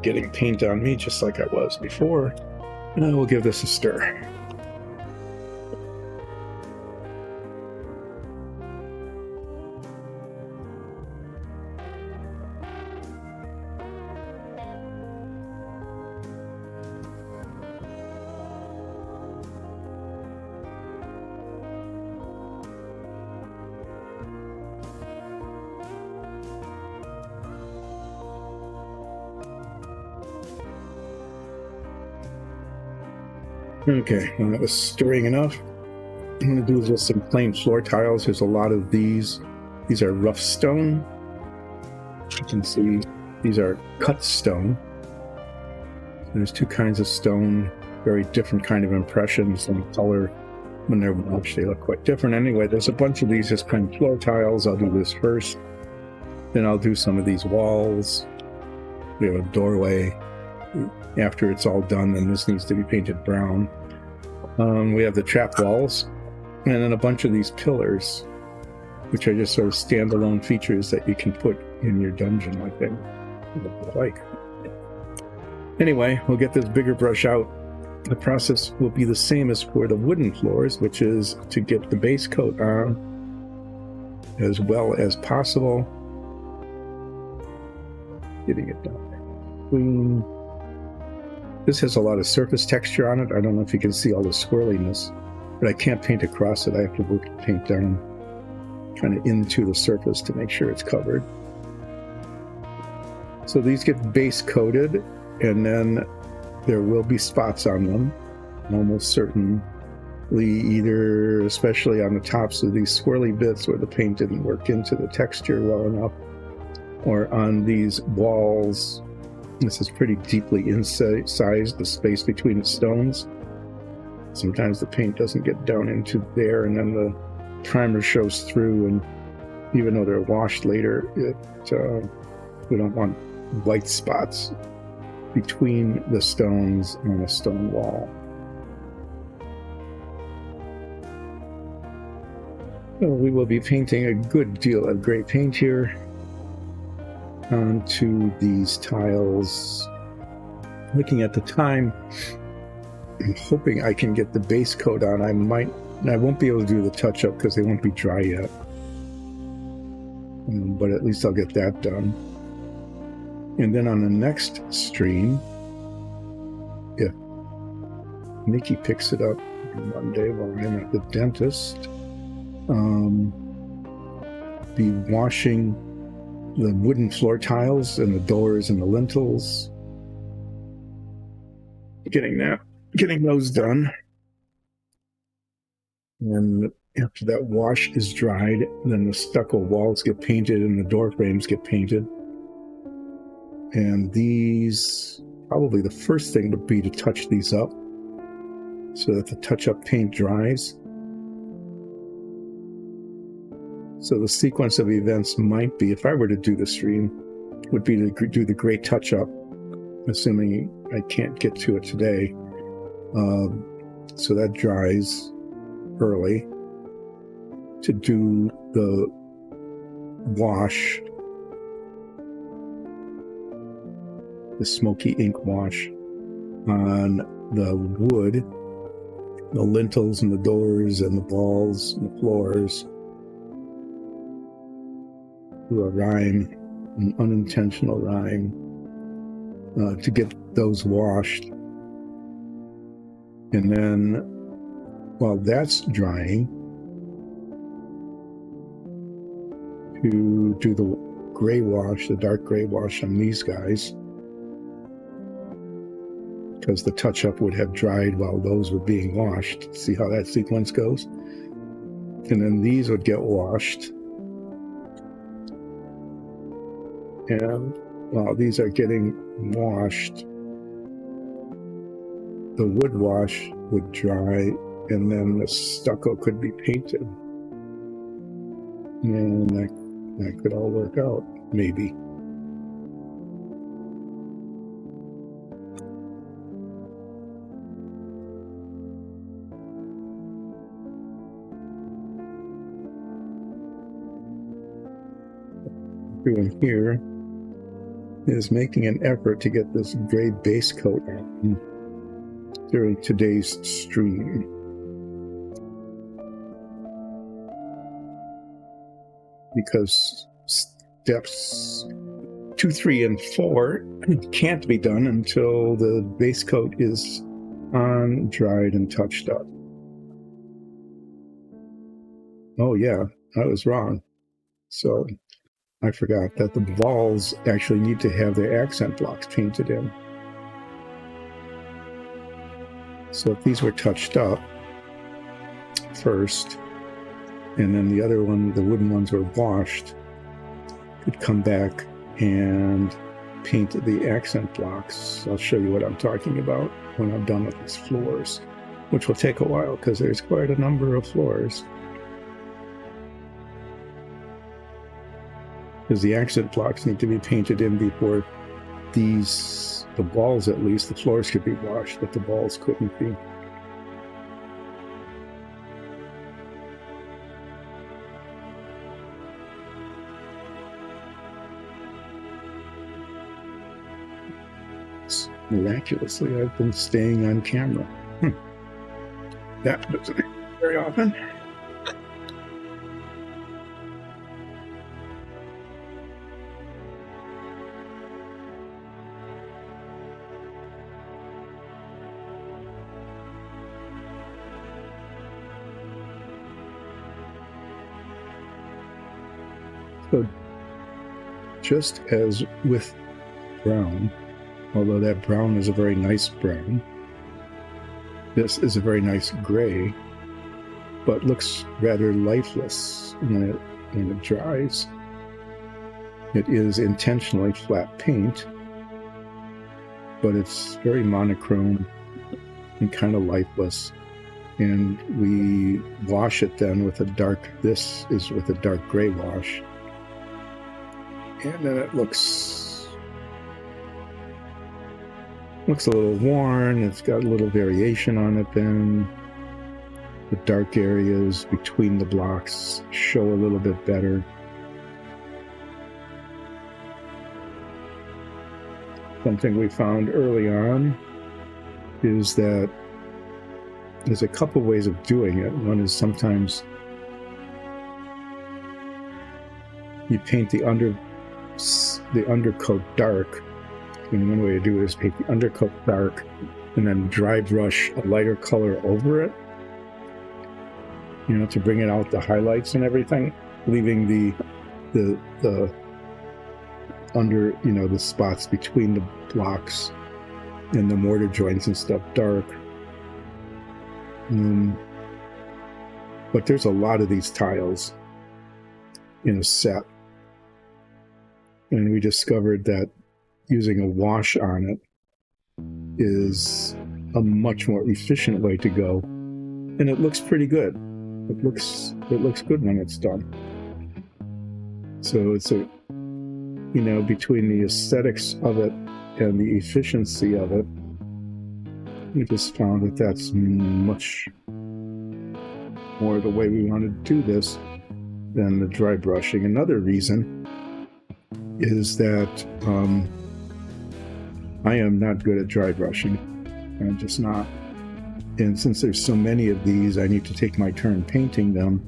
Getting paint on me just like I was before, and I will give this a stir. Okay, well, that was stirring enough. I'm going to do just some plain floor tiles. There's a lot of these. These are rough stone. You can see these are cut stone. There's two kinds of stone, very different kind of impressions and color. When they're washed, they look quite different. Anyway, there's a bunch of these just plain floor tiles. I'll do this first. Then I'll do some of these walls. We have a doorway. After it's all done, then this needs to be painted brown. We have the trap walls, and then a bunch of these pillars, which are just sort of standalone features that you can put in your dungeon like that. Anyway, we'll get this bigger brush out. The process will be the same as for the wooden floors, which is to get the base coat on as well as possible. Getting it down clean. This has a lot of surface texture on it. I don't know if you can see all the swirliness, but I can't paint across it. I have to work the paint down kind of into the surface to make sure it's covered. So these get base coated, and then there will be spots on them, almost certainly, either especially on the tops of these swirly bits where the paint didn't work into the texture well enough, or on these walls. This is pretty deeply incised, the space between the stones. Sometimes the paint doesn't get down into there, and then the primer shows through, and even though they're washed later, we don't want white spots between the stones on a stone wall. So we will be painting a good deal of gray paint here onto these tiles. Looking at the time, I'm hoping I can get the base coat on. I won't be able to do the touch-up because they won't be dry yet. But at least I'll get that done. And then on the next stream, if Nikki picks it up Monday while I'm at the dentist, be washing the wooden floor tiles and the doors and the lintels. Getting those done. And after that wash is dried, then the stucco walls get painted and the door frames get painted. And these, probably the first thing would be to touch these up so that the touch-up paint dries. So the sequence of events might be, if I were to do the stream, would be to do the gray touch-up, assuming I can't get to it today. So that dries early. To do the wash, the smoky ink wash on the wood, the lintels and the doors and the walls and the floors. Do a rhyme, an unintentional rhyme, to get those washed. And then while that's drying, to do the gray wash, the dark gray wash on these guys, because the touch-up would have dried while those were being washed. See how that sequence goes? And then these would get washed. And while these are getting washed, the wood wash would dry, and then the stucco could be painted. And that could all work out, maybe. Doing here is making an effort to get this gray base coat on during today's stream. Because steps 2, 3, and 4 can't be done until the base coat is on, dried, and touched up. Oh yeah, I was wrong. So I forgot that the walls actually need to have their accent blocks painted in. So if these were touched up first, and then the other one, the wooden ones, were washed, could come back and paint the accent blocks. I'll show you what I'm talking about when I'm done with these floors, which will take a while because there's quite a number of floors. Because the accent blocks need to be painted in before these, the walls at least, the floors could be washed, but the walls couldn't be. Miraculously, I've been staying on camera. That doesn't happen very often. So, just as with brown, although that brown is a very nice brown, this is a very nice gray, but looks rather lifeless when it dries. It is intentionally flat paint, but it's very monochrome and kind of lifeless. And we wash it then with a dark, this is with a dark gray wash. And then it looks a little worn. It's got a little variation on it then. The dark areas between the blocks show a little bit better. Something we found early on is that there's a couple ways of doing it. One is sometimes you paint the undercoat dark, and one way to do it is paint the undercoat dark and then dry brush a lighter color over it, to bring it out the highlights and everything, leaving the under, the spots between the blocks and the mortar joints and stuff dark. But there's a lot of these tiles in a set. And we discovered that using a wash on it is a much more efficient way to go. And it looks pretty good. It looks good when it's done. So it's between the aesthetics of it and the efficiency of it, we just found that that's much more the way we want to do this than the dry brushing. Another reason is that I am not good at dry brushing. I'm just not. And since there's so many of these, I need to take my turn painting them,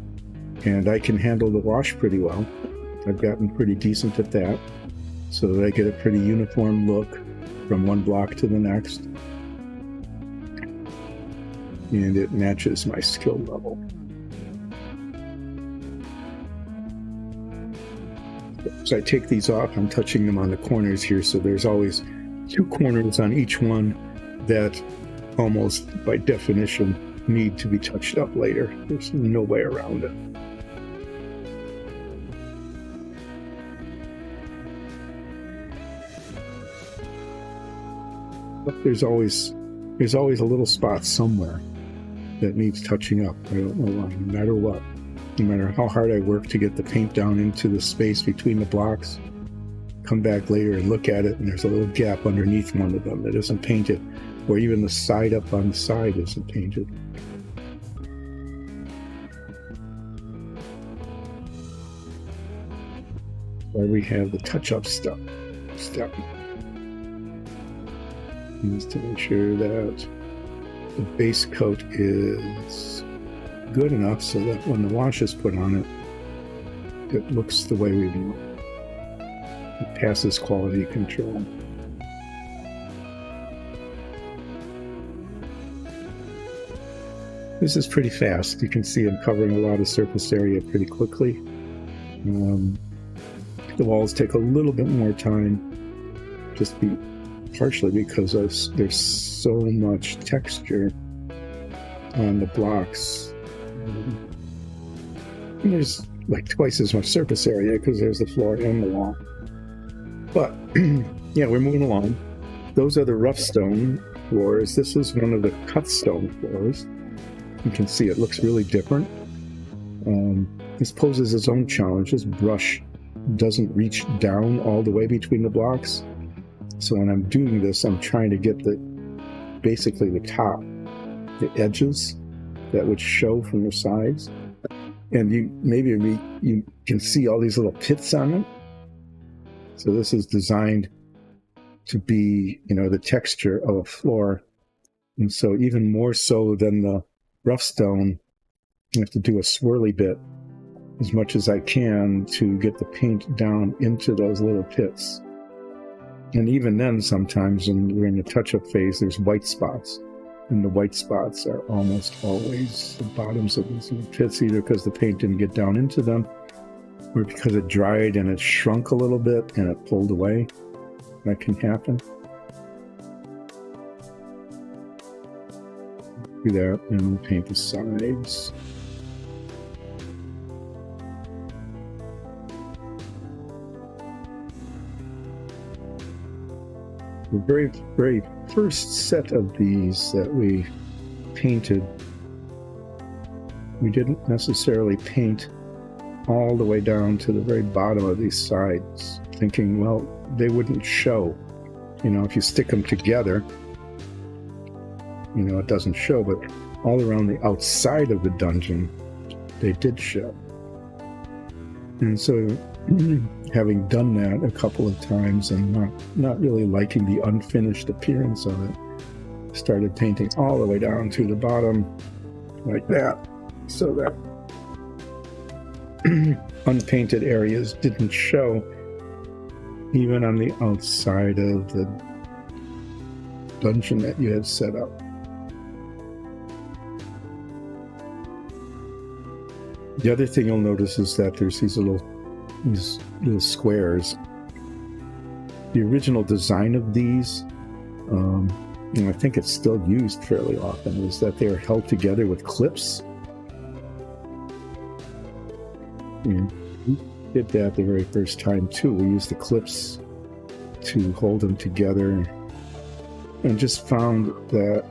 and I can handle the wash pretty well. I've gotten pretty decent at that, so that I get a pretty uniform look from one block to the next, and it matches my skill level. So I take these off, I'm touching them on the corners here, so there's always 2 corners on each one that almost by definition need to be touched up later. There's no way around it. But there's always a little spot somewhere that needs touching up. I don't know why, no matter what. No matter how hard I work to get the paint down into the space between the blocks, come back later and look at it, and there's a little gap underneath one of them that isn't painted, or even the side up on the side isn't painted. Where we have the touch-up step, is to make sure that the base coat is good enough so that when the wash is put on it, it looks the way we want. It passes quality control. This is pretty fast. You can see I'm covering a lot of surface area pretty quickly. The walls take a little bit more time, partially because there's so much texture on the blocks. And there's like twice as much surface area because there's the floor and the wall. But yeah, we're moving along. Those are the rough stone floors. This is one of the cut stone floors. You can see it looks really different. This poses its own challenge. This brush doesn't reach down all the way between the blocks. So when I'm doing this, I'm trying to get basically the top, the edges that would show from the sides. And you can see all these little pits on it. So this is designed to be, the texture of a floor. And so even more so than the rough stone, I have to do a swirly bit as much as I can to get the paint down into those little pits. And even then, sometimes when we're in the touch-up phase, there's white spots. And the white spots are almost always the bottoms of these little pits, either because the paint didn't get down into them, or because it dried and it shrunk a little bit and it pulled away. That can happen. Do that and we'll paint the sides. The very, very first set of these that we painted, we didn't necessarily paint all the way down to the very bottom of these sides, thinking, well, they wouldn't show. If you stick them together, it doesn't show, but all around the outside of the dungeon, they did show. And so, having done that a couple of times and not really liking the unfinished appearance of it, started painting all the way down to the bottom like that, so that unpainted areas didn't show even on the outside of the dungeon that you had set up. The other thing you'll notice is that there's these little squares. The original design of these, I think it's still used fairly often, is that they are held together with clips. And we did that the very first time too. We used the clips to hold them together, and just found that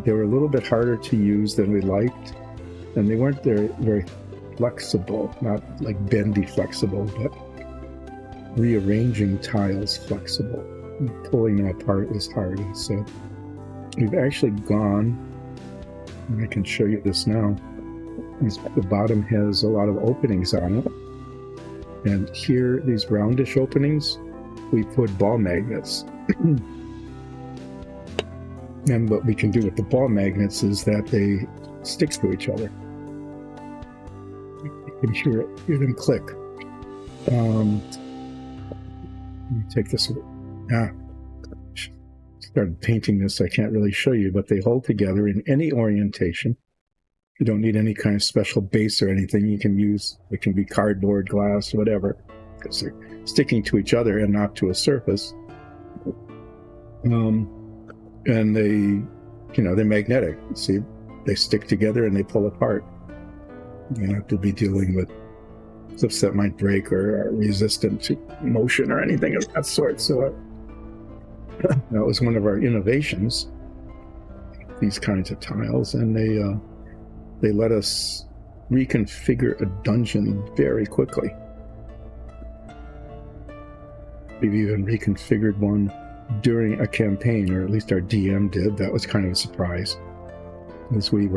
they were a little bit harder to use than we liked, and they weren't very flexible, not like bendy flexible, but rearranging tiles flexible. And pulling them apart was hard. So we've actually gone, and I can show you this now. The bottom has a lot of openings on it, and here, these roundish openings, we put ball magnets. And what we can do with the ball magnets is that they stick to each other. You can hear them click. Let me take this. Started painting this. I can't really show you, but they hold together in any orientation. You don't need any kind of special base or anything. You can use, it can be cardboard, glass, whatever. because they're sticking to each other and not to a surface. And they're magnetic. See, they stick together and they pull apart. You have to be dealing with clips that might break or are resistant to motion or anything of that sort. So that was one of our innovations, these kinds of tiles, and they let us reconfigure a dungeon very quickly. We've even reconfigured one during a campaign, or at least our DM did. That was kind of a surprise, as we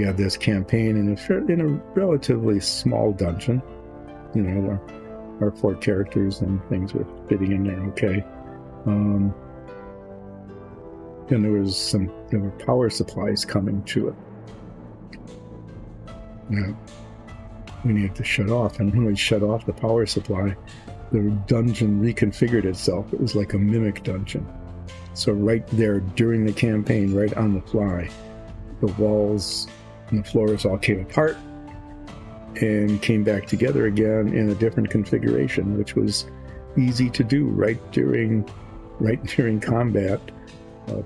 had this campaign in a relatively small dungeon. Our 4 characters and things were fitting in there okay. And there were power supplies coming to it. We needed to shut off, and when we shut off the power supply, the dungeon reconfigured itself. It was like a mimic dungeon. So right there during the campaign, right on the fly, the walls and the floors all came apart and came back together again in a different configuration, which was easy to do right during combat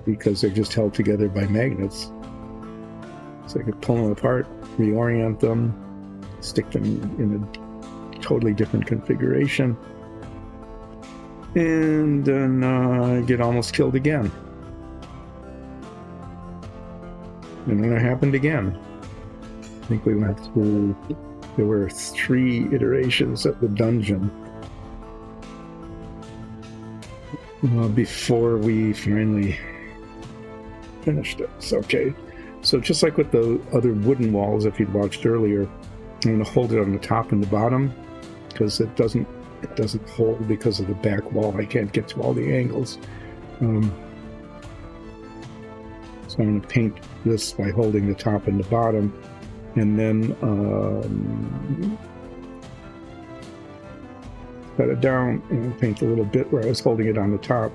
because they're just held together by magnets. So I could pull them apart, reorient them, stick them in a totally different configuration, and then get almost killed again. And then it happened again. I think we went through, there were 3 iterations of the dungeon before we finally finished it. So, okay. So just like with the other wooden walls, if you'd watched earlier, I'm going to hold it on the top and the bottom because it doesn't hold because of the back wall. I can't get to all the angles. So I'm going to paint this by holding the top and the bottom, and then cut it down and paint a little bit where I was holding it on the top.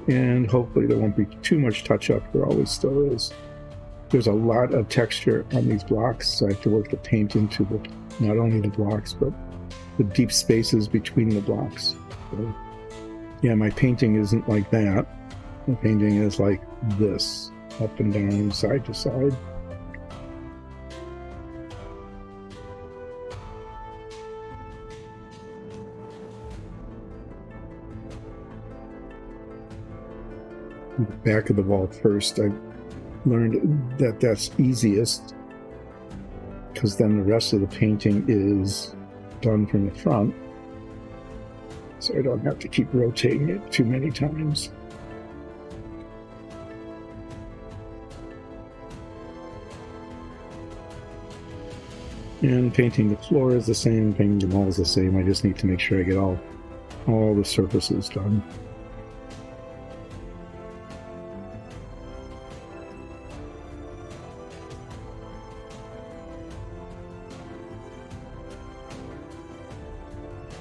And hopefully there won't be too much touch-up. There always still is. There's a lot of texture on these blocks, so I have to work the paint into not only the blocks, but the deep spaces between the blocks. So, yeah, my painting isn't like that. My painting is like this, up and down, side to side. The back of the wall first. I learned that that's easiest because then the rest of the painting is done from the front, so I don't have to keep rotating it too many times. And painting the floor is the same, painting the wall is the same. I just need to make sure I get all the surfaces done.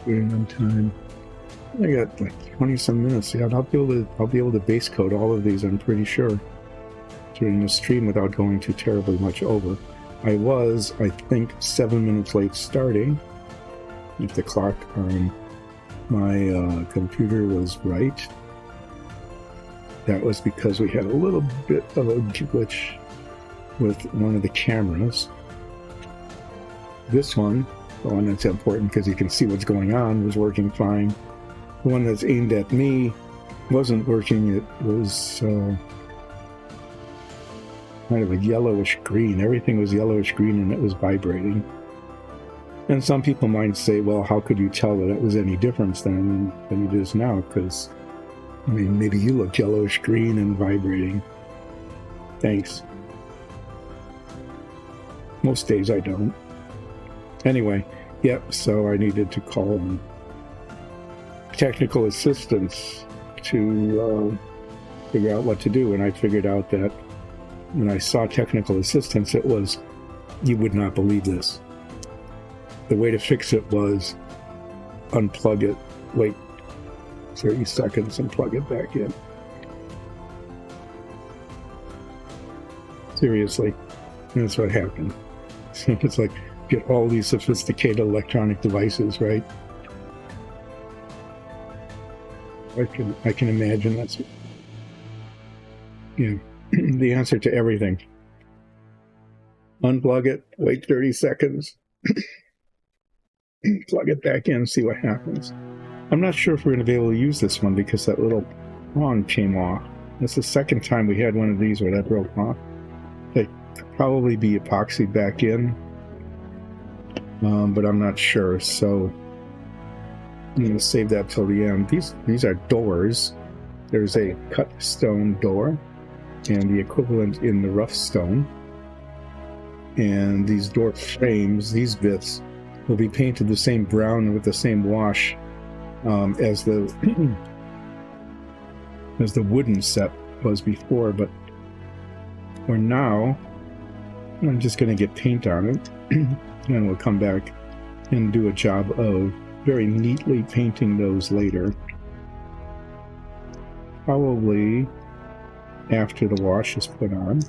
On time. I got like 20 some minutes. Yeah, I'll be able to base coat all of these, I'm pretty sure, during the stream without going too terribly much over. I was, I think, 7 minutes late starting, if the clock on my computer was right. That was because we had a little bit of a glitch with one of the cameras. This one, the one that's important because you can see what's going on, was working fine. The one that's aimed at me wasn't working. It was kind of a yellowish green. Everything was yellowish green and it was vibrating. And some people might say, well, how could you tell that it was any difference than it is now? Because, I mean, maybe you look yellowish green and vibrating. Thanks. Most days I don't. Anyway, yep, so I needed to call technical assistance to figure out what to do, and I figured out that when I saw technical assistance, it was, you would not believe this. The way to fix it was unplug it, wait 30 seconds and plug it back in. Seriously, that's what happened. It's like, get all these sophisticated electronic devices, right? I can imagine that's the answer to everything. Unplug it, wait 30 seconds, plug it back in, see what happens. I'm not sure if we're going to be able to use this one because that little prong came off. That's the second time we had one of these where that broke off. They could probably be epoxied back in, but I'm not sure, so I'm going to save that till the end. These are doors. There's a cut stone door and the equivalent in the rough stone. And these door frames, these bits, will be painted the same brown with the same wash as the wooden set was before. But for now, I'm just going to get paint on it, and we'll come back and do a job of very neatly painting those later. Probably after the wash is put on,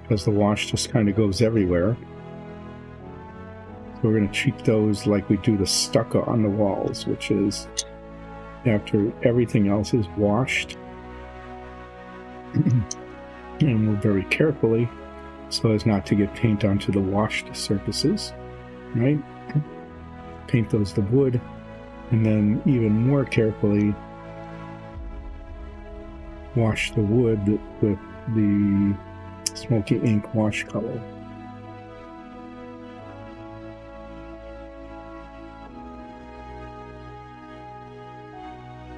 because the wash just kind of goes everywhere. So we're going to treat those like we do the stucco on the walls, which is after everything else is washed. And we'll very carefully, so as not to get paint onto the washed surfaces, right? Paint those the wood, and then even more carefully wash the wood with the smoky ink wash color.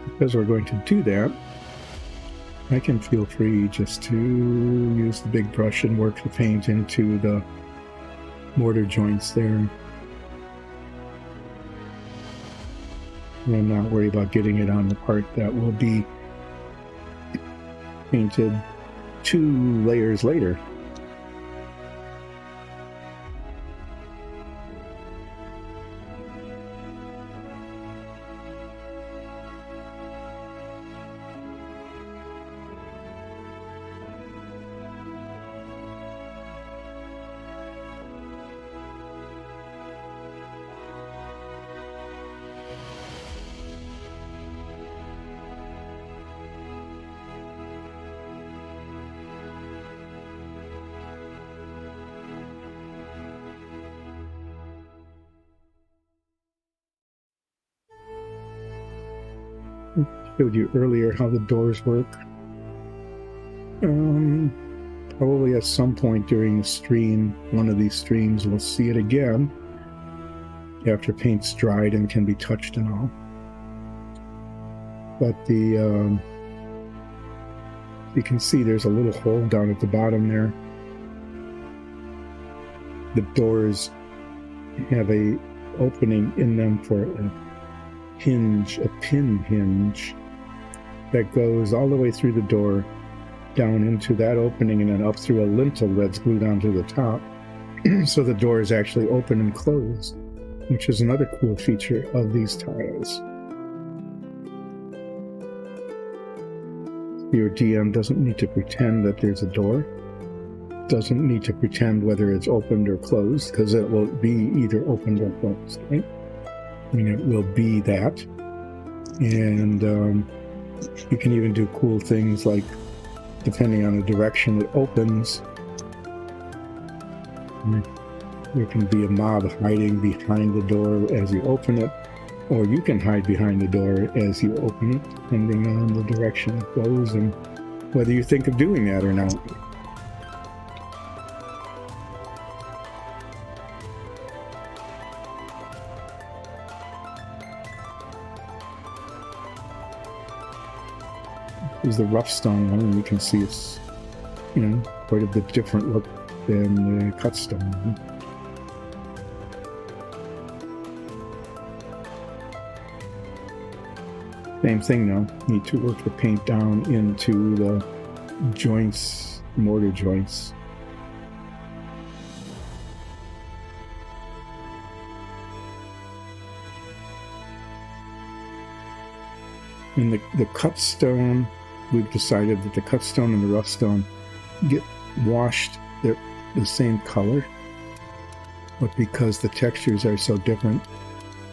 Because we're going to do that, I can feel free just to use the big brush and work the paint into the mortar joints there. And not worry about getting it on the part that will be painted 2 layers later. Showed you earlier how the doors work. Probably at some point during the stream, one of these streams, we'll see it again after paint's dried and can be touched and all. But you can see there's a little hole down at the bottom there. The doors have a opening in them for a hinge, a pin hinge that goes all the way through the door, down into that opening, and then up through a lintel that's glued onto the top. So the door is actually open and closed, which is another cool feature of these tiles. Your DM doesn't need to pretend that there's a door, doesn't need to pretend whether it's opened or closed, because it will be either opened or closed, right? I mean, it will be that. And you can even do cool things like, depending on the direction it opens, there can be a mob hiding behind the door as you open it, or you can hide behind the door as you open it, depending on the direction it goes and whether you think of doing that or not. Is the rough stone one, and you can see it's, quite a bit different look than the cut stone. Same thing though, need to work the paint down into the joints, mortar joints. In the cut stone, we've decided that the cut stone and the rough stone get washed the same color, but because the textures are so different,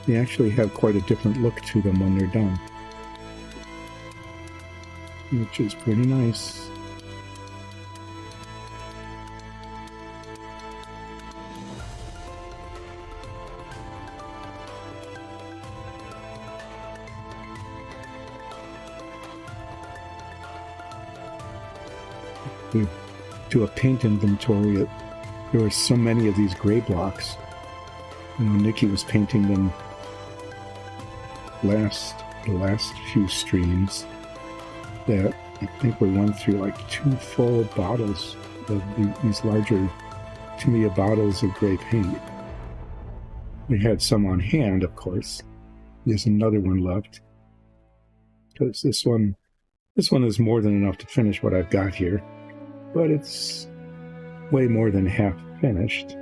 they actually have quite a different look to them when they're done. which is pretty nice. We do a paint inventory. There were so many of these gray blocks. Nikki was painting them the last few streams that I think we went through like 2 full bottles of these larger Tamiya bottles of gray paint. We had some on hand, of course. There's another one left. Because this one is more than enough to finish what I've got here. But it's way more than half finished.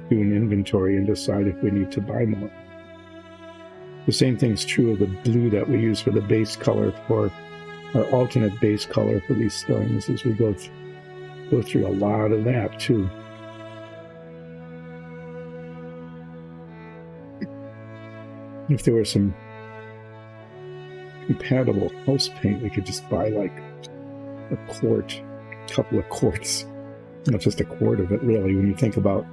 Do an inventory and decide if we need to buy more. The same thing's true of the blue that we use for the base color, for our alternate base color for these stones, as we go through a lot of that too. If there were some compatible house paint, we could just buy like a couple of quarts. Not just a quart of it, really, when you think about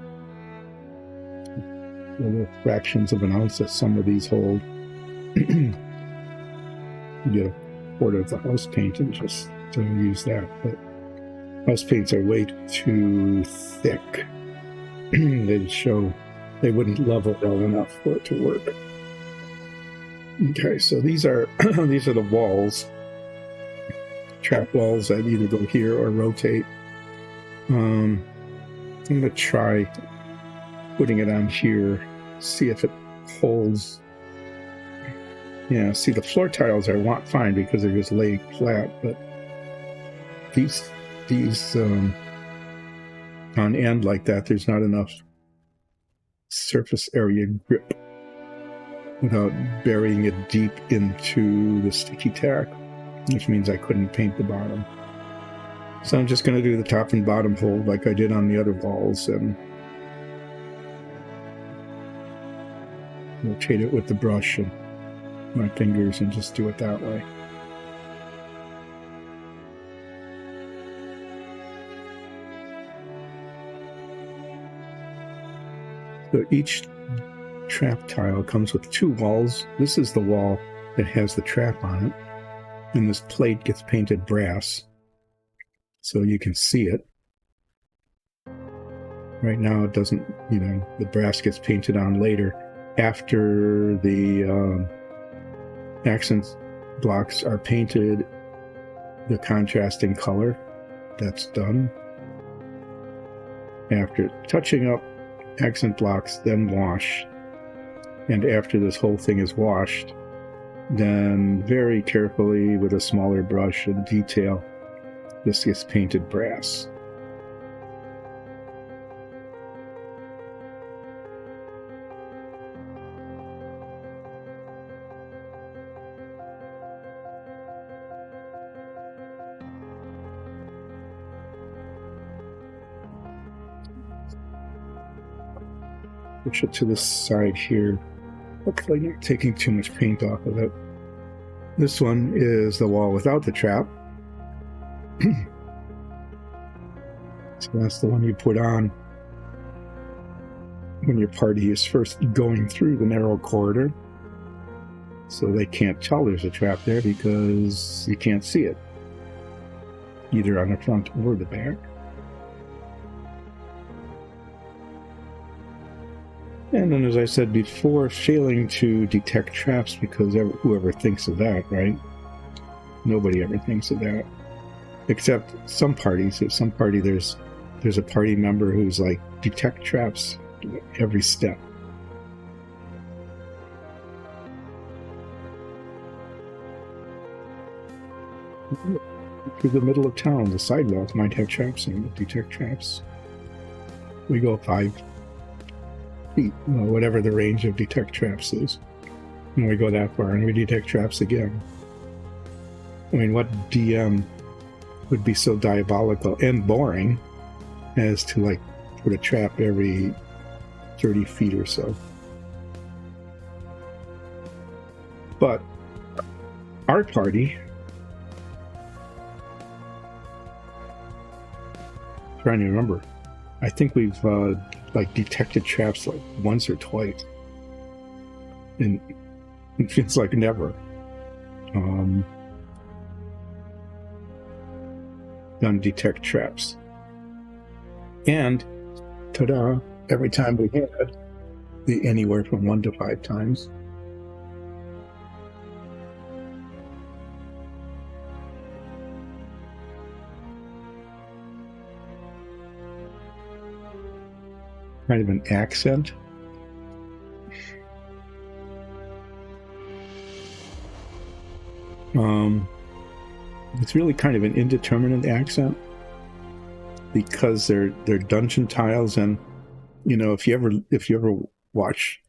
the fractions of an ounce that some of these hold. You get a quart of the house paint and just use that. But house paints are way too thick. They wouldn't level well enough for it to work. Okay, so these are the walls, trap walls that either go here or rotate. I'm gonna try putting it on here, see if it holds. Yeah, see, the floor tiles are fine because they're just laid flat, but these on end like that, there's not enough surface area grip without burying it deep into the sticky tack, which means I couldn't paint the bottom. So I'm just going to do the top and bottom hold like I did on the other walls and rotate it with the brush and my fingers and just do it that way. So each trap tile comes with 2 walls. This is the wall that has the trap on it, and this plate gets painted brass so you can see it. Right now it doesn't, the brass gets painted on later after the accent blocks are painted the contrasting color. That's done. After touching up accent blocks, then wash. And after this whole thing is washed, then very carefully with a smaller brush and detail, this gets painted brass. Push it to the side here. Hopefully not taking too much paint off of it. This one is the wall without the trap. So that's the one you put on when your party is first going through the narrow corridor. So they can't tell there's a trap there because you can't see it, either on the front or the back. And then, as I said before, failing to detect traps, because whoever thinks of that, right? Nobody ever thinks of that. Except some parties. At some party, there's a party member who's like, detect traps every step. Through the middle of town, the sidewalk might have traps in it. Detect traps. We go 5 feet, whatever the range of detect traps is. And we go that far and we detect traps again. I mean, what DM would be so diabolical and boring as to like put a trap every 30 feet or so? But our party, trying to remember, I think we've like detected traps like once or twice, and it feels like never. Done detect traps, and ta-da! Every time we had the anywhere from 1 to 5 times. Kind of an accent. It's really kind of an indeterminate accent because they're dungeon tiles, and you know, if you ever watch,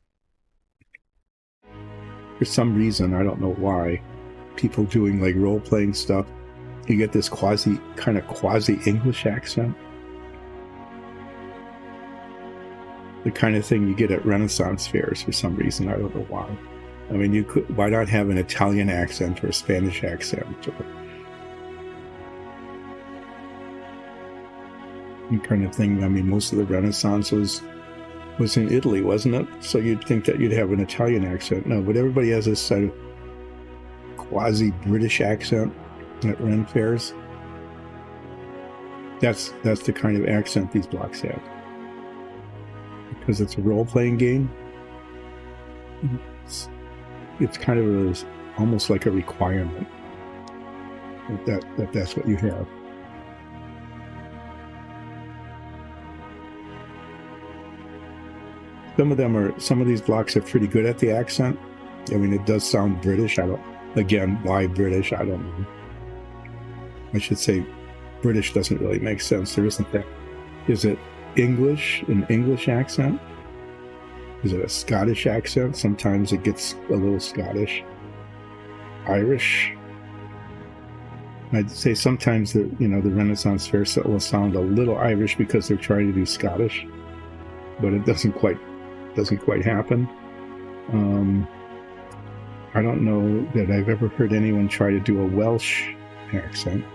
for some reason, I don't know why, people doing like role-playing stuff, you get this quasi English accent. The kind of thing you get at Renaissance fairs for some reason. I don't know why. I mean, why not have an Italian accent or a Spanish accent? Or kind of thing. I mean, most of the Renaissance was in Italy, wasn't it? So you'd think that you'd have an Italian accent. No, but everybody has this sort of quasi-British accent at Ren fairs. That's the kind of accent these blocks have. Because it's a role-playing game, it's kind of almost like a requirement that's what you have. Some of these blocks are pretty good at the accent. I mean, it does sound British. Again, why British? I don't know. I should say British doesn't really make sense. There isn't that. Is it English, an English accent? Is it a Scottish accent? Sometimes it gets a little Scottish. Irish? I'd say sometimes the Renaissance fair will sound a little Irish because they're trying to be Scottish, but it doesn't quite happen. I don't know that I've ever heard anyone try to do a Welsh accent.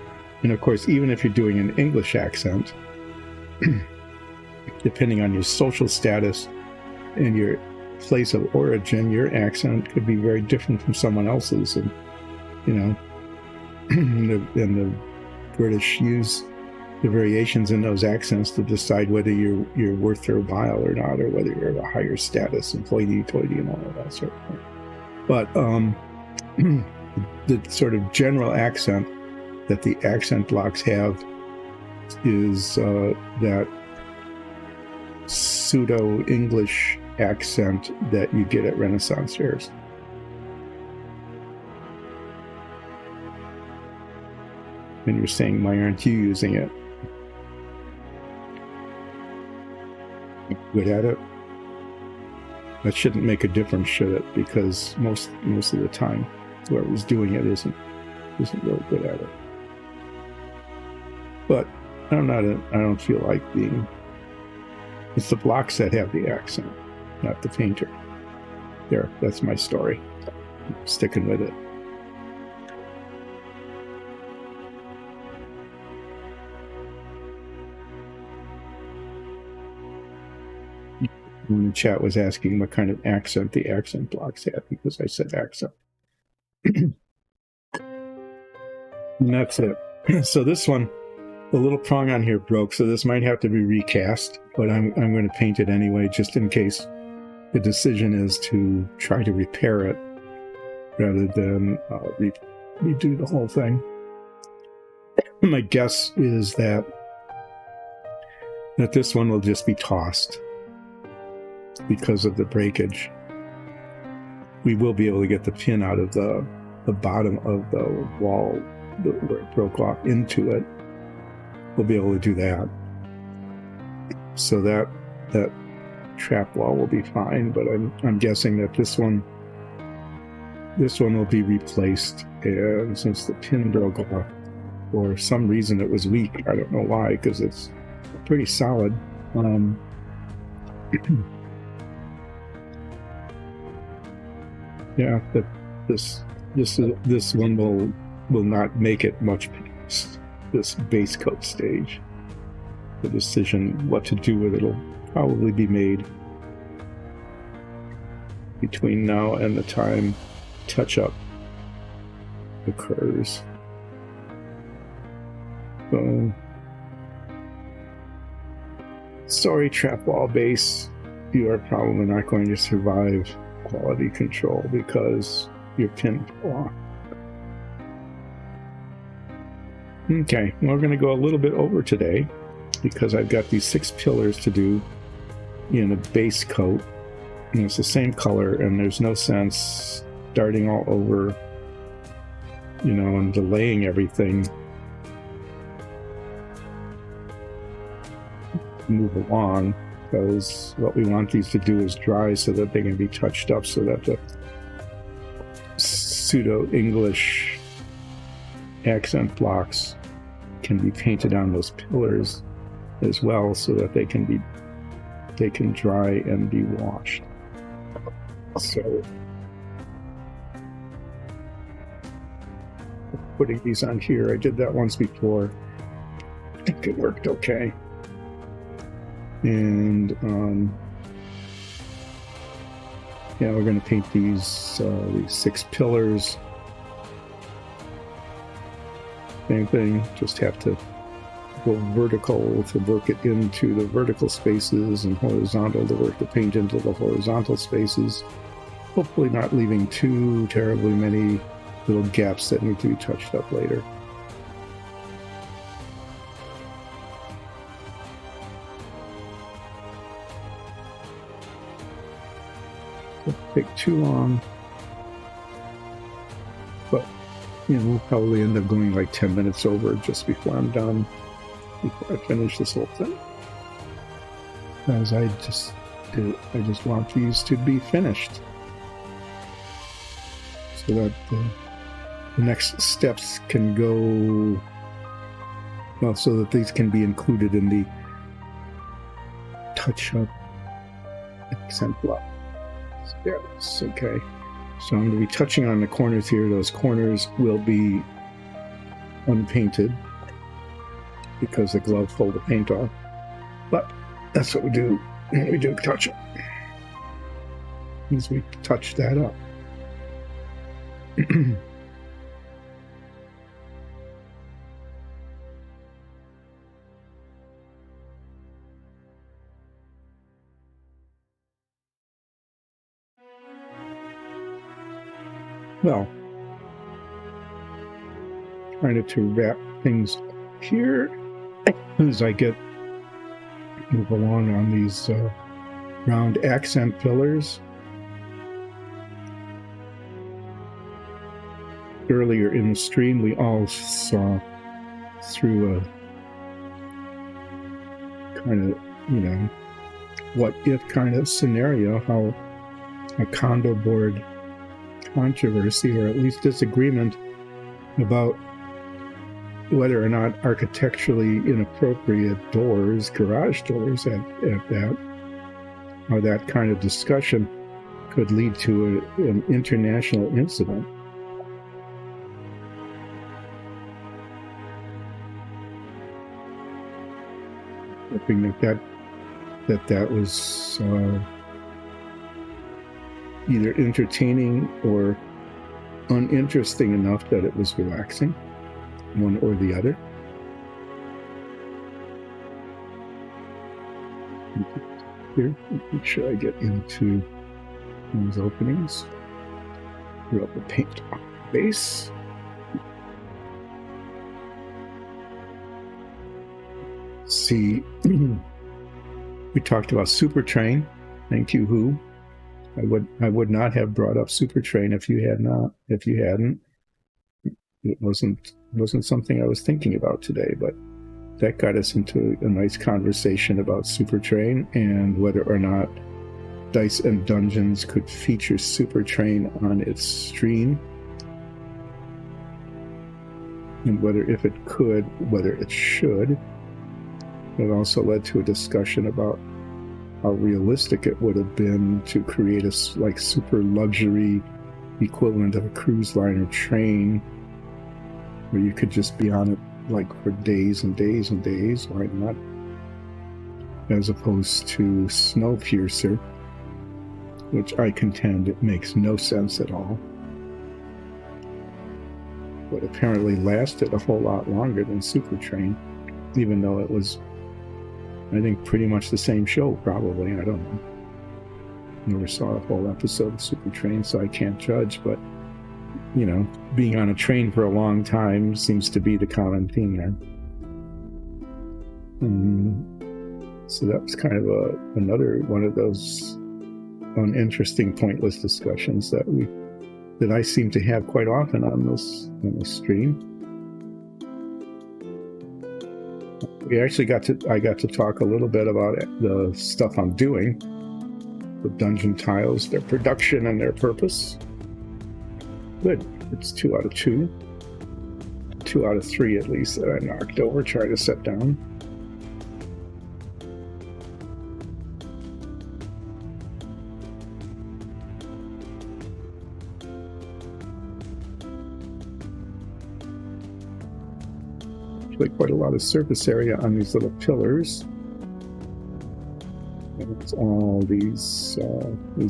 And of course, even if you're doing an English accent, depending on your social status and your place of origin, your accent could be very different from someone else's. And, you know, and the British use the variations in those accents to decide whether you're worth their while or not, or whether you're a higher status employee, and all of that sort of thing. But the sort of general accent that the accent blocks have is that pseudo-English accent that you get at Renaissance fairs. And you're saying, why aren't you using it? Good at it? That shouldn't make a difference, should it? Because most of the time, whoever's doing it isn't really good at it. But I don't feel like being. It's the blocks that have the accent, not the painter. There, that's my story. I'm sticking with it. When the chat was asking what kind of accent the accent blocks had, because I said accent. And that's it. So this one, the little prong on here broke, so this might have to be recast, but I'm going to paint it anyway, just in case the decision is to try to repair it rather than redo the whole thing. My guess is that this one will just be tossed because of the breakage. We will be able to get the pin out of the bottom of the wall where it broke off into it. We'll be able to do that. So that trap wall will be fine, but I'm guessing that this one will be replaced, and since the pin broke off for some reason it was weak, I don't know why, because it's pretty solid. Yeah, This one will not make it much past this base coat stage. The decision what to do with it will probably be made between now and the time touch-up occurs. So, sorry, trap wall base, you are probably not going to survive quality control because you're pinned off. Okay, we're going to go a little bit over today because I've got these 6 pillars to do in a base coat, and it's the same color, and there's no sense starting all over, you know, and delaying everything. Move along, because what we want these to do is dry so that they can be touched up, so that the pseudo-English accent blocks can be painted on those pillars as well, so that they can dry and be washed. So putting these on here, I did that once before. I think it worked okay. And yeah, we're going to paint these 6 pillars. Same thing, just have to go vertical to work it into the vertical spaces, and horizontal to work the paint into the horizontal spaces. Hopefully not leaving too terribly many little gaps that need to be touched up later. Won't take too long, but you know, we'll probably end up going like 10 minutes over just before I'm done, before I finish this whole thing. As I just want these to be finished, so that the next steps can go well, so that these can be included in the touch-up accent block. Yes, okay. So I'm going to be touching on the corners here. Those corners will be unpainted because the glove pulled the paint off. But that's what we do when we do touch-up. As we touch that up. Well, trying to wrap things up here as I move along on these round accent pillars. Earlier in the stream, we all saw through a kind of, you know, what if kind of scenario how a condo board controversy, or at least disagreement, about whether or not architecturally inappropriate doors, garage doors at that, or that kind of discussion could lead to an international incident. Hoping that was either entertaining or uninteresting enough that it was relaxing, one or the other. Here, make sure I get into those openings. Rub the paint on the base. See, we talked about Supertrain. Thank you, Who. I would not have brought up Supertrain if you hadn't. It wasn't something I was thinking about today, but that got us into a nice conversation about Supertrain and whether or not Dice and Dungeons could feature Supertrain on its stream, and whether if it could, whether it should. It also led to a discussion about how realistic it would have been to create a super luxury equivalent of a cruise liner train, where you could just be on it like for days and days and days. Why not? As opposed to Snowpiercer, which I contend it makes no sense at all, but apparently lasted a whole lot longer than Supertrain, even though it was, I think, pretty much the same show, probably. I don't know. Never saw a whole episode of Supertrain, so I can't judge, but, you know, being on a train for a long time seems to be the common theme there. So that was kind of another one of those uninteresting, pointless discussions that I seem to have quite often on this stream. I got to talk a little bit about the stuff I'm doing with Dungeon Tiles, their production and their purpose. Good. It's 2 out of 2. 2 out of 3 at least that I knocked over trying to set down. Quite a lot of surface area on these little pillars. And it's all these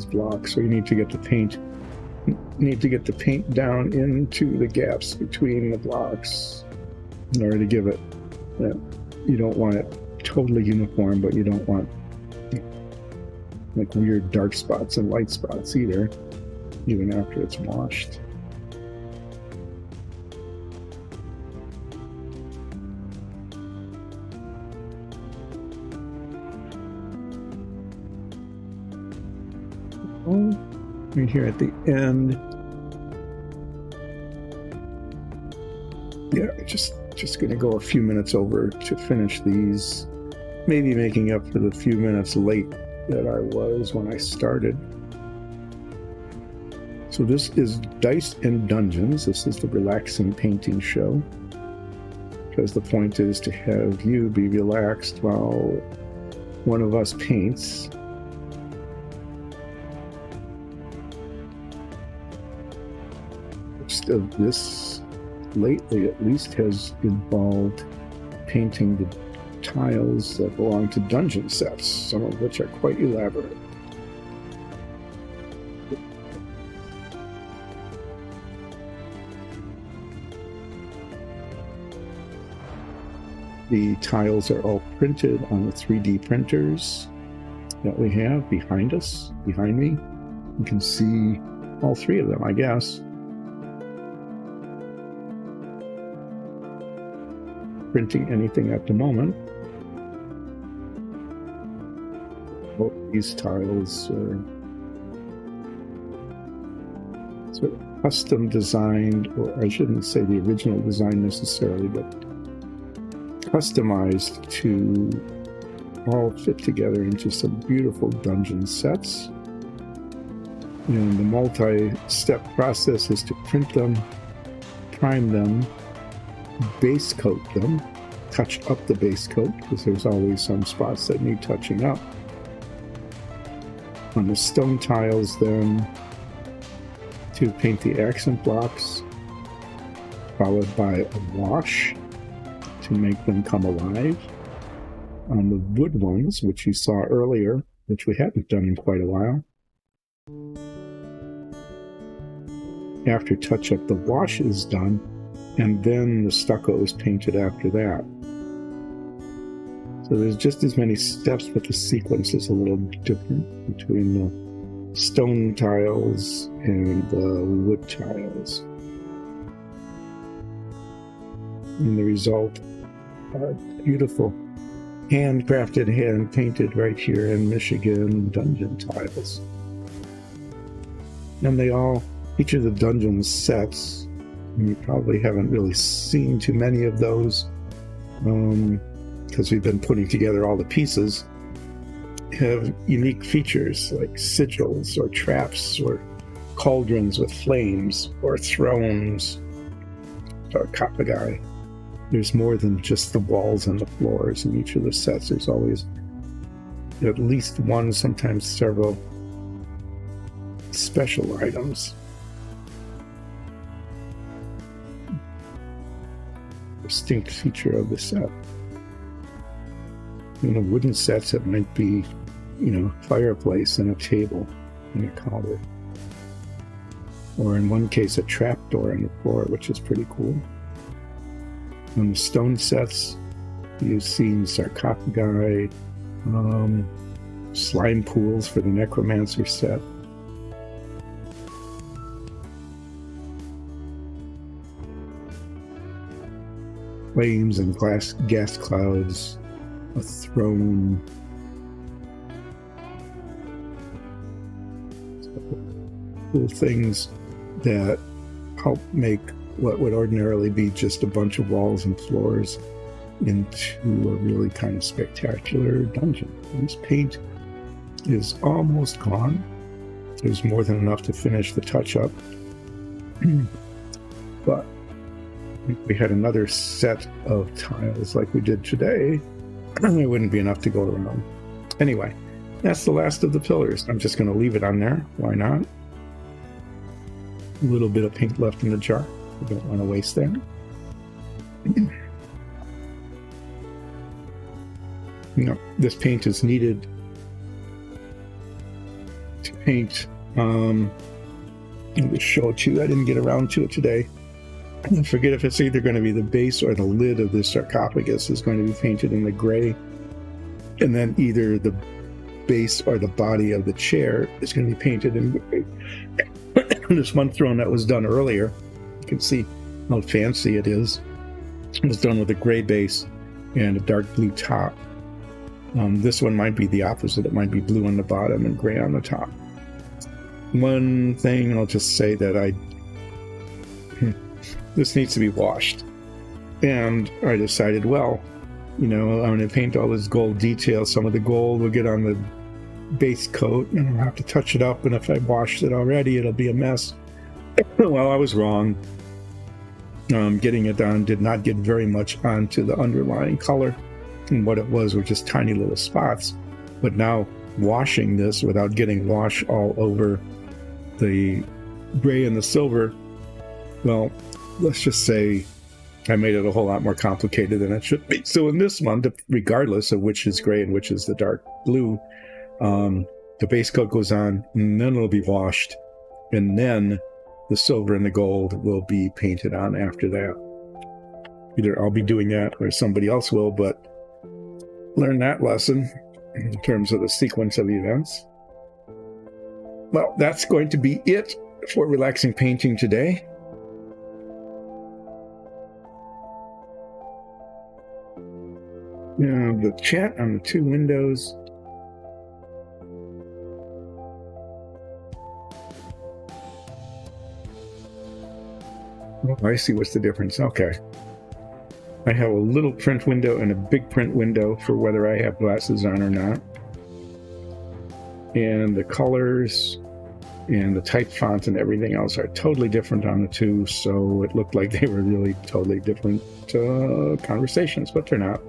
blocks. So you need to get the paint down into the gaps between the blocks in order to give it. You don't want it totally uniform, but you don't want like weird dark spots and light spots either, even after it's washed. Right here at the end. Yeah, just going to go a few minutes over to finish these, maybe making up for the few minutes late that I was when I started. So this is Dice and Dungeons. This is the relaxing painting show, because the point is to have you be relaxed while one of us paints. Of this lately at least has involved painting the tiles that belong to dungeon sets, some of which are quite elaborate. The tiles are all printed on the 3D printers that we have behind me. You can see all 3 of them, I guess. Printing anything at the moment. Both these tiles are sort of custom designed, or I shouldn't say the original design necessarily, but customized to all fit together into some beautiful dungeon sets. And the multi-step process is to print them, prime them, base coat them, touch up the base coat, because there's always some spots that need touching up. On the stone tiles then, to paint the accent blocks, followed by a wash to make them come alive. On the wood ones, which you saw earlier, which we haven't done in quite a while, after touch up, the wash is done, and then the stucco is painted after that. So there's just as many steps, but the sequence is a little different between the stone tiles and the wood tiles. And the result are beautiful handcrafted, hand-painted right here in Michigan dungeon tiles. And each of the dungeon sets, and you probably haven't really seen too many of those because we've been putting together all the pieces, have unique features like sigils or traps or cauldrons with flames or thrones or sarcophagi. There's more than just the walls and the floors in each of the sets. There's always at least one, sometimes several special items distinct feature of the set. Wooden sets, it might be, fireplace and a table and a counter. Or in one case, a trapdoor on the floor, which is pretty cool. On the stone sets, you've seen sarcophagi, slime pools for the necromancer set. Flames and gas clouds, a throne. Cool things that help make what would ordinarily be just a bunch of walls and floors into a really kind of spectacular dungeon. This paint is almost gone. There's more than enough to finish the touch-up. But if we had another set of tiles like we did today, it wouldn't be enough to go around. Anyway, that's the last of the pillars. I'm just going to leave it on there. Why not? A little bit of paint left in the jar. We don't want to waste that. This paint is needed to paint. I'll just show it to you. I didn't get around to it today. I forget if it's either going to be the base or the lid of the sarcophagus is going to be painted in the gray. And then either the base or the body of the chair is going to be painted in gray. This one throne that was done earlier, you can see how fancy it is. It was done with a gray base and a dark blue top. This one might be the opposite. It might be blue on the bottom and gray on the top. One thing I'll just say that this needs to be washed. And I decided, I'm going to paint all this gold detail. Some of the gold will get on the base coat and I'll have to touch it up. And if I washed it already, it'll be a mess. Well, I was wrong. Getting it done did not get very much onto the underlying color. And what it was were just tiny little spots. But now washing this without getting wash all over the gray and the silver, well, let's just say I made it a whole lot more complicated than it should be. So in this one, regardless of which is gray and which is the dark blue, the base coat goes on, and then it'll be washed, and then the silver and the gold will be painted on after that. Either I'll be doing that or somebody else will, but learn that lesson in terms of the sequence of events. Well, that's going to be it for relaxing painting today. Now, the chat on the two windows. Oh, I see what's the difference. Okay. I have a little print window and a big print window for whether I have glasses on or not. And the colors and the type font and everything else are totally different on the two, so it looked like they were really totally different conversations, but they're not.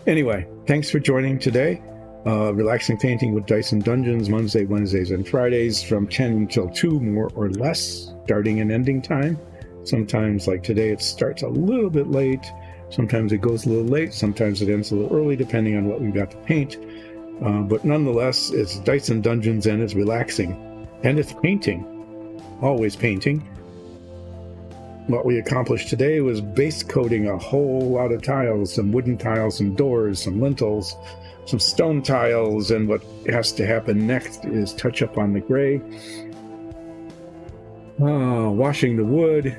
Anyway, thanks for joining today. Relaxing Painting with Dice and Dungeons, Monday, Wednesdays, and Fridays from 10 until 2, more or less, starting and ending time. Sometimes, like today, it starts a little bit late. Sometimes it goes a little late. Sometimes it ends a little early, depending on what we've got to paint. But nonetheless, it's Dice and Dungeons, and it's relaxing. And it's painting. Always painting. What we accomplished today was base coating a whole lot of tiles, some wooden tiles, some doors, some lintels, some stone tiles, and what has to happen next is touch up on the gray. Washing the wood.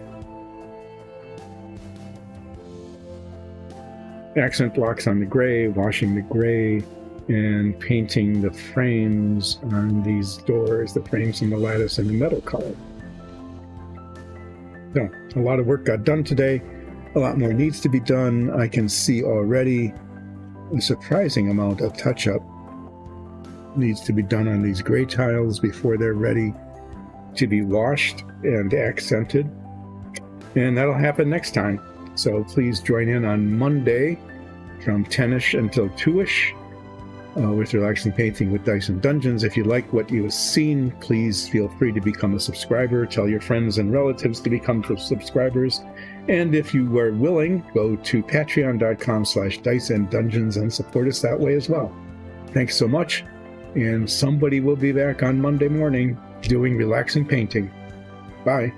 Accent blocks on the gray, washing the gray, and painting the frames on these doors, the frames and the lattice in the metal color. So, a lot of work got done today. A lot more needs to be done. I can see already a surprising amount of touch-up needs to be done on these gray tiles before they're ready to be washed and accented. And that'll happen next time. So please join in on Monday from 10-ish until 2-ish with Relaxing Painting with Dice and Dungeons. If you like what you have seen, please feel free to become a subscriber. Tell your friends and relatives to become subscribers. And if you are willing, go to patreon.com/diceanddungeons and support us that way as well. Thanks so much. And somebody will be back on Monday morning doing relaxing painting. Bye.